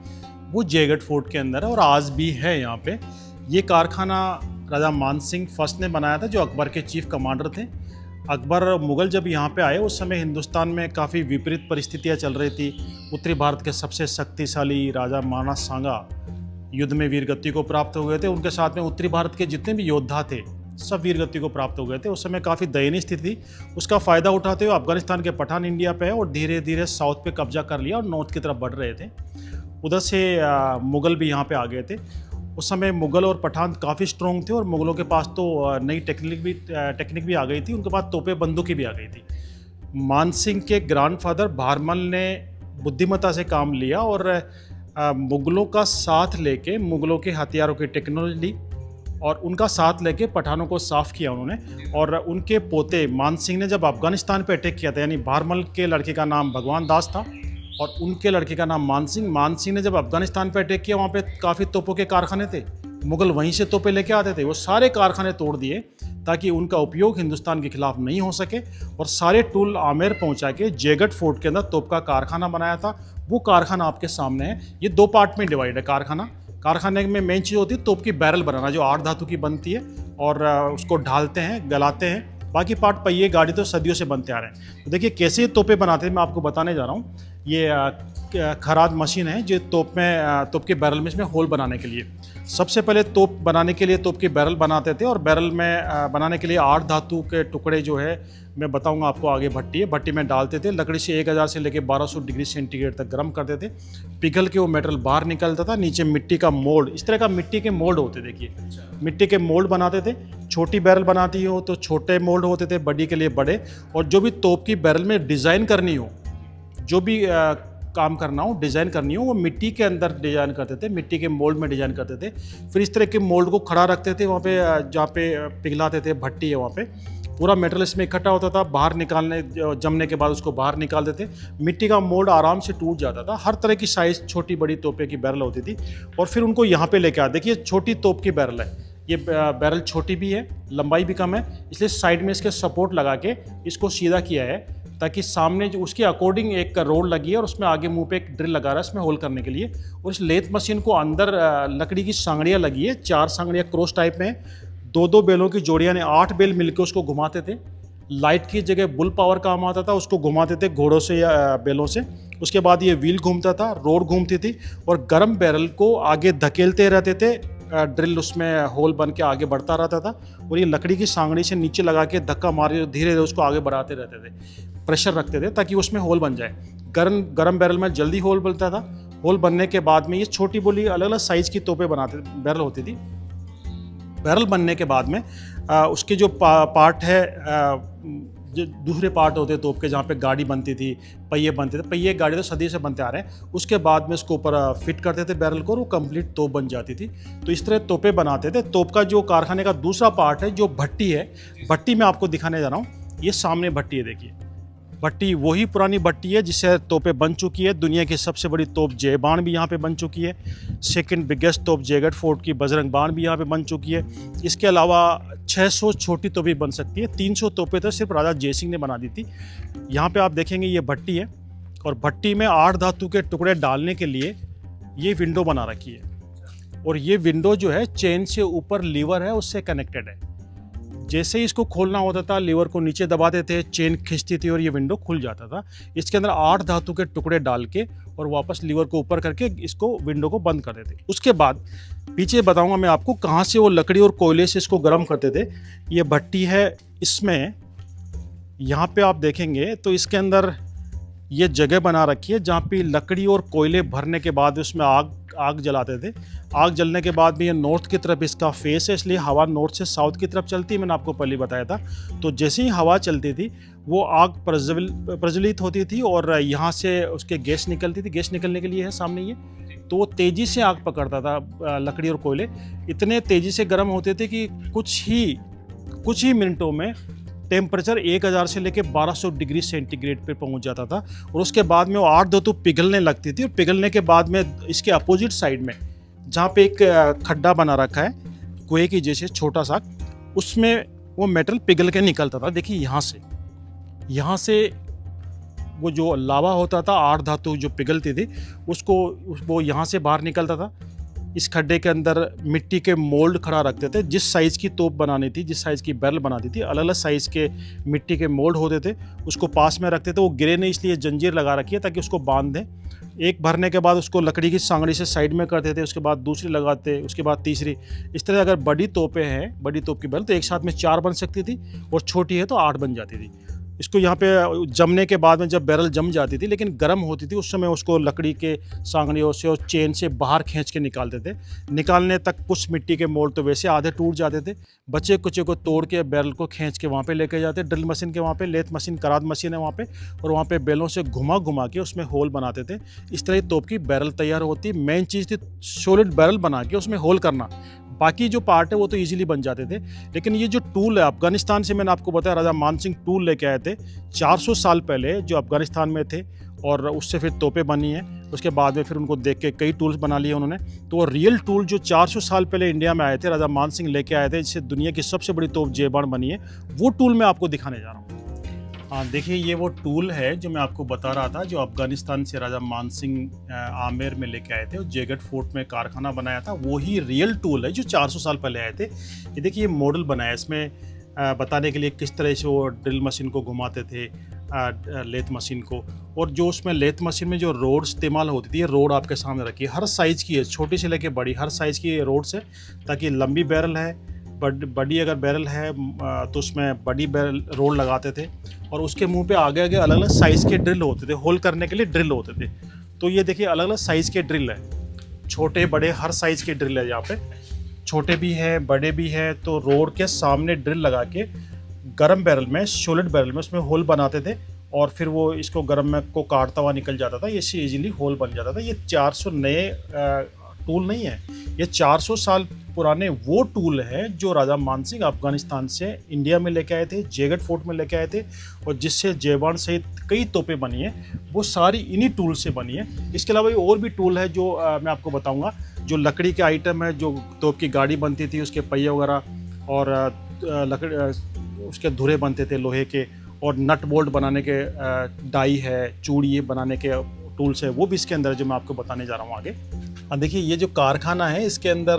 वो जयगढ़ फोर्ट के अंदर है, और आज भी है यहाँ पे। ये कारखाना राजा मानसिंह फर्स्ट ने बनाया था, जो अकबर के चीफ कमांडर थे। अकबर मुग़ल जब यहाँ पे आए उस समय हिंदुस्तान में काफ़ी विपरीत परिस्थितियाँ चल रही थी। उत्तरी भारत के सबसे शक्तिशाली राजा माना सांगा युद्ध में वीरगति को प्राप्त हो गए थे, उनके साथ में उत्तरी भारत के जितने भी योद्धा थे सब वीरगति को प्राप्त हो गए थे। उस समय काफ़ी दयनीय स्थिति थी, उसका फ़ायदा उठाते हुए अफगानिस्तान के पठान इंडिया पे है और धीरे धीरे साउथ पे कब्जा कर लिया और नॉर्थ की तरफ बढ़ रहे थे। उधर से मुग़ल भी यहाँ पे आ गए थे। उस समय मुग़ल और पठान काफ़ी स्ट्रॉन्ग थे और मुग़लों के पास तो नई टेक्निक भी आ गई थी, उनके पास तोपें बंदूकें भी आ गई थी। मानसिंह के ग्रैंडफादर भारमल ने बुद्धिमत्ता से काम लिया और मुग़लों का साथ लेके, मुग़लों के हथियारों की टेक्नोलॉजी ली और उनका साथ लेके पठानों को साफ़ किया उन्होंने। और उनके पोते मानसिंह ने जब अफ़गानिस्तान पे अटैक किया था, यानी भारमल के लड़के का नाम भगवान दास था और उनके लड़के का नाम मानसिंह ने जब अफ़गानिस्तान पे अटैक किया, वहाँ पे काफ़ी तोपों के कारखाने थे, मुग़ल वहीं से तोपें लेके आते थे। वो सारे कारखाने तोड़ दिए ताकि उनका उपयोग हिंदुस्तान के खिलाफ नहीं हो सके, और सारे टूल आमेर पहुँचा के जयगढ़ फोर्ट के अंदर तोप का कारखाना बनाया था। वो कारखाना आपके सामने है। ये 2 पार्ट में डिवाइड है कारखाने में मेन चीज़ होती है तोप की बैरल बनाना, जो 8 धातु की बनती है और उसको ढालते हैं, गलाते हैं। बाकी पार्ट पहिए गाड़ी तो सदियों से बनते आ रहे हैं। तो देखिए कैसे तोपें बनाते हैं, मैं आपको बताने जा रहा हूँ। ये खराद मशीन है जो तोप के बैरल में इसमें होल बनाने के लिए। सबसे पहले तोप बनाने के लिए तोप की बैरल बनाते थे, और बैरल में बनाने के लिए 8 धातु के टुकड़े जो है मैं बताऊंगा आपको आगे। भट्टी में डालते थे, लकड़ी से 1000 से लेकर 1200 डिग्री सेंटीग्रेड तक गर्म करते थे। पिघल के वो मेटल बाहर निकलता था। नीचे मिट्टी का मोल्ड, इस तरह का मिट्टी के मोल्ड होते, देखिए मिट्टी के मोल्ड बनाते थे। छोटी बैरल बनाती हो तो छोटे मोल्ड होते थे, बड़ी के लिए बड़े। और जो भी तोप की बैरल में डिज़ाइन करनी हो, जो भी काम करना हो, डिज़ाइन करनी हो, वो मिट्टी के अंदर डिज़ाइन करते थे, मिट्टी के मोल्ड में डिज़ाइन करते थे। फिर इस तरह के मोल्ड को खड़ा रखते थे वहाँ पे, जहाँ पे पिघलाते थे, भट्टी है वहाँ पे। पूरा मेटल इसमें इकट्ठा होता था, बाहर जमने के बाद उसको बाहर निकाल देते। मिट्टी का मोल्ड आराम से टूट जाता था। हर तरह की साइज़, छोटी बड़ी तोपे की बैरल होती थी। और फिर उनको यहाँ पे लेके आते। देखिए छोटी तोप की बैरल है, ये बैरल छोटी भी है, लंबाई भी कम है, इसलिए साइड में इसके सपोर्ट लगा के इसको सीधा किया है ताकि सामने जो उसके अकॉर्डिंग एक रोड लगी है और उसमें आगे मुंह पे एक ड्रिल लगा रहा है इसमें होल करने के लिए। और इस लेथ मशीन को अंदर लकड़ी की सांगड़ियाँ लगी है, 4 सांगड़ियाँ क्रॉस टाइप में, 2-2 बेलों की जोड़ियाँ ने 8 बेल मिलकर उसको घुमाते थे। लाइट की जगह बुल पावर काम आता था, उसको घुमाते थे घोड़ों से या बेलों से। उसके बाद ये व्हील घूमता था, रोड घूमती थी, और गर्म बैरल को आगे धकेलते रहते थे ड्रिल उसमें होल बन के आगे बढ़ता रहता था, और ये लकड़ी की सांगड़ी से नीचे लगा के धक्का मार धीरे धीरे उसको आगे बढ़ाते रहते थे, प्रेशर रखते थे ताकि उसमें होल बन जाए। गरम बैरल में जल्दी होल बनता था। होल बनने के बाद में ये छोटी बोली अलग अलग साइज़ की तोपें बनाते बैरल होती थी। बैरल बनने के बाद में उसके जो पार्ट है, जो दूसरे पार्ट होते तोप के, जहाँ पे गाड़ी बनती थी, पहिए बनते थे, पहिए गाड़ी तो सदी से बनते आ रहे हैं, उसके बाद में उसको ऊपर फिट करते थे बैरल को, और वो कंप्लीट तोप बन जाती थी। तो इस तरह तोपें बनाते थे। तोप का जो कारखाने का दूसरा पार्ट है जो भट्टी है, भट्टी मैं आपको दिखाने जा रहा हूँ। ये सामने भट्टी है, देखिए भट्टी वही पुरानी भट्टी है जिससे तोपें बन चुकी है। दुनिया की सबसे बड़ी तोप जय बाण भी यहाँ पे बन चुकी है। सेकंड बिगेस्ट तोप जयगढ़ फोर्ट की बजरंग बाण भी यहाँ पे बन चुकी है। इसके अलावा 600 छोटी तोपें बन सकती है। 300 तोपें तो सिर्फ राजा जयसिंह ने बना दी थी। यहाँ पे आप देखेंगे ये भट्टी है, और भट्टी में 8 धातु के टुकड़े डालने के लिए ये विंडो बना रखी है, और ये विंडो जो है चेन से ऊपर लीवर है उससे कनेक्टेड है। जैसे ही इसको खोलना होता था, लीवर को नीचे दबाते थे, चेन खींचती थी और ये विंडो खुल जाता था। इसके अंदर 8 धातु के टुकड़े डाल के और वापस लीवर को ऊपर करके इसको विंडो को बंद कर देते। उसके बाद पीछे बताऊंगा मैं आपको कहाँ से वो लकड़ी और कोयले से इसको गर्म करते थे। ये भट्टी है, इसमें यहाँ पे आप देखेंगे तो इसके अंदर ये जगह बना रखी है जहाँ पे लकड़ी और कोयले भरने के बाद उसमें आग जलाते थे। आग जलने के बाद भी ये नॉर्थ की तरफ इसका फेस है, इसलिए हवा नॉर्थ से साउथ की तरफ चलती है, मैंने आपको पहले बताया था। तो जैसे ही हवा चलती थी वो आग प्रज्वलित होती थी और यहाँ से उसके गैस निकलती थी। गैस निकलने के लिए है सामने ये, तो वो तेज़ी से आग पकड़ता था। लकड़ी और कोयले इतने तेज़ी से गर्म होते थे कि कुछ ही मिनटों में टेम्परेचर 1000 से लेकर 1200 डिग्री सेंटीग्रेड पे पहुंच जाता था। और उसके बाद में वो 8 धातु पिघलने लगती थी, और पिघलने के बाद में इसके अपोजिट साइड में जहाँ पे एक खड्डा बना रखा है कुएं की जैसे छोटा सा, उसमें वो मेटल पिघल के निकलता था। देखिए यहाँ से वो जो लावा होता था, 8 धातु जो पिघलती थी वो यहाँ से बाहर निकलता था। इस खड्डे के अंदर मिट्टी के मोल्ड खड़ा रखते थे। जिस साइज़ की तोप बनानी थी, जिस साइज़ की बैरल बनाती थी, अलग अलग साइज़ के मिट्टी के मोल्ड होते थे, उसको पास में रखते थे। वो गिरे नहीं इसलिए जंजीर लगा रखी है ताकि उसको बांध दें। एक भरने के बाद उसको लकड़ी की सांगड़ी से साइड में करते थे, उसके बाद दूसरी लगाते, उसके बाद तीसरी। इस तरह अगर बड़ी तोपें हैं, बड़ी तोप की बैरल तो एक साथ में 4 बन सकती थी, और छोटी है तो 8 बन जाती थी। इसको यहाँ पे जमने के बाद में जब बैरल जम जाती थी लेकिन गर्म होती थी, उस समय उसको लकड़ी के सांगड़ियों से और चेन से बाहर खींच के निकालते थे। निकालने तक कुछ मिट्टी के मोल्ड तो वैसे आधे टूट जाते थे, बचे कुचे को तोड़ के बैरल को खींच के वहाँ पे लेके जाते। ड्रिल मशीन के वहाँ पे, लेथ मशीन, कराद मशीन है वहाँ पे, और वहाँ पे बैलों से घुमा के उसमें होल बनाते थे। इस तरह तोप की बैरल तैयार होती। मेन चीज़ थी सॉलिड बैरल बना के उसमें होल करना, बाकी जो पार्ट है वो तो इजीली बन जाते थे। लेकिन ये जो टूल है अफगानिस्तान से, मैंने आपको बताया राजा मानसिंह टूल लेके आए थे 400 साल पहले, जो अफगानिस्तान में थे, और उससे फिर तोपें बनी हैं। उसके बाद में फिर उनको देख के कई टूल्स बना लिए उन्होंने। तो वो रियल टूल जो 400 साल पहले इंडिया में आए थे, राजा मानसिंह लेके आए थे, जिससे दुनिया की सबसे बड़ी तोप जय बाण बनी है, वो टूल मैं आपको दिखाने जा रहा हूँ। हाँ देखिए, ये वो टूल है जो मैं आपको बता रहा था, जो अफगानिस्तान से राजा मानसिंह आमेर में लेके आए थे और जयगढ़ फोर्ट में कारखाना बनाया था। वही रियल टूल है जो 400 साल पहले आए थे। ये देखिए, ये मॉडल बनाया, इसमें बताने के लिए किस तरह से वो ड्रिल मशीन को घुमाते थे, लेथ मशीन को, और जो उसमें लेथ मशीन में जो रोड इस्तेमाल होती थी, ये रोड आपके सामने रखी है। हर साइज़ की है, छोटी से लेके बड़ी, हर साइज़ की ये रोड्स है, ताकि लंबी बैरल है, बड़ी अगर बैरल है तो उसमें बड़ी बैरल रोड लगाते थे, और उसके मुंह पे आगे अलग अलग साइज़ के ड्रिल होते थे, होल करने के लिए ड्रिल होते थे। तो ये देखिए, अलग अलग साइज़ के ड्रिल है, छोटे बड़े हर साइज़ के ड्रिल है। यहाँ पे छोटे भी हैं, बड़े भी हैं। तो रोड के सामने ड्रिल लगा के गर्म बैरल में, सॉलिड बैरल में, उसमें होल बनाते थे, और फिर वो इसको गर्म में को काटता हुआ निकल जाता था, इससे इजीली होल बन जाता था। ये 400 नए टूल नहीं है, ये 400 साल पुराने वो टूल है जो राजा मानसिंह अफगानिस्तान से इंडिया में लेके आए थे, जयगढ़ फोर्ट में लेके आए थे, और जिससे जय बाण सहित कई तोपें बनी हैं, वो सारी इन्हीं टूल से बनी है। इसके अलावा और भी टूल है जो मैं आपको बताऊंगा, जो लकड़ी के आइटम है, जो तोप की गाड़ी बनती थी उसके पहिए वगैरह, और लकड़ी उसके धुरे बनते थे लोहे के, और नट बोल्ट बनाने के डाई है, चूड़ी बनाने के टूल्स है, वो भी इसके अंदर जो मैं आपको बताने जा रहा हूँ आगे। देखिए ये जो कारखाना है इसके अंदर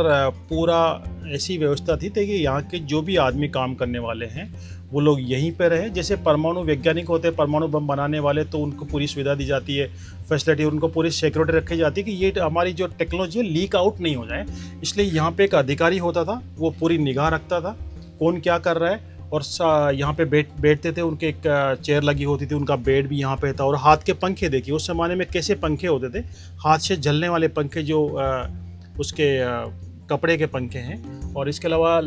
पूरा ऐसी व्यवस्था थी कि यहाँ के जो भी आदमी काम करने वाले हैं वो लोग यहीं पे रहे। जैसे परमाणु वैज्ञानिक होते हैं, परमाणु बम बनाने वाले, तो उनको पूरी सुविधा दी जाती है, फैसिलिटी, उनको पूरी सिक्योरिटी रखी जाती है कि ये हमारी जो टेक्नोलॉजी है लीक आउट नहीं हो जाए। इसलिए यहाँ पे एक अधिकारी होता था, वो पूरी निगाह रखता था कौन क्या कर रहा है, और यहाँ पे बैठते थे, उनके एक चेयर लगी होती थी, उनका बेड भी यहाँ पे था। और हाथ के पंखे देखिए उस ज़माने में कैसे पंखे होते थे, हाथ से झलने वाले पंखे, जो उसके कपड़े के पंखे हैं। और इसके अलावा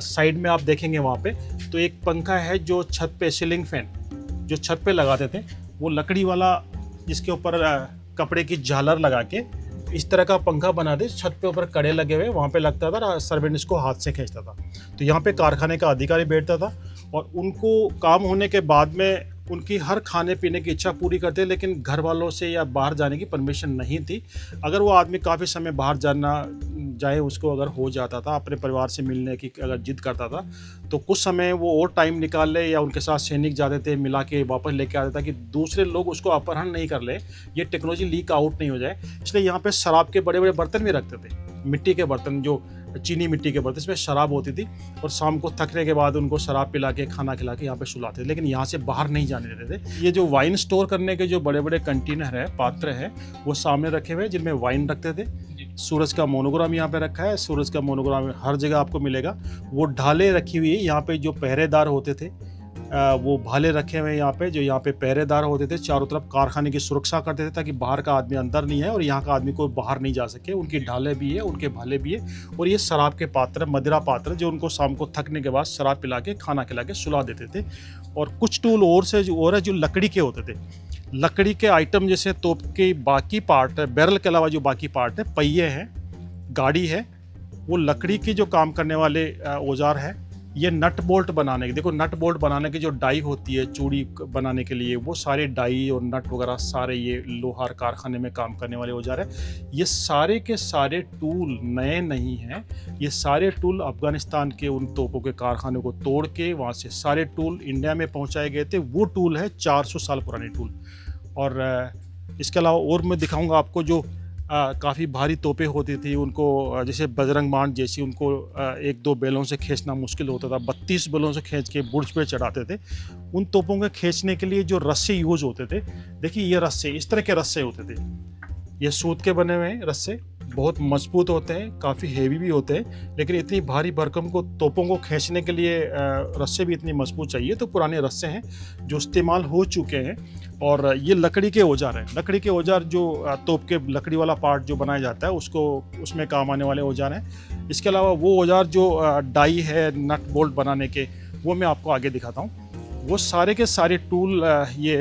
साइड में आप देखेंगे वहाँ पे तो एक पंखा है जो छत पे, सीलिंग फैन जो छत पे लगाते थे, वो लकड़ी वाला, जिसके ऊपर कपड़े की झालर लगा के इस तरह का पंखा बना दे, छत पे ऊपर कड़े लगे हुए वहाँ पे लगता था, सर्वेंट इसको हाथ से खींचता था। तो यहाँ पे कारखाने का अधिकारी बैठता था और उनको काम होने के बाद में उनकी हर खाने पीने की इच्छा पूरी करते, लेकिन घर वालों से या बाहर जाने की परमिशन नहीं थी। अगर वो आदमी काफ़ी समय बाहर जाए, उसको अगर हो जाता था, अपने परिवार से मिलने की अगर जिद करता था, तो कुछ समय वो और टाइम निकाल ले, या उनके साथ सैनिक जाते थे, मिला के वापस लेके आते था कि दूसरे लोग उसको अपहरण नहीं कर ले, ये टेक्नोलॉजी लीक आउट नहीं हो जाए। इसलिए यहाँ पे शराब के बड़े बड़े बर्तन भी रखते थे, मिट्टी के बर्तन, जो चीनी मिट्टी के बर्तन, इसमें शराब होती थी। और शाम को थकने के बाद उनको शराब पिला के, खाना खिला के यहाँ पे सुलाते थे, लेकिन यहाँ से बाहर नहीं जाने देते थे। ये जो वाइन स्टोर करने के जो बड़े बड़े कंटेनर है, पात्र है, वो सामने रखे हुए, जिनमें वाइन रखते थे। सूरज का मोनोग्राम यहाँ पे रखा है, सूरज का मोनोग्राम हर जगह आपको मिलेगा। वो ढाले रखी हुई है, यहाँ पे जो पहरेदार होते थे वो भाले रखे हुए हैं यहाँ पे, जो यहाँ पे पहरेदार होते थे, चारों तरफ कारखाने की सुरक्षा करते थे ताकि बाहर का आदमी अंदर नहीं है और यहाँ का आदमी को बाहर नहीं जा सके। उनकी ढाले भी है, उनके भाले भी है। और ये शराब के पात्र, मदिरा पात्र, जो उनको शाम को थकने के बाद शराब पिला के, खाना खिला के सुला देते थे। और कुछ टूल और है जो लकड़ी के होते थे, लकड़ी के आइटम, जैसे तोप के बाकी पार्ट है, बैरल के अलावा जो बाकी पार्ट है, पहिए हैं, गाड़ी है, वो लकड़ी के जो काम करने वाले औजार है। ये नट बोल्ट बनाने के, देखो नट बोल्ट बनाने की जो डाई होती है चूड़ी बनाने के लिए, वो सारे डाई और नट वगैरह सारे ये लोहार कारखाने में काम करने वाले औजार है। ये सारे के सारे टूल नए नहीं हैं, ये सारे टूल अफगानिस्तान के उन तोपों के कारखानों को तोड़ के वहाँ से सारे टूल इंडिया में पहुँचाए गए थे। वो टूल है 400 साल पुराने टूल। और इसके अलावा और मैं दिखाऊँगा आपको, जो काफ़ी भारी तोपें होती थी, उनको जैसे बजरंग बाण जैसी, उनको एक दो बैलों से खींचना मुश्किल होता था, 32 बैलों से खींच के बुर्ज पे चढ़ाते थे। उन तोपों के खींचने के लिए जो रस्से यूज़ होते थे, देखिए ये रस्से, इस तरह के रस्से होते थे, ये सूत के बने हुए हैं रस्से, बहुत मजबूत होते हैं, काफ़ी हेवी भी होते हैं, लेकिन इतनी भारी भरकम को तोपों को खींचने के लिए रस्से भी इतनी मजबूत चाहिए। तो पुराने रस्से हैं जो इस्तेमाल हो चुके हैं। और ये लकड़ी के औजार हैं, लकड़ी के औजार, जो तोप के लकड़ी वाला पार्ट जो बनाया जाता है उसको, उसमें काम आने वाले औजार हैं। इसके अलावा वो औजार जो डाई है नट बोल्ट बनाने के, वो मैं आपको आगे दिखाता हूँ। वो सारे के सारे टूल ये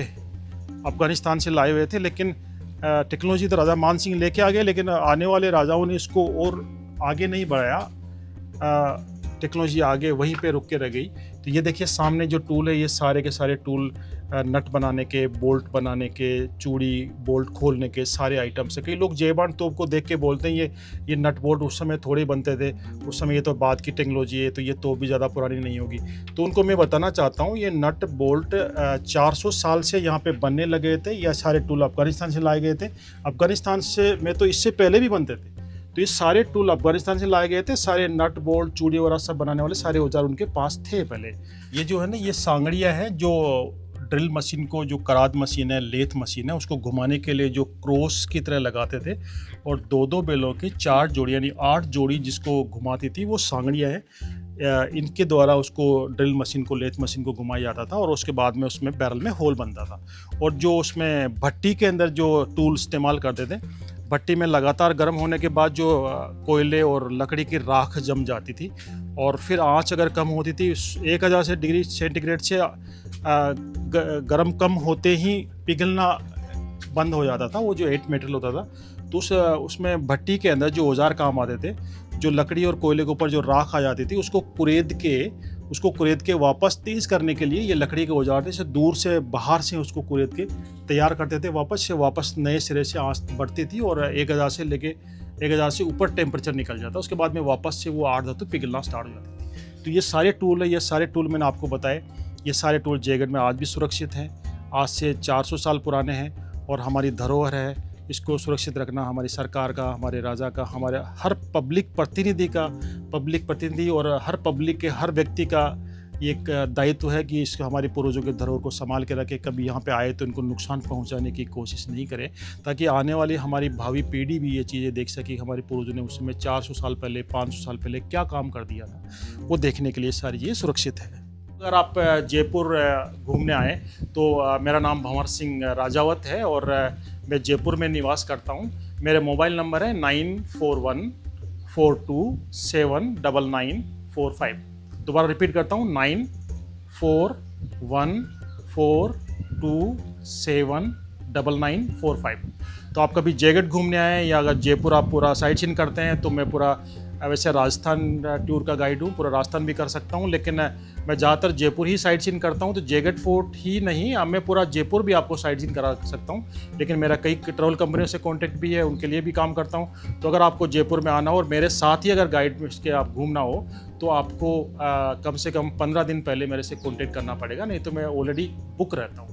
अफगानिस्तान से लाए हुए थे, लेकिन टेक्नोलॉजी तो राजा मान सिंह लेके आ गए, लेकिन आने वाले राजाओं ने इसको और आगे नहीं बढ़ाया, टेक्नोलॉजी आगे वहीं पे रुक के रह गई। तो ये देखिए सामने जो टूल है, ये सारे के सारे टूल नट बनाने के, बोल्ट बनाने के, चूड़ी बोल्ट खोलने के सारे आइटम्स है। कई लोग जेबान तोप को देख के बोलते हैं ये नट बोल्ट उस समय थोड़े बनते थे, उस समय ये तो बाद की टेक्नोलॉजी है, तो ये तोप भी ज़्यादा पुरानी नहीं होगी। तो उनको मैं बताना चाहता हूँ, ये नट बोल्ट 400 साल से यहाँ पे बनने लगे थे। यह सारे टूल अफगानिस्तान से लाए गए थे, अफगानिस्तान से में तो इससे पहले भी बनते थे। तो ये सारे टूल अफगानिस्तान से लाए गए थे, सारे नट बोल्ट चूड़ी वगैरह सब बनाने वाले सारे औजार उनके पास थे पहले। ये जो है ना, ये सांगड़िया है, जो ड्रिल मशीन को, जो कराद मशीन है, लेथ मशीन है, उसको घुमाने के लिए जो क्रॉस की तरह लगाते थे, और दो दो बैलों की 4 जोड़ी यानी 8 जोड़ी जिसको घुमाती थी, वो सांगड़िया है। इनके द्वारा उसको ड्रिल मशीन को, लेथ मशीन को घुमाया जाता था, और उसके बाद में उसमें बैरल में होल बनता था। और जो उसमें भट्टी के अंदर जो टूल इस्तेमाल करते थे, भट्टी में लगातार गर्म होने के बाद जो कोयले और लकड़ी की राख जम जाती थी, और फिर आंच अगर कम होती थी, 1000 डिग्री सेंटीग्रेड से गर्म कम होते ही पिघलना बंद हो जाता था, वो जो 8 मेटल होता था। तो उसमें भट्टी के अंदर जो औजार काम आते थे, जो लकड़ी और कोयले के ऊपर जो राख आ जाती थी, उसको कुरेद के वापस तेज़ करने के लिए ये लकड़ी के औजार थे। दूर से, बाहर से उसको कुरेद के तैयार करते थे, वापस नए सिरे से आंच बढ़ती थी, और 1000 से लेके 1000 से ऊपर टेम्परेचर निकल जाता। उसके बाद में वापस से वो 8 धातु पिघलना स्टार्ट हो जाती थी। तो ये सारे टूल है, ये सारे टूल मैंने आपको बताए, ये सारे टूल जयगढ़ में आज भी सुरक्षित हैं, आज से 400 साल पुराने हैं, और हमारी धरोहर है। इसको सुरक्षित रखना हमारी सरकार का, हमारे राजा का, हमारे हर पब्लिक प्रतिनिधि और हर पब्लिक के हर व्यक्ति का एक दायित्व है कि इसको हमारे पूर्वजों के धरोहर को संभाल के रखे। कभी यहाँ पे आए तो इनको नुकसान पहुँचाने की कोशिश नहीं करें, ताकि आने वाली हमारी भावी पीढ़ी भी ये चीज़ें देख सके कि हमारे पूर्वजों ने उस समय 400 साल पहले, 500 साल पहले क्या काम कर दिया था। वो देखने के लिए सारी चीज़ें सुरक्षित है। अगर आप जयपुर घूमने आए तो मेरा नाम भंवर सिंह राजावत है और मैं जयपुर में निवास करता हूँ। मेरे मोबाइल नंबर है 9414279945। दोबारा रिपीट करता हूँ 9414279945। तो आप कभी जयगढ़ घूमने आए या अगर जयपुर आप पूरा साइट सीइंग करते हैं तो मैं पूरा वैसे राजस्थान टूर का गाइड हूँ, पूरा राजस्थान भी कर सकता हूँ, लेकिन मैं ज़्यादातर जयपुर ही साइट सीइंग करता हूँ। तो जयगढ़ फोर्ट ही नहीं, अब मैं पूरा जयपुर भी आपको साइट सीइंग करा सकता हूँ, लेकिन मेरा कई ट्रैवल कंपनियों से कॉन्टैक्ट भी है, उनके लिए भी काम करता हूँ। तो अगर आपको जयपुर में आना हो और मेरे साथ ही अगर गाइड में इसके आप घूमना हो तो आपको कम से कम 15 दिन पहले मेरे से कॉन्टैक्ट करना पड़ेगा, नहीं तो मैं ऑलरेडी बुक रहता हूँ।